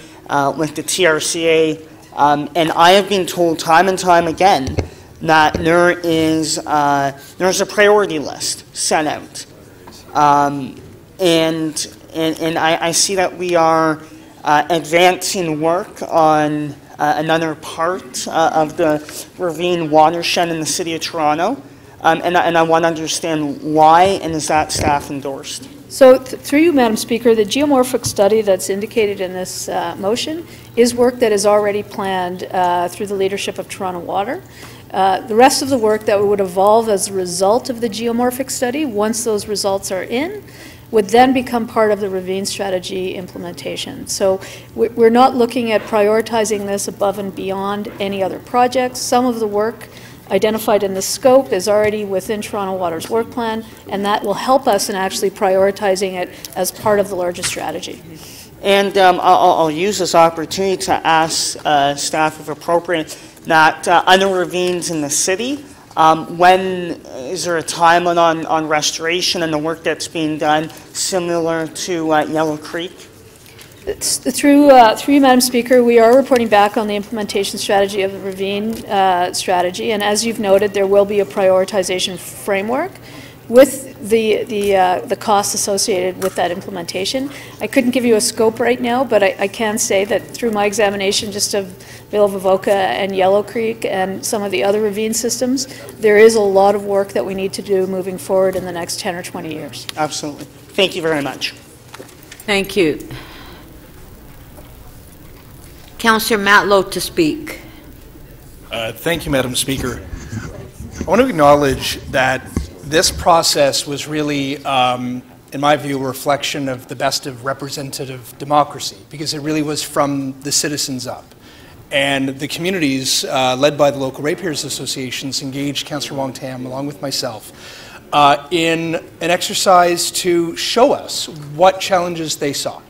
S10: with the TRCA, and I have been told time and time again that there's a priority list set out. And I see that we are advancing work on another part of the ravine watershed in the City of Toronto, and I want to understand why, and is that staff endorsed?
S18: So through you, Madam Speaker, the geomorphic study that's indicated in this motion is work that is already planned through the leadership of Toronto Water. The rest of the work that would evolve as a result of the geomorphic study, once those results are in, would then become part of the ravine strategy implementation. So we're not looking at prioritizing this above and beyond any other projects. Some of the work identified in the scope is already within Toronto Water's work plan, and that will help us in actually prioritizing it as part of the larger strategy.
S10: And I'll use this opportunity to ask staff, if appropriate, that other ravines in the city, when is there a timeline on restoration and the work that's being done similar to Yellow Creek?
S18: Through you, Madam Speaker, we are reporting back on the implementation strategy of the ravine strategy, and as you've noted, there will be a prioritization framework with the costs associated with that implementation. I couldn't give you a scope right now, but I can say that through my examination just of Vale-Avoca and Yellow Creek and some of the other ravine systems, there is a lot of work that we need to do moving forward in the next 10 or 20 years.
S10: Absolutely. Thank you very much.
S1: Thank you. Councillor Matlow to speak.
S21: Thank you, Madam Speaker. I want to acknowledge that this process was really, in my view, a reflection of the best of representative democracy, because it really was from the citizens up. And the communities, led by the local ratepayers associations, engaged Councillor Wong-Tam, along with myself, in an exercise to show us what challenges they saw.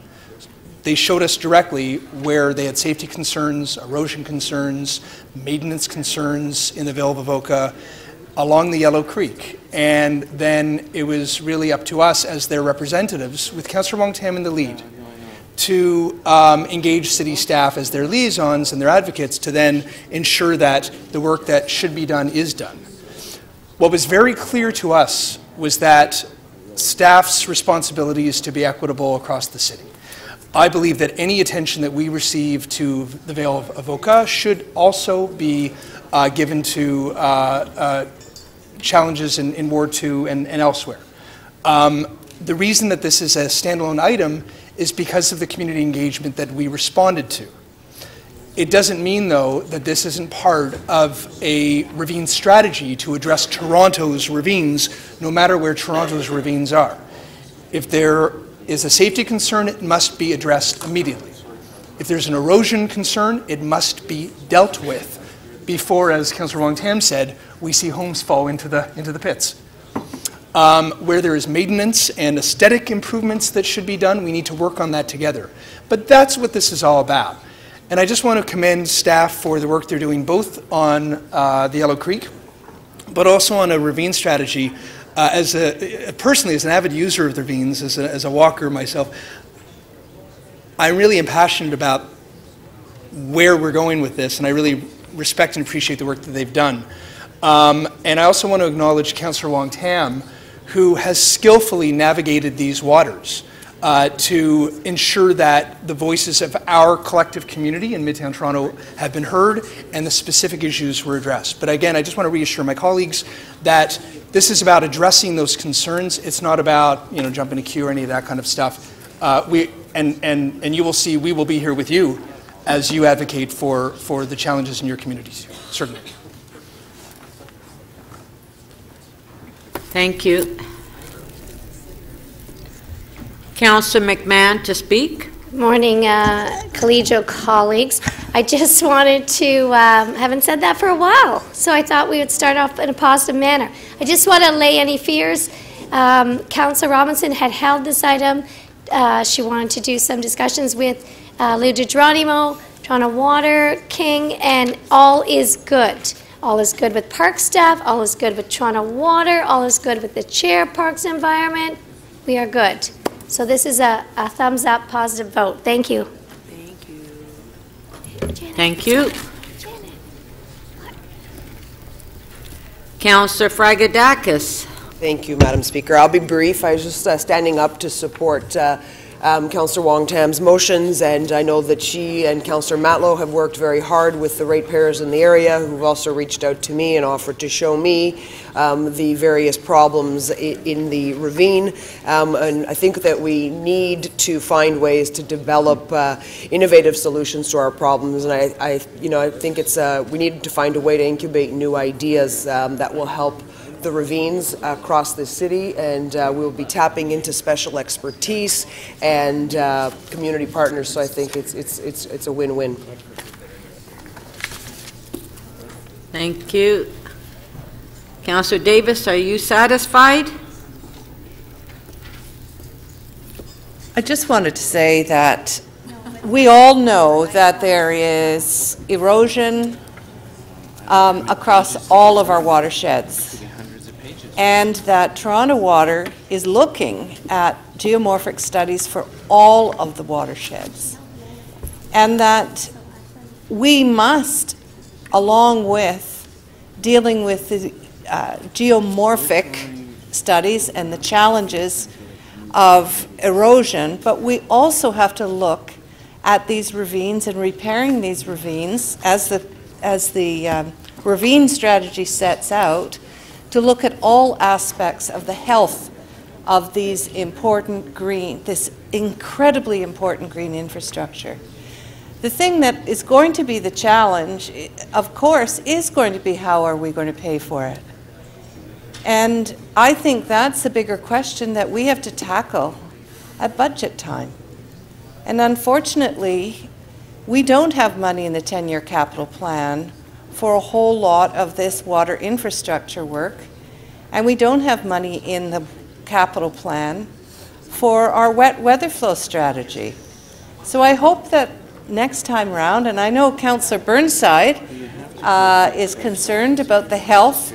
S21: They showed us directly where they had safety concerns, erosion concerns, maintenance concerns in the Vale-Avoca, along the Yellow Creek. And then it was really up to us as their representatives, with Councillor Wong-Tam in the lead, to engage city staff as their liaisons and their advocates to then ensure that the work that should be done is done. What was very clear to us was that staff's responsibility is to be equitable across the city. I believe that any attention that we receive to the Vale-Avoca should also be given to challenges in Ward 2 and elsewhere. The reason that this is a standalone item is because of the community engagement that we responded to. It doesn't mean, though, that this isn't part of a ravine strategy to address Toronto's ravines, no matter where Toronto's ravines are. If there is a safety concern, it must be addressed immediately. If there's an erosion concern, it must be dealt with before, as Councillor Wong-Tam said, we see homes fall into the pits. Where there is maintenance and aesthetic improvements that should be done, we need to work on that together. But that's what this is all about. And I just want to commend staff for the work they're doing both on the Yellow Creek, but also on a ravine strategy Personally, as an avid user of the ravines, as a walker myself, I really am passionate about where we're going with this, and I really respect and appreciate the work that they've done. And I also want to acknowledge Councillor Wong Tam, who has skillfully navigated these waters to ensure that the voices of our collective community in Midtown Toronto have been heard and the specific issues were addressed. But again, I just want to reassure my colleagues that this is about addressing those concerns. It's not about, you know, jumping a queue or any of that kind of stuff. And you will see we will be here with you as you advocate for the challenges in your communities, certainly.
S1: Thank you. Councillor McMahon to speak.
S12: Morning, collegial colleagues. I just wanted to, haven't said that for a while, so I thought we would start off in a positive manner. I just want to allay any fears. Councillor Robinson had held this item. She wanted to do some discussions with Lou DeGeronimo, Toronto Water, King, and all is good. All is good with park staff, all is good with Toronto Water, all is good with the chair, Parks Environment. We are good. So this is a thumbs up, positive vote. Thank you.
S1: Thank you. Councillor Fragadakis.
S20: Thank you, Madam Speaker. I'll be brief. I was just standing up to support Councillor Wong Tam's motions, and I know that she and Councillor Matlow have worked very hard with the ratepayers in the area, who've also reached out to me and offered to show me the various problems in the ravine. And I think that we need to find ways to develop innovative solutions to our problems. And I think it's we need to find a way to incubate new ideas that will help the ravines across the city, and we'll be tapping into special expertise and community partners. So I think it's a win-win.
S1: Thank you. Councillor Davis, are you satisfied?
S23: I just wanted to say that we all know that there is erosion across all of our watersheds, and that Toronto Water is looking at geomorphic studies for all of the watersheds, and that we must, along with dealing with the geomorphic studies and the challenges of erosion, but we also have to look at these ravines and repairing these ravines as the ravine strategy sets out, to look at all aspects of the health of these this incredibly important green infrastructure. The thing that is going to be the challenge, of course, is going to be how are we going to pay for it. And I think that's the bigger question that we have to tackle at budget time. And unfortunately, we don't have money in the 10-year capital plan for a whole lot of this water infrastructure work, and we don't have money in the capital plan for our wet weather flow strategy. So I hope that next time round, and I know Councillor Burnside is concerned about the health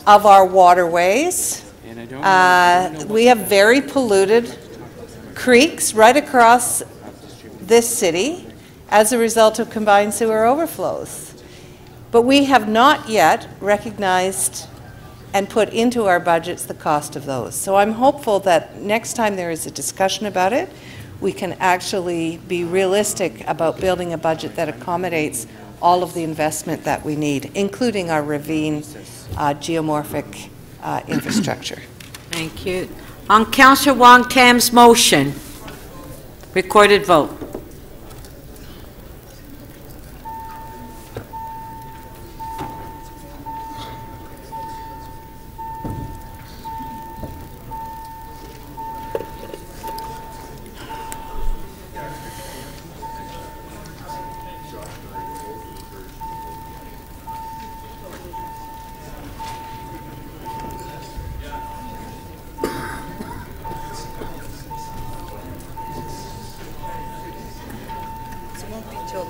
S23: of our waterways. We have very polluted creeks right across this city as a result of combined sewer overflows. But we have not yet recognized and put into our budgets the cost of those. So I'm hopeful that next time there is a discussion about it, we can actually be realistic about building a budget that accommodates all of the investment that we need, including our ravine geomorphic infrastructure.
S1: Thank you. On Councillor Wong Tam's motion, recorded vote.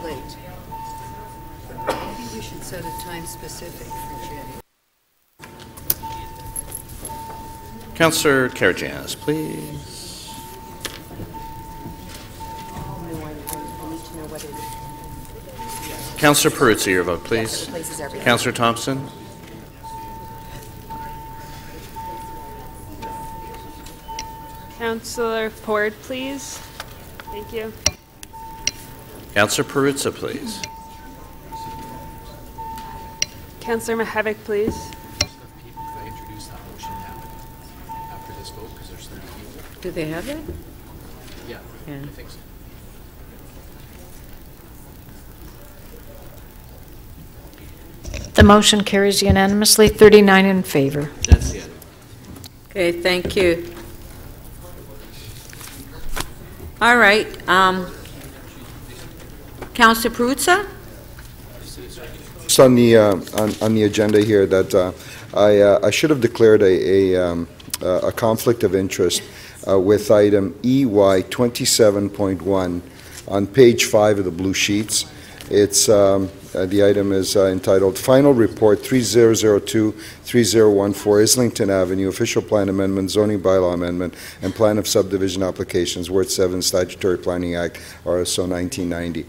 S24: Late. Maybe we should set a time specific for Jenny.
S5: Councillor Karygiannis, please. Councillor Perruzza, your vote, please. Councillor Thompson.
S9: Councillor Ford, please. Thank you.
S5: Councillor Perruzza, please.
S9: Councillor Mihevc, please.
S1: Do they have it?
S3: Yeah,
S1: Yeah.
S3: I think so.
S6: The motion carries unanimously, 39 in favor.
S3: That's the end.
S1: Okay, thank you. All right. Councillor Perruzza?
S4: Just on the agenda here that I should have declared a conflict of interest with item EY 27.1 on page 5 of the blue sheets. It's the item is entitled Final Report 3002-3014 Islington Avenue Official Plan Amendment, Zoning Bylaw Amendment, and Plan of Subdivision Applications, Word 7, Statutory Planning Act, RSO 1990.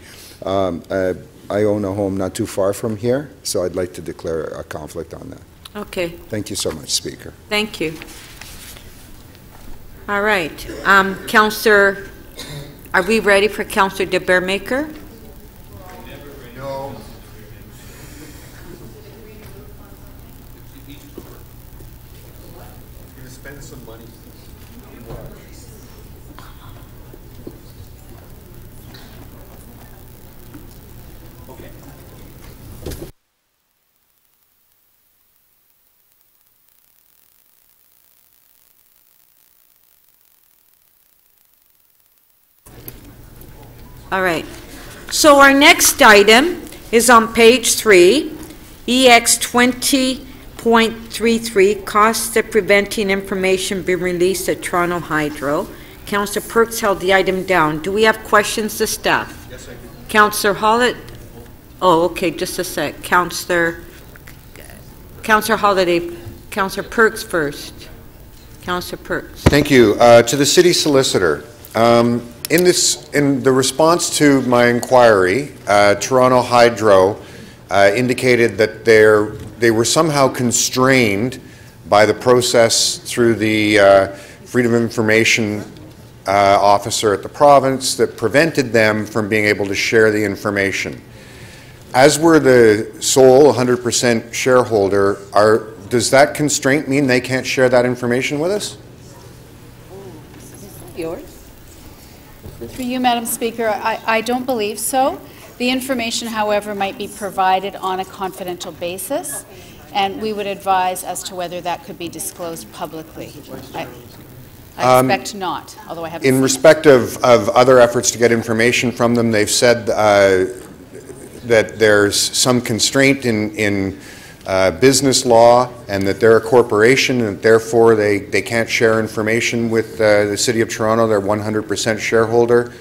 S4: I own a home not too far from here, so I'd like to declare a conflict on that.
S1: Okay.
S4: Thank you so much, Speaker.
S1: Thank you. All right. Councillor, are we ready for Councillor de Beermaker?
S17: No. Gonna spend some money.
S3: Okay.
S1: All right. So our next item is on page 3, EX 20.33, costs of preventing information being released at Toronto Hydro. Councillor Perks held the item down. Do we have questions to staff?
S11: Yes, I do.
S1: Councillor Hollett? Oh, okay, just a sec. Councillor Holiday, Councillor Perks first. Councillor Perks.
S17: Thank you. To the city solicitor. In the response to my inquiry, Toronto Hydro indicated that they were somehow constrained by the process through the Freedom of Information officer at the province that prevented them from being able to share the information. As we're the sole 100% shareholder, does that constraint mean they can't share that information with us?
S2: Yours?
S14: Through you, Madam Speaker, I don't believe so. The information, however, might be provided on a confidential basis, and we would advise as to whether that could be disclosed publicly. I expect not, although I haven't
S17: In respect of other efforts to get information from them, they've said that there's some constraint in business law and that they're a corporation and therefore they can't share information with the City of Toronto. They're 100% shareholder.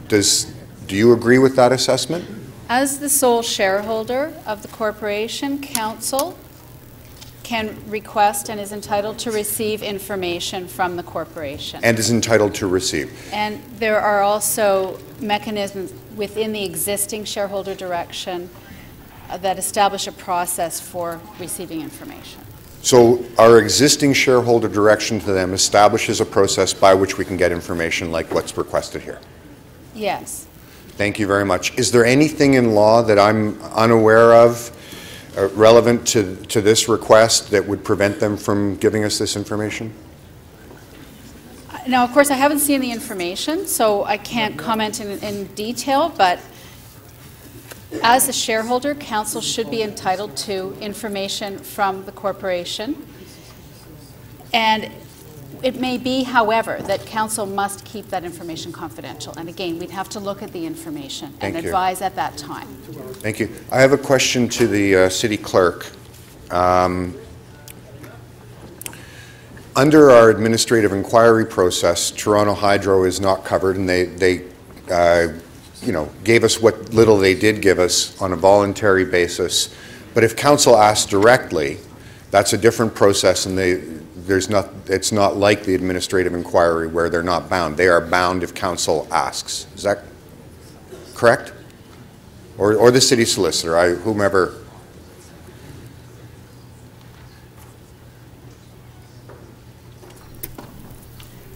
S17: Do you agree with that assessment?
S14: As the sole shareholder of the corporation, council can request and is entitled to receive information from the corporation.
S17: And is entitled to receive.
S14: And there are also mechanisms within the existing shareholder direction that establish a process for receiving information.
S17: So our existing shareholder direction to them establishes a process by which we can get information like what's requested here.
S14: Yes.
S17: Thank you very much. Is there anything in law that I'm unaware of relevant to this request that would prevent them from giving us this information?
S14: Now, of course, I haven't seen the information, so I can't comment in detail, but as a shareholder, council should be entitled to information from the corporation. And it may be, however, that council must keep that information confidential. And again, we'd have to look at the information and advise at that time.
S17: Thank you. I have a question to the city clerk. Under our administrative inquiry process, Toronto Hydro is not covered, and they gave us what little they did give us on a voluntary basis. But if council asked directly,
S4: That's a different process, and it's not like the administrative inquiry where they're not bound. They are bound if council asks. Is that correct? Or the city solicitor, whomever.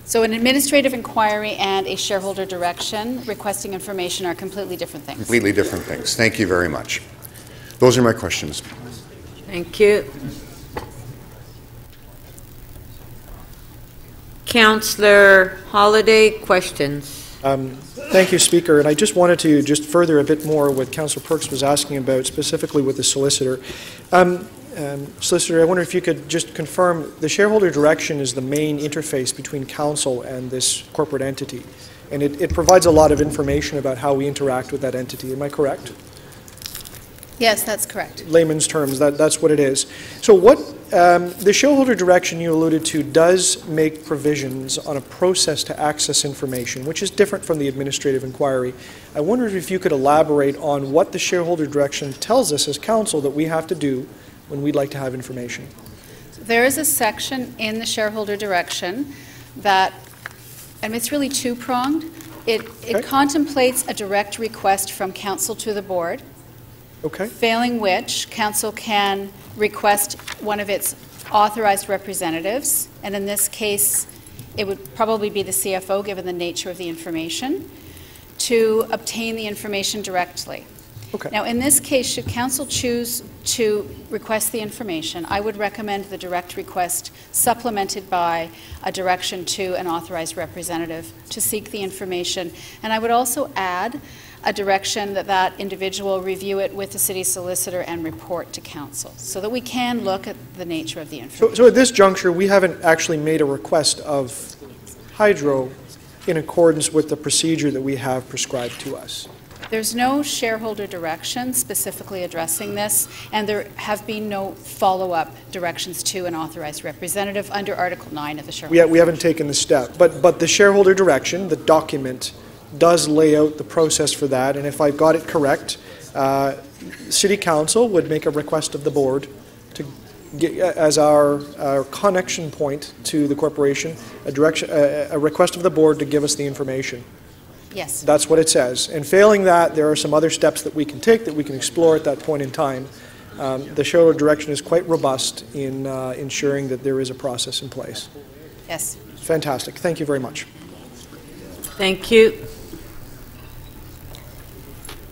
S14: So an administrative inquiry and a shareholder direction requesting information are completely different things.
S4: Completely different things. Thank you very much. Those are my questions.
S1: Thank you. Councillor Holliday, questions?
S11: Thank you, Speaker. And I just wanted to just further a bit more what Councillor Perks was asking about, specifically with the solicitor. Solicitor, I wonder if you could just confirm the shareholder direction is the main interface between council and this corporate entity, and it provides a lot of information about how we interact with that entity. Am I correct?
S14: Yes, that's correct.
S11: Layman's terms, that's what it is. So what the shareholder direction you alluded to does make provisions on a process to access information, which is different from the administrative inquiry. I wondered if you could elaborate on what the shareholder direction tells us as council that we have to do when we'd like to have information.
S14: There is a section in the shareholder direction that, and it's really two-pronged. It contemplates a direct request from council to the board.
S11: Okay.
S14: Failing which, council can request one of its authorized representatives, and in this case, it would probably be the CFO, given the nature of the information, to obtain the information directly.
S11: Okay.
S14: Now, in this case, should council choose to request the information, I would recommend the direct request supplemented by a direction to an authorized representative to seek the information. And I would also add a direction that that individual review it with the city solicitor and report to council, so that we can look at the nature of the information.
S11: So at this juncture, we haven't actually made a request of Hydro in accordance with the procedure that we have prescribed to us.
S14: There's no shareholder direction specifically addressing this, and there have been no follow-up directions to an authorized representative under Article 9 of the shareholder.
S11: We haven't taken the step, but the shareholder direction, the document, does lay out the process for that, and if I've got it correct, City Council would make a request of the board to get, as our connection point to the corporation, a request of the board to give us the information.
S14: Yes.
S11: That's what it says. And failing that, there are some other steps that we can take that we can explore at that point in time. The shareholder direction is quite robust in ensuring that there is a process in place.
S14: Yes.
S11: Fantastic. Thank you very much.
S1: Thank you.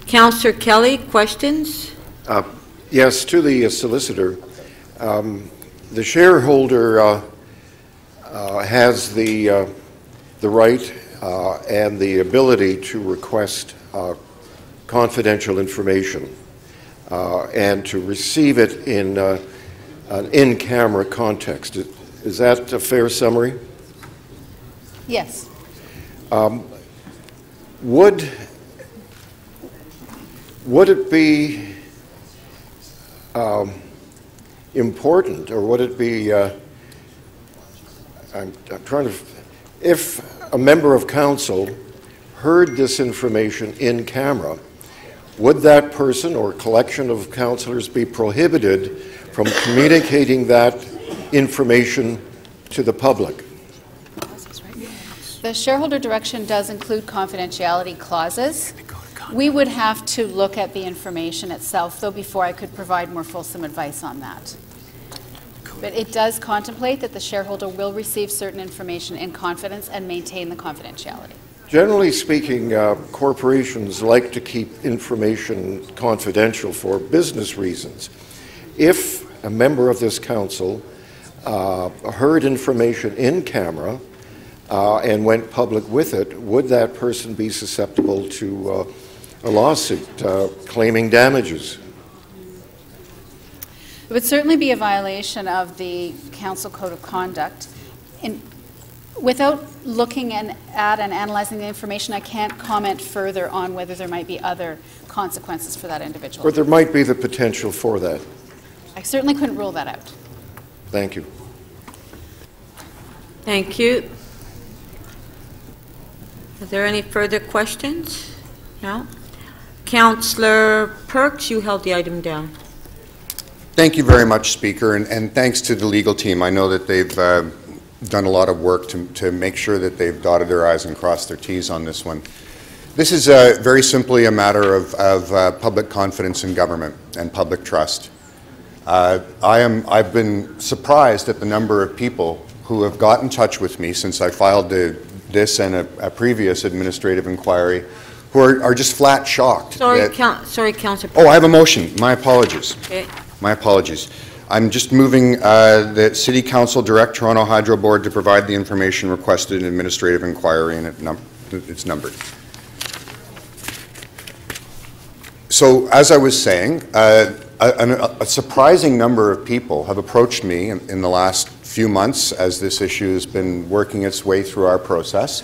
S1: Councillor Kelly, questions?
S17: Yes, to the solicitor. The shareholder has the right and the ability to request confidential information and to receive it in an in-camera context. Is that a fair summary?
S14: Yes.
S17: Would it be important, or would it be, I'm trying to, if a member of council heard this information in camera, would that person or collection of councillors be prohibited from communicating that information to the public?
S14: The shareholder direction does include confidentiality clauses. We would have to look at the information itself, though, before I could provide more fulsome advice on that. But it does contemplate that the shareholder will receive certain information in confidence and maintain the confidentiality.
S17: Generally speaking, corporations like to keep information confidential for business reasons. If a member of this council heard information in camera and went public with it, would that person be susceptible to a lawsuit claiming damages?
S14: It would certainly be a violation of the Council Code of Conduct. Without looking at and analyzing the information, I can't comment further on whether there might be other consequences for that individual.
S17: Or there might be the potential for that.
S14: I certainly couldn't rule that out.
S17: Thank you.
S1: Thank you. Are there any further questions? No? Councillor Perks, you held the item down.
S4: Thank you very much, Speaker, and thanks to the legal team. I know that they've done a lot of work to make sure that they've dotted their I's and crossed their T's on this one. This is very simply a matter of public confidence in government and public trust. I've been surprised at the number of people who have got in touch with me since I filed this and a previous administrative inquiry, who are just flat shocked.
S1: Sorry, Councillor.
S4: Oh, I have a motion. My apologies.
S1: Okay.
S4: My apologies. I'm just moving that City Council direct Toronto Hydro Board to provide the information requested in administrative inquiry, and it's numbered. So, as I was saying, a surprising number of people have approached me in the last few months as this issue has been working its way through our process.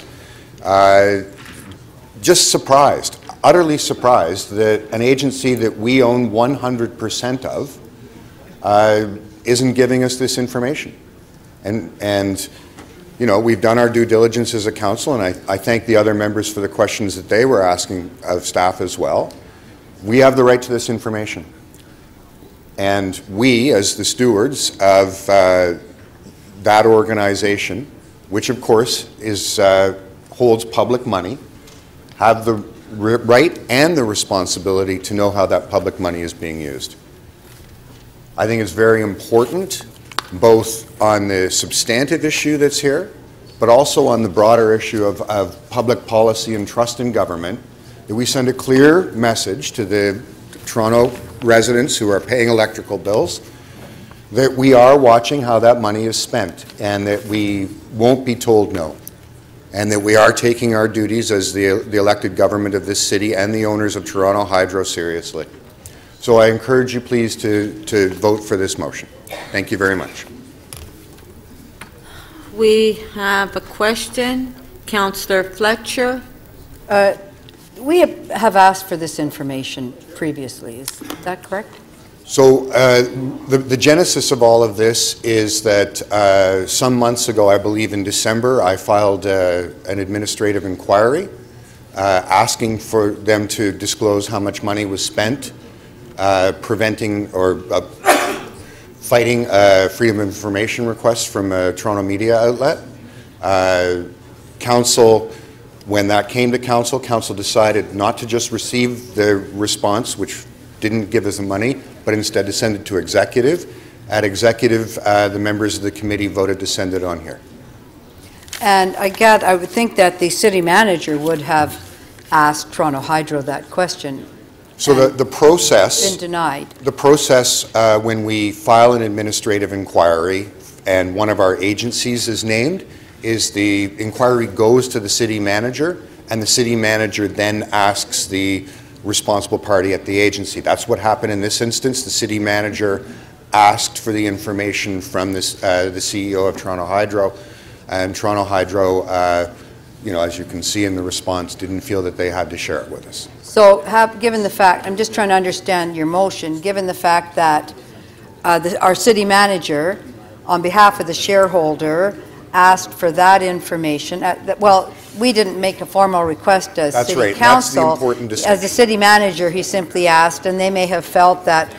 S4: Just surprised, utterly surprised that an agency that we own 100% of isn't giving us this information. And you know, we've done our due diligence as a council, and I thank the other members for the questions that they were asking of staff as well. We have the right to this information. And we, as the stewards of that organization, which of course holds public money, have the right and the responsibility to know how that public money is being used. I think it's very important, both on the substantive issue that's here, but also on the broader issue of public policy and trust in government, that we send a clear message to the Toronto residents who are paying electrical bills that we are watching how that money is spent, and that we won't be told no, and that we are taking our duties as the elected government of this city and the owners of Toronto Hydro seriously. So I encourage you please to vote for this motion. Thank you very much.
S1: We have a question. Councillor Fletcher.
S7: We have asked for this information previously. Is that correct?
S4: So the genesis of all of this is that some months ago, I believe in December, I filed an administrative inquiry asking for them to disclose how much money was spent preventing or fighting freedom of information requests from a Toronto media outlet. Council, when that came to council, council decided not to just receive the response, which didn't give us the money, but instead to send it to executive. At executive, the members of the committee voted to send it on here.
S7: And I would think that the city manager would have asked Toronto Hydro that question.
S4: So the process,
S7: been denied.
S4: The process when we file an administrative inquiry and one of our agencies is named, is the inquiry goes to the city manager, and the city manager then asks the responsible party at the agency. That's what happened in this instance. The city manager asked for the information from this, the CEO of Toronto Hydro, and Toronto Hydro, you know, as you can see in the response, didn't feel that they had to share it with us.
S7: So given the fact, I'm just trying to understand your motion, given the fact that our city manager, on behalf of the shareholder, asked for that information. Well, we didn't make a formal request as
S4: That's
S7: city
S4: right.
S7: council.
S4: That's the important distinction.
S7: As the city manager, he simply asked, and they may have felt that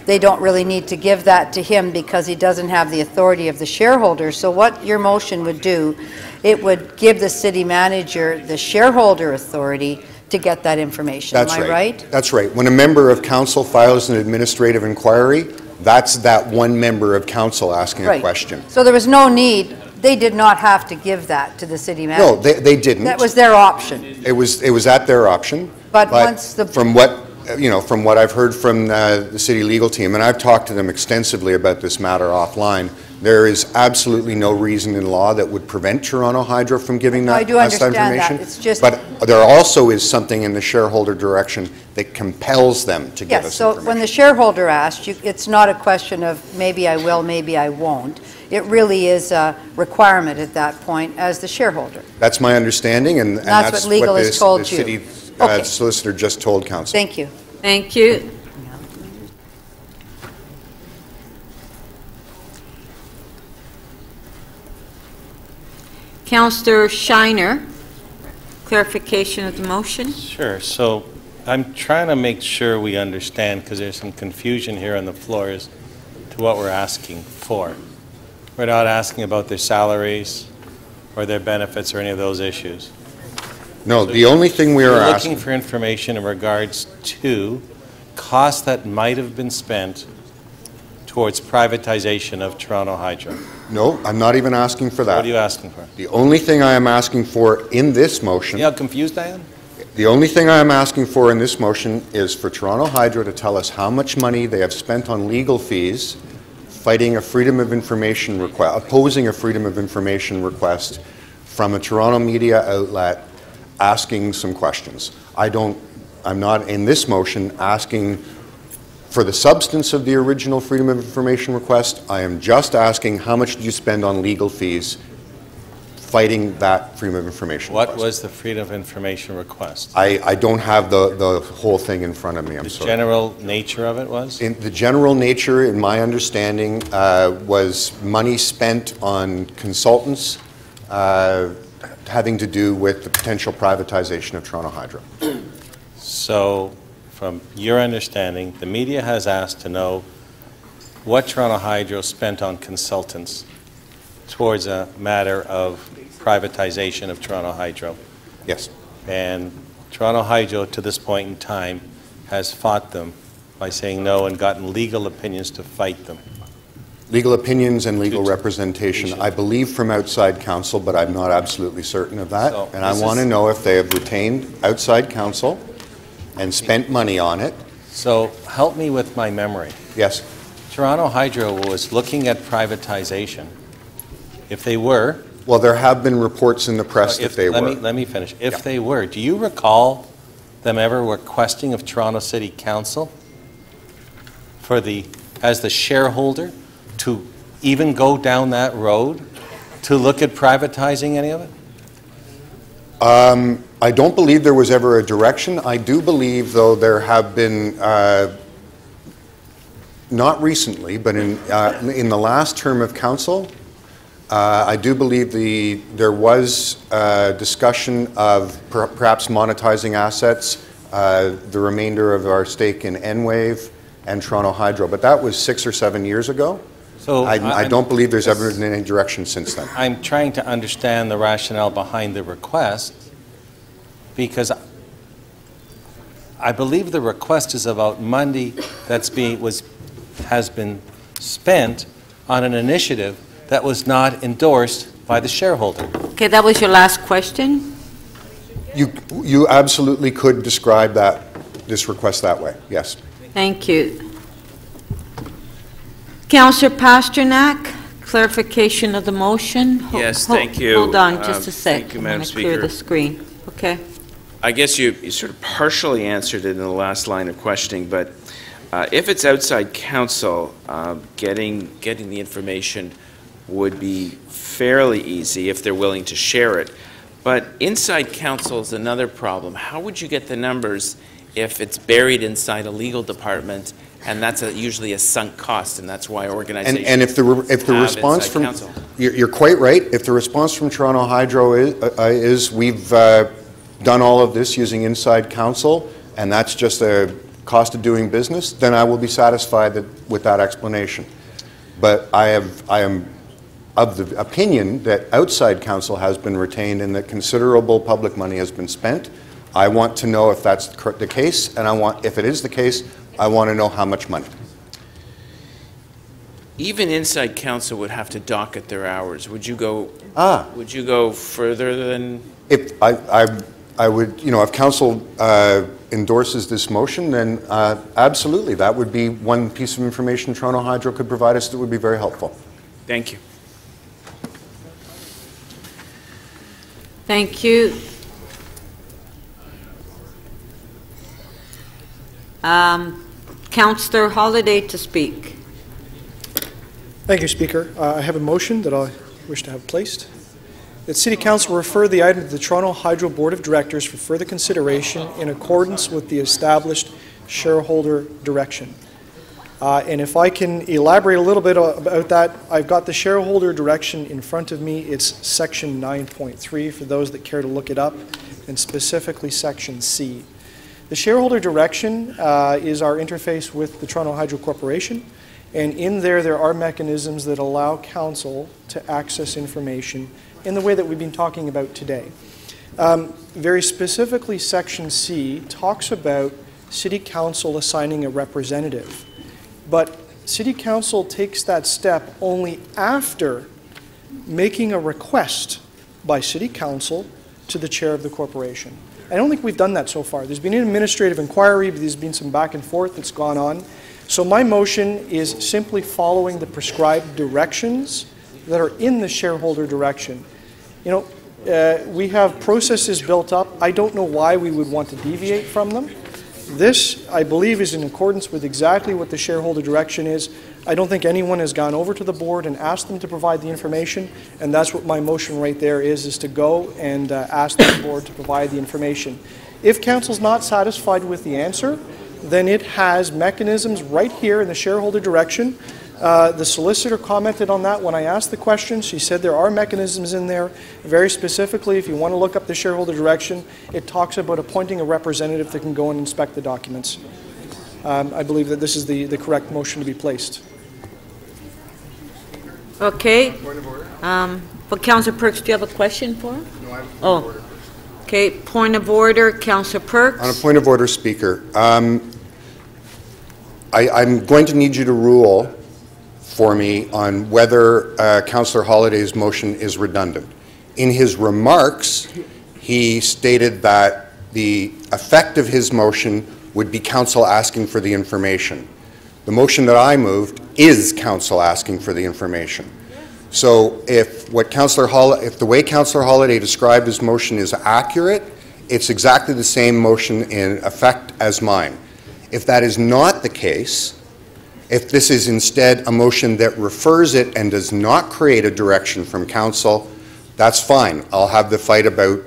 S7: they don't really need to give that to him because he doesn't have the authority of the shareholder. So what your motion would do, it would give the city manager the shareholder authority to get that information.
S4: That's
S7: Am I right?
S4: That's right. When a member of council files an administrative inquiry, that's that one member of council asking a question.
S7: So there was no need. They did not have to give that to the city manager.
S4: No, they didn't.
S7: That was their option.
S4: It was at their option.
S7: But once the
S4: from what I've heard from the city legal team, and I've talked to them extensively about this matter offline, there is absolutely no reason in law that would prevent Toronto Hydro from giving that information.
S7: That. It's just,
S4: but there also is something in the shareholder direction that compels them to give us information.
S7: So when the shareholder asked, it's not a question of maybe I will, maybe I won't. It really is a requirement at that point as the shareholder.
S4: That's my understanding, and that's
S7: what legal has told
S4: the
S7: you.
S4: city solicitor just told council.
S7: Thank you.
S1: Thank you. Councillor Shiner, clarification of the motion.
S16: Sure. So I'm trying to make sure we understand, because there's some confusion here on the floor.
S13: to what we're asking for. We're not asking about their salaries or their benefits or any of those issues.
S4: No, the only thing we are
S13: We're
S4: asking...
S13: looking for information in regards to costs that might have been spent towards privatization of Toronto Hydro.
S4: No, I'm not even asking for that.
S13: What are you asking for?
S4: The only thing I am asking for in this motion...
S13: See how confused I am?
S4: The only thing I am asking for in this motion is for Toronto Hydro to tell us how much money they have spent on legal fees fighting a freedom of information request, opposing a freedom of information request from a Toronto media outlet asking some questions. I'm not in this motion asking for the substance of the original freedom of information request. I am just asking how much did you spend on legal fees fighting that freedom of information request.
S13: What was the freedom of information request?
S4: I don't have the whole thing in front of me, I'm sorry.
S13: The general nature of it was?
S4: The general nature, in my understanding, was money spent on consultants having to do with the potential privatization of Toronto Hydro.
S13: So, from your understanding, the media has asked to know what Toronto Hydro spent on consultants towards a matter of privatization of Toronto Hydro.
S4: Yes.
S13: And Toronto Hydro, to this point in time, has fought them by saying no and gotten legal opinions to fight them.
S4: Legal opinions and legal representation, I believe from outside counsel, but I'm not absolutely certain of that.
S13: So
S4: and I want to know if they have retained outside counsel and spent money on it.
S13: So help me with my memory.
S4: Yes.
S13: Toronto Hydro was looking at privatization. If they were...
S4: Well, there have been reports in the press that they were.
S13: Let me finish. If they were, do you recall them ever requesting of Toronto City Council for as the shareholder to even go down that road to look at privatizing any of it?
S4: I don't believe there was ever a direction. I do believe, though, there have been, not recently, but in the last term of council, I do believe there was discussion of perhaps monetizing assets, the remainder of our stake in Enwave and Toronto Hydro, but that was 6 or 7 years ago.
S13: So
S4: I don't believe there's ever been any direction since then.
S13: I'm trying to understand the rationale behind the request, because I believe the request is about money has been spent on an initiative that was not endorsed by the shareholder.
S1: Okay, that was your last question?
S4: You absolutely could describe this request that way, yes.
S1: Thank you. Councillor Pasternak, clarification of the motion?
S3: Yes, thank you.
S1: Hold on just a sec.
S3: Thank you, Madam
S1: I'm going to clear the
S3: Speaker.
S1: screen. Okay.
S3: I guess you sort of partially answered it in the last line of questioning, but if it's outside counsel, getting the information would be fairly easy if they're willing to share it. But inside counsel is another problem. How would you get the numbers if it's buried inside a legal department, and that's usually a sunk cost, and that's why organizations
S4: And if the response from
S3: counsel.
S4: you're quite right. If the response from Toronto Hydro is we've done all of this using inside counsel, and that's just a cost of doing business, then I will be satisfied with that explanation. But I am of the opinion that outside counsel has been retained and that considerable public money has been spent. I want to know if that's the case, and if it is the case, I want to know how much money.
S3: Even inside counsel would have to docket their hours. Would you go? Would you go further than?
S4: If I would, if council endorses this motion, then absolutely, that would be one piece of information Toronto Hydro could provide us that would be very helpful.
S3: Thank you.
S1: Thank you. Councillor Holliday to speak.
S11: Thank you, Speaker. I have a motion that I wish to have placed. That City Council refer the item to the Toronto Hydro Board of Directors for further consideration in accordance with the established shareholder direction. And if I can elaborate a little bit about that, I've got the shareholder direction in front of me. It's section 9.3 for those that care to look it up, and specifically section C. The shareholder direction is our interface with the Toronto Hydro Corporation, And in there are mechanisms that allow council to access information in the way that we've been talking about today. Very specifically, Section C talks about City Council assigning a representative. But City Council takes that step only after making a request by City Council to the chair of the corporation. I don't think we've done that so far. There's been an administrative inquiry, but there's been some back and forth that's gone on. So my motion is simply following the prescribed directions that are in the shareholder direction. You know, we have processes built up. I don't know why we would want to deviate from them. This, I believe, is in accordance with exactly what the shareholder direction is. I don't think anyone has gone over to the board and asked them to provide the information, and that's what my motion right there is to go and ask the board to provide the information. If council's not satisfied with the answer, then it has mechanisms right here in the shareholder direction. The solicitor commented on that when I asked the question. She said there are mechanisms in there. Very specifically, if you want to look up the shareholder direction, it talks about appointing a representative that can go and inspect the documents. I believe that this is the correct motion to be placed.
S1: Okay. For Councillor Perks, do you have a question for him?
S8: No, I have a
S1: point of order. Okay, point of order, Councillor Perks.
S8: On a point of order, Speaker, I'm going to need you to rule for me on whether Councillor Holliday's motion is redundant. In his remarks, he stated that the effect of his motion would be council asking for the information. The motion that I moved is council asking for the information. So if the way Councillor Holliday described his motion is accurate, it's exactly the same motion in effect as mine. If that is not the case, if this is instead a motion that refers it and does not create a direction from council, that's fine. I'll have the fight about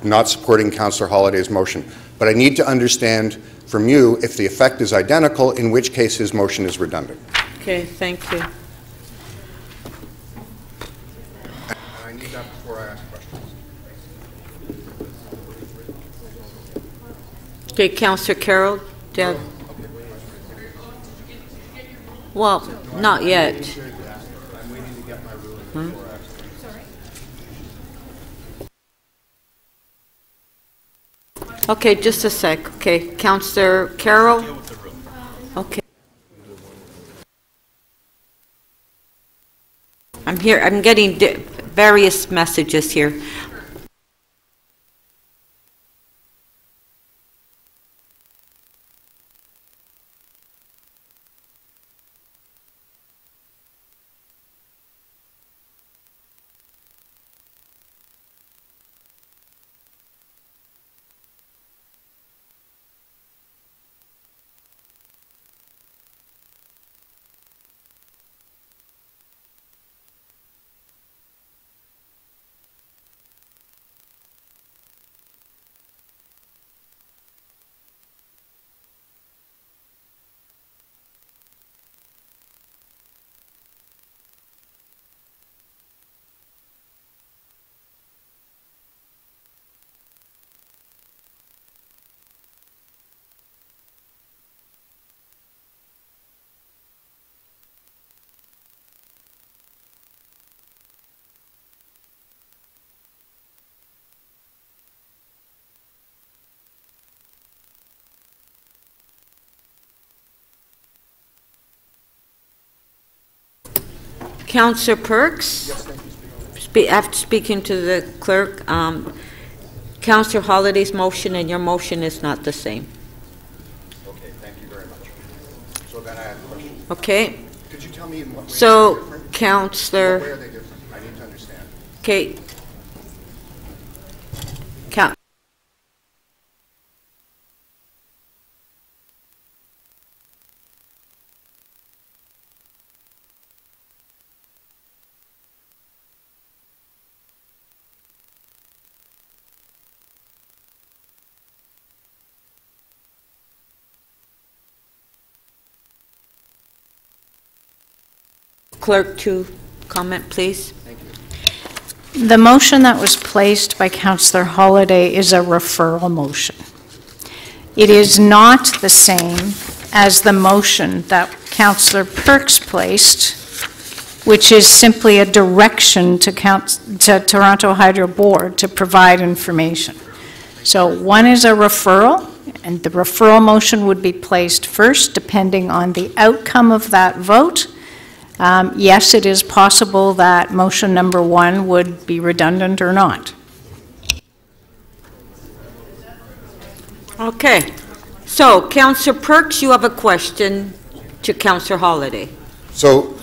S8: not supporting Councillor Holliday's motion. But I need to understand from you if the effect is identical, in which case his motion is redundant.
S1: Okay, thank you.
S8: I need that before I ask questions.
S1: Okay, Councillor Carroll, do you have? Well, not yet. Hmm? Okay, just a sec. Okay, Councillor Carroll. Okay. I'm here. I'm getting various messages here. Councillor Perks? After speaking to the clerk, Councillor Holliday's motion and your motion is not the same.
S8: Okay, thank you very much. So then I have a question.
S1: Okay.
S8: Could you tell me in what way
S1: so,
S8: they're different?
S1: Councillor.
S8: In what way are they different? I need to understand.
S1: Okay. Clerk to comment, please.
S6: The motion that was placed by Councillor Holliday is a referral motion. It is not the same as the motion that Councillor Perks placed, which is simply a direction to Toronto Hydro Board to provide information. So one is a referral, and the referral motion would be placed first, depending on the outcome of that vote. Yes, it is possible that motion number 1 would be redundant or not.
S1: Okay. So, Councillor Perks, you have a question to Councillor Holyday.
S8: So,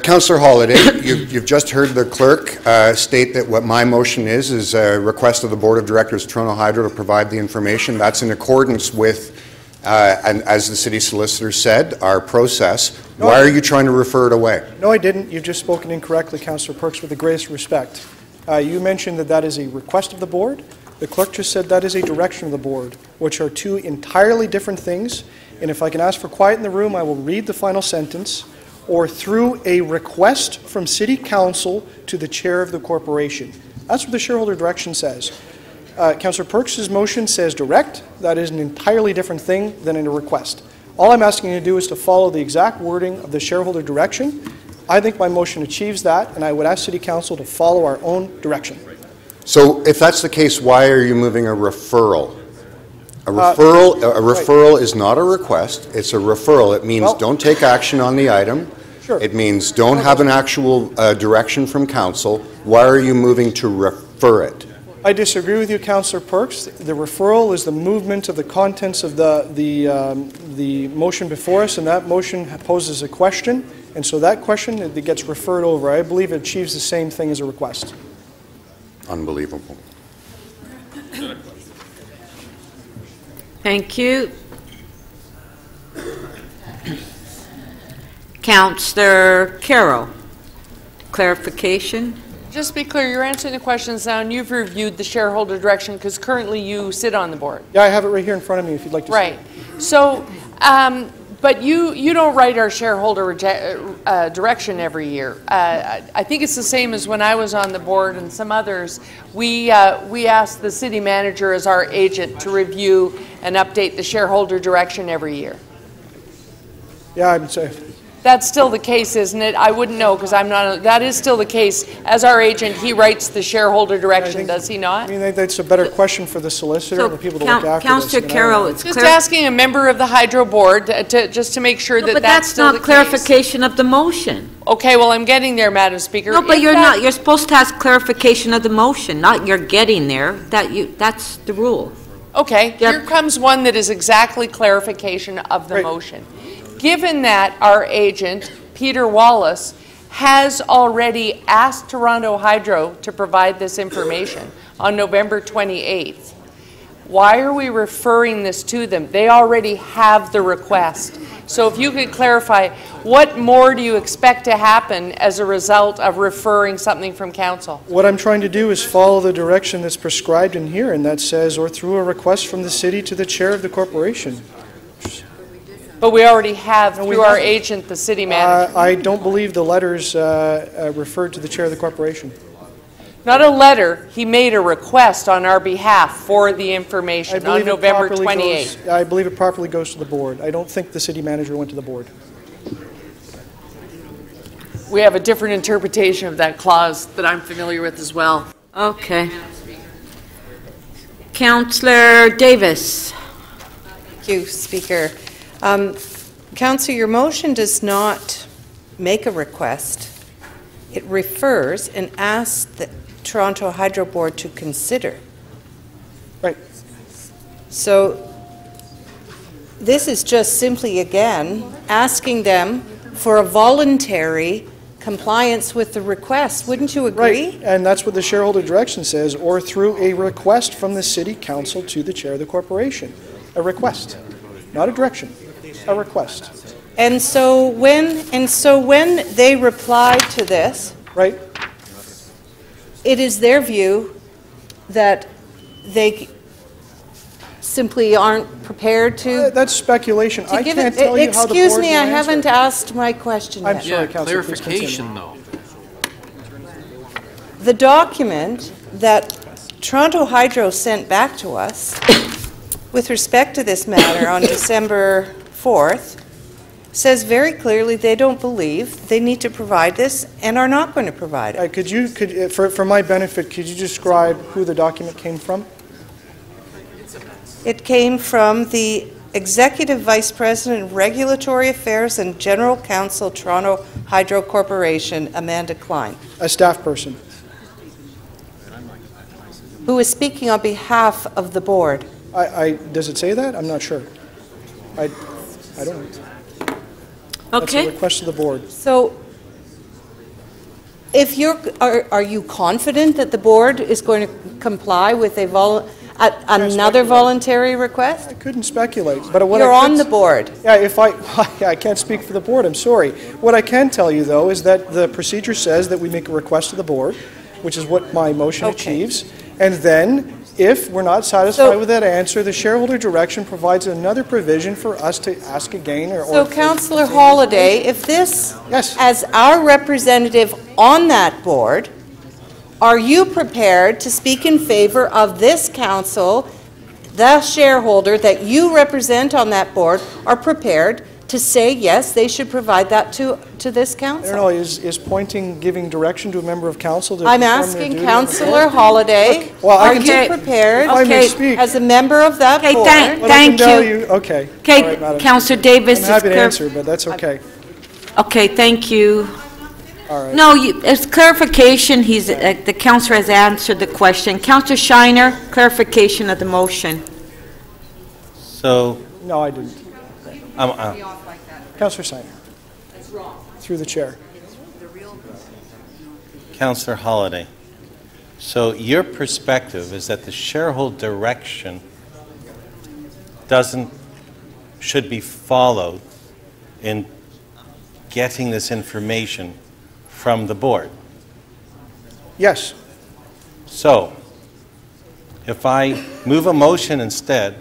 S8: Councillor Holyday, you've just heard the clerk state that what my motion is a request of the Board of Directors of Toronto Hydro to provide the information. That's in accordance with, and as the City Solicitor said, our process.
S11: No,
S8: why are you trying to refer it away?
S11: No, I didn't. You've just spoken incorrectly, Councillor Perks, with the greatest respect. You mentioned that that is a request of the Board. The clerk just said that is a direction of the Board, which are two entirely different things. And if I can ask for quiet in the room, I will read the final sentence. Or through a request from City Council to the Chair of the Corporation. That's what the shareholder direction says. Councillor Perks' motion says direct. That is an entirely different thing than a request. All I'm asking you to do is to follow the exact wording of the shareholder direction. I think my motion achieves that, and I would ask City Council to follow our own direction.
S8: So if that's the case, why are you moving a referral? A referral is not a request, it's a referral. It means don't take action on the item.
S11: Sure.
S8: It means don't have an actual direction from council. Why are you moving to refer it?
S11: I disagree with you, Councillor Perks. The referral is the movement of the contents of the motion before us, and that motion poses a question, and so that question it gets referred over. I believe it achieves the same thing as a request.
S8: Unbelievable.
S1: Thank you. Councillor Carroll, clarification?
S15: Just to be clear, you're answering the questions now, and you've reviewed the shareholder direction because currently you sit on the board.
S11: Yeah, I have it right here in front of me if you'd like to see it.
S15: Right. So, but you don't write our shareholder direction every year. I think it's the same as when I was on the board and some others. We ask the city manager as our agent to review and update the shareholder direction every year.
S11: Yeah, I'd say.
S15: That's still the case, isn't it? I wouldn't know because I'm not. That is still the case. As our agent, he writes the shareholder direction, does he not?
S11: I mean, that's a better question for the solicitor and the people to look after
S1: Councillor Carroll,
S15: it's just asking a member of the Hydro Board just to make sure that that's still the case.
S1: But that's not clarification of the motion.
S15: Okay, well, I'm getting there, Madam Speaker.
S1: No, but you're not. You're supposed to ask clarification of the motion, not you're getting there. That's the rule.
S15: Okay, here comes one that is exactly clarification of the motion. Given that our agent, Peter Wallace, has already asked Toronto Hydro to provide this information on November 28th, why are we referring this to them? They already have the request. So if you could clarify, what more do you expect to happen as a result of referring something from council?
S11: What I'm trying to do is follow the direction that's prescribed in here, and that says, or through a request from the city to the chair of the corporation.
S15: But we already have, through our agent, the city manager.
S11: I don't believe the letters referred to the chair of the corporation.
S15: Not a letter. He made a request on our behalf for the information on November 28th.
S11: I believe it properly goes to the board. I don't think the city manager went to the board.
S15: We have a different interpretation of that clause that I'm familiar with as well.
S1: Okay. Councillor Davis.
S23: Thank you, Speaker. Councillor, your motion does not make a request. It refers and asks the Toronto Hydro Board to consider.
S11: Right.
S23: So this is just simply, again, asking them for a voluntary compliance with the request. Wouldn't you agree?
S11: Right, and that's what the shareholder direction says, or through a request from the city council to the chair of the corporation. A request, not a direction. A request.
S23: And so when they reply to this,
S11: right,
S23: it is their view that they simply aren't prepared to.
S11: That's speculation. I can't tell you how the board
S23: Excuse me, I
S11: will
S23: haven't asked my question yet.
S11: I'm sorry, Councillor.
S5: Clarification, though.
S23: The document that Toronto Hydro sent back to us with respect to this matter on December 4th says very clearly they don't believe they need to provide this and are not going to provide it.
S11: For my benefit, could you describe who the document came from?
S23: It came from the Executive Vice President, Regulatory Affairs and General Counsel, Toronto Hydro Corporation, Amanda Klein.
S11: A staff person.
S23: Who is speaking on behalf of the board.
S11: Does it say that? I'm not sure. I don't. That's
S1: Okay.
S11: a request of the board.
S23: So, if are you confident that the board is going to comply with another voluntary request?
S11: I couldn't speculate, but what
S23: You're on the board.
S11: Yeah, I can't speak for the board. I'm sorry. What I can tell you though is that the procedure says that we make a request to the board, which is what my motion achieves, and then if we're not satisfied with that answer, the shareholder direction provides another provision for us to ask again.
S23: So, Councillor Holiday, if this, as our representative on that board, are you prepared to speak in favor of this council, the shareholder that you represent on that board, are prepared to say, yes, they should provide that to this council?
S11: I don't know, is pointing, giving direction to a member of council to
S23: I'm
S11: perform their
S23: asking
S11: duty?
S23: Councillor Holiday,
S11: Look, well,
S23: are you prepared as a member of that board?
S1: Thank you.
S11: Okay.
S1: Okay,
S11: All right, Madam.
S1: Councillor Davis.
S11: I'm happy to answer, but that's okay.
S1: Okay, thank you.
S11: All right.
S1: No, as clarification, the councillor has answered the question. Councillor Shiner, clarification of the motion.
S13: So.
S11: No, I didn't. Councillor Shiner. That's wrong. Through the chair.
S13: Councillor Holiday, so your perspective is that the shareholder direction should be followed in getting this information from the board?
S11: Yes.
S13: So, if I move a motion instead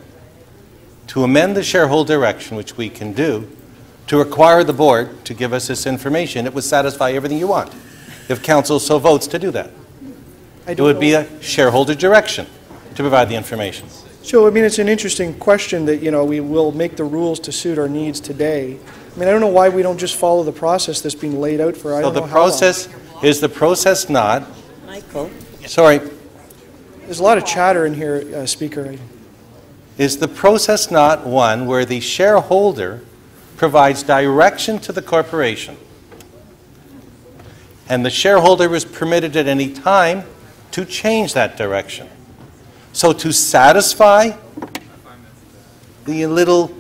S13: to amend the shareholder direction, which we can do, to require the board to give us this information, it would satisfy everything you want, if council so votes to do that. It would be a shareholder direction to provide the information.
S11: So, I mean, it's an interesting question that, we will make the rules to suit our needs today. I mean, I don't know why we don't just follow the process that's been laid out for, I don't know how long.
S13: Is the process not?
S11: Michael.
S13: Sorry.
S11: There's a lot of chatter in here, Speaker.
S13: Is the process not one where the shareholder provides direction to the corporation and the shareholder is permitted at any time to change that direction? So to satisfy the little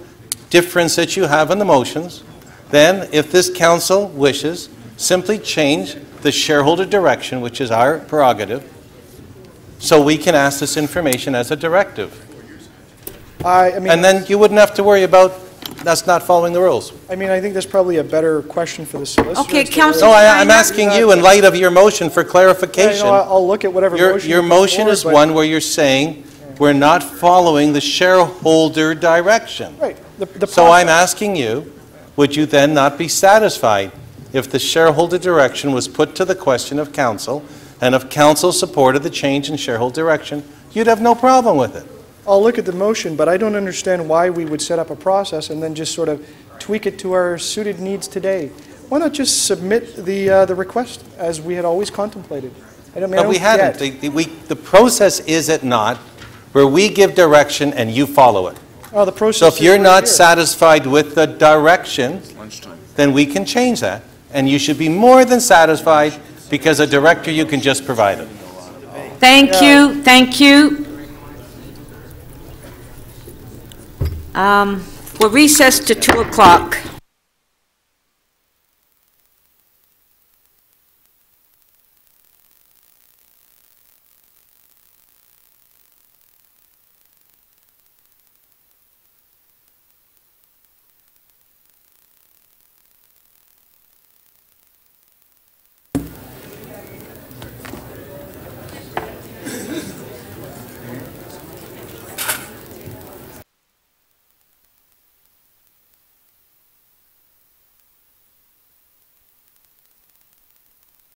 S13: difference that you have in the motions, then if this council wishes, simply change the shareholder direction, which is our prerogative, so we can ask this information as a directive. And then you wouldn't have to worry about us not following the rules.
S11: I mean, I think that's probably a better question for the solicitor.
S1: Okay, Councillor.
S13: No, I'm asking you in light of your motion for clarification.
S11: I'll look at whatever motion.
S13: Your motion is one where you're saying we're not following the shareholder direction.
S11: Right.
S13: So I'm asking you, would you then not be satisfied if the shareholder direction was put to the question of council, and if council supported the change in shareholder direction, you'd have no problem with it?
S11: I'll look at the motion, but I don't understand why we would set up a process and then just sort of tweak it to our suited needs today. Why not just submit the request as we had always contemplated?
S13: But we hadn't. The process, is it not, where we give direction and you follow it?
S11: Oh, the process.
S13: So if you're not satisfied with the direction, then we can change that. And you should be more than satisfied, because a director, you can just provide it.
S1: Thank you. Thank you. We're recessed to 2 o'clock.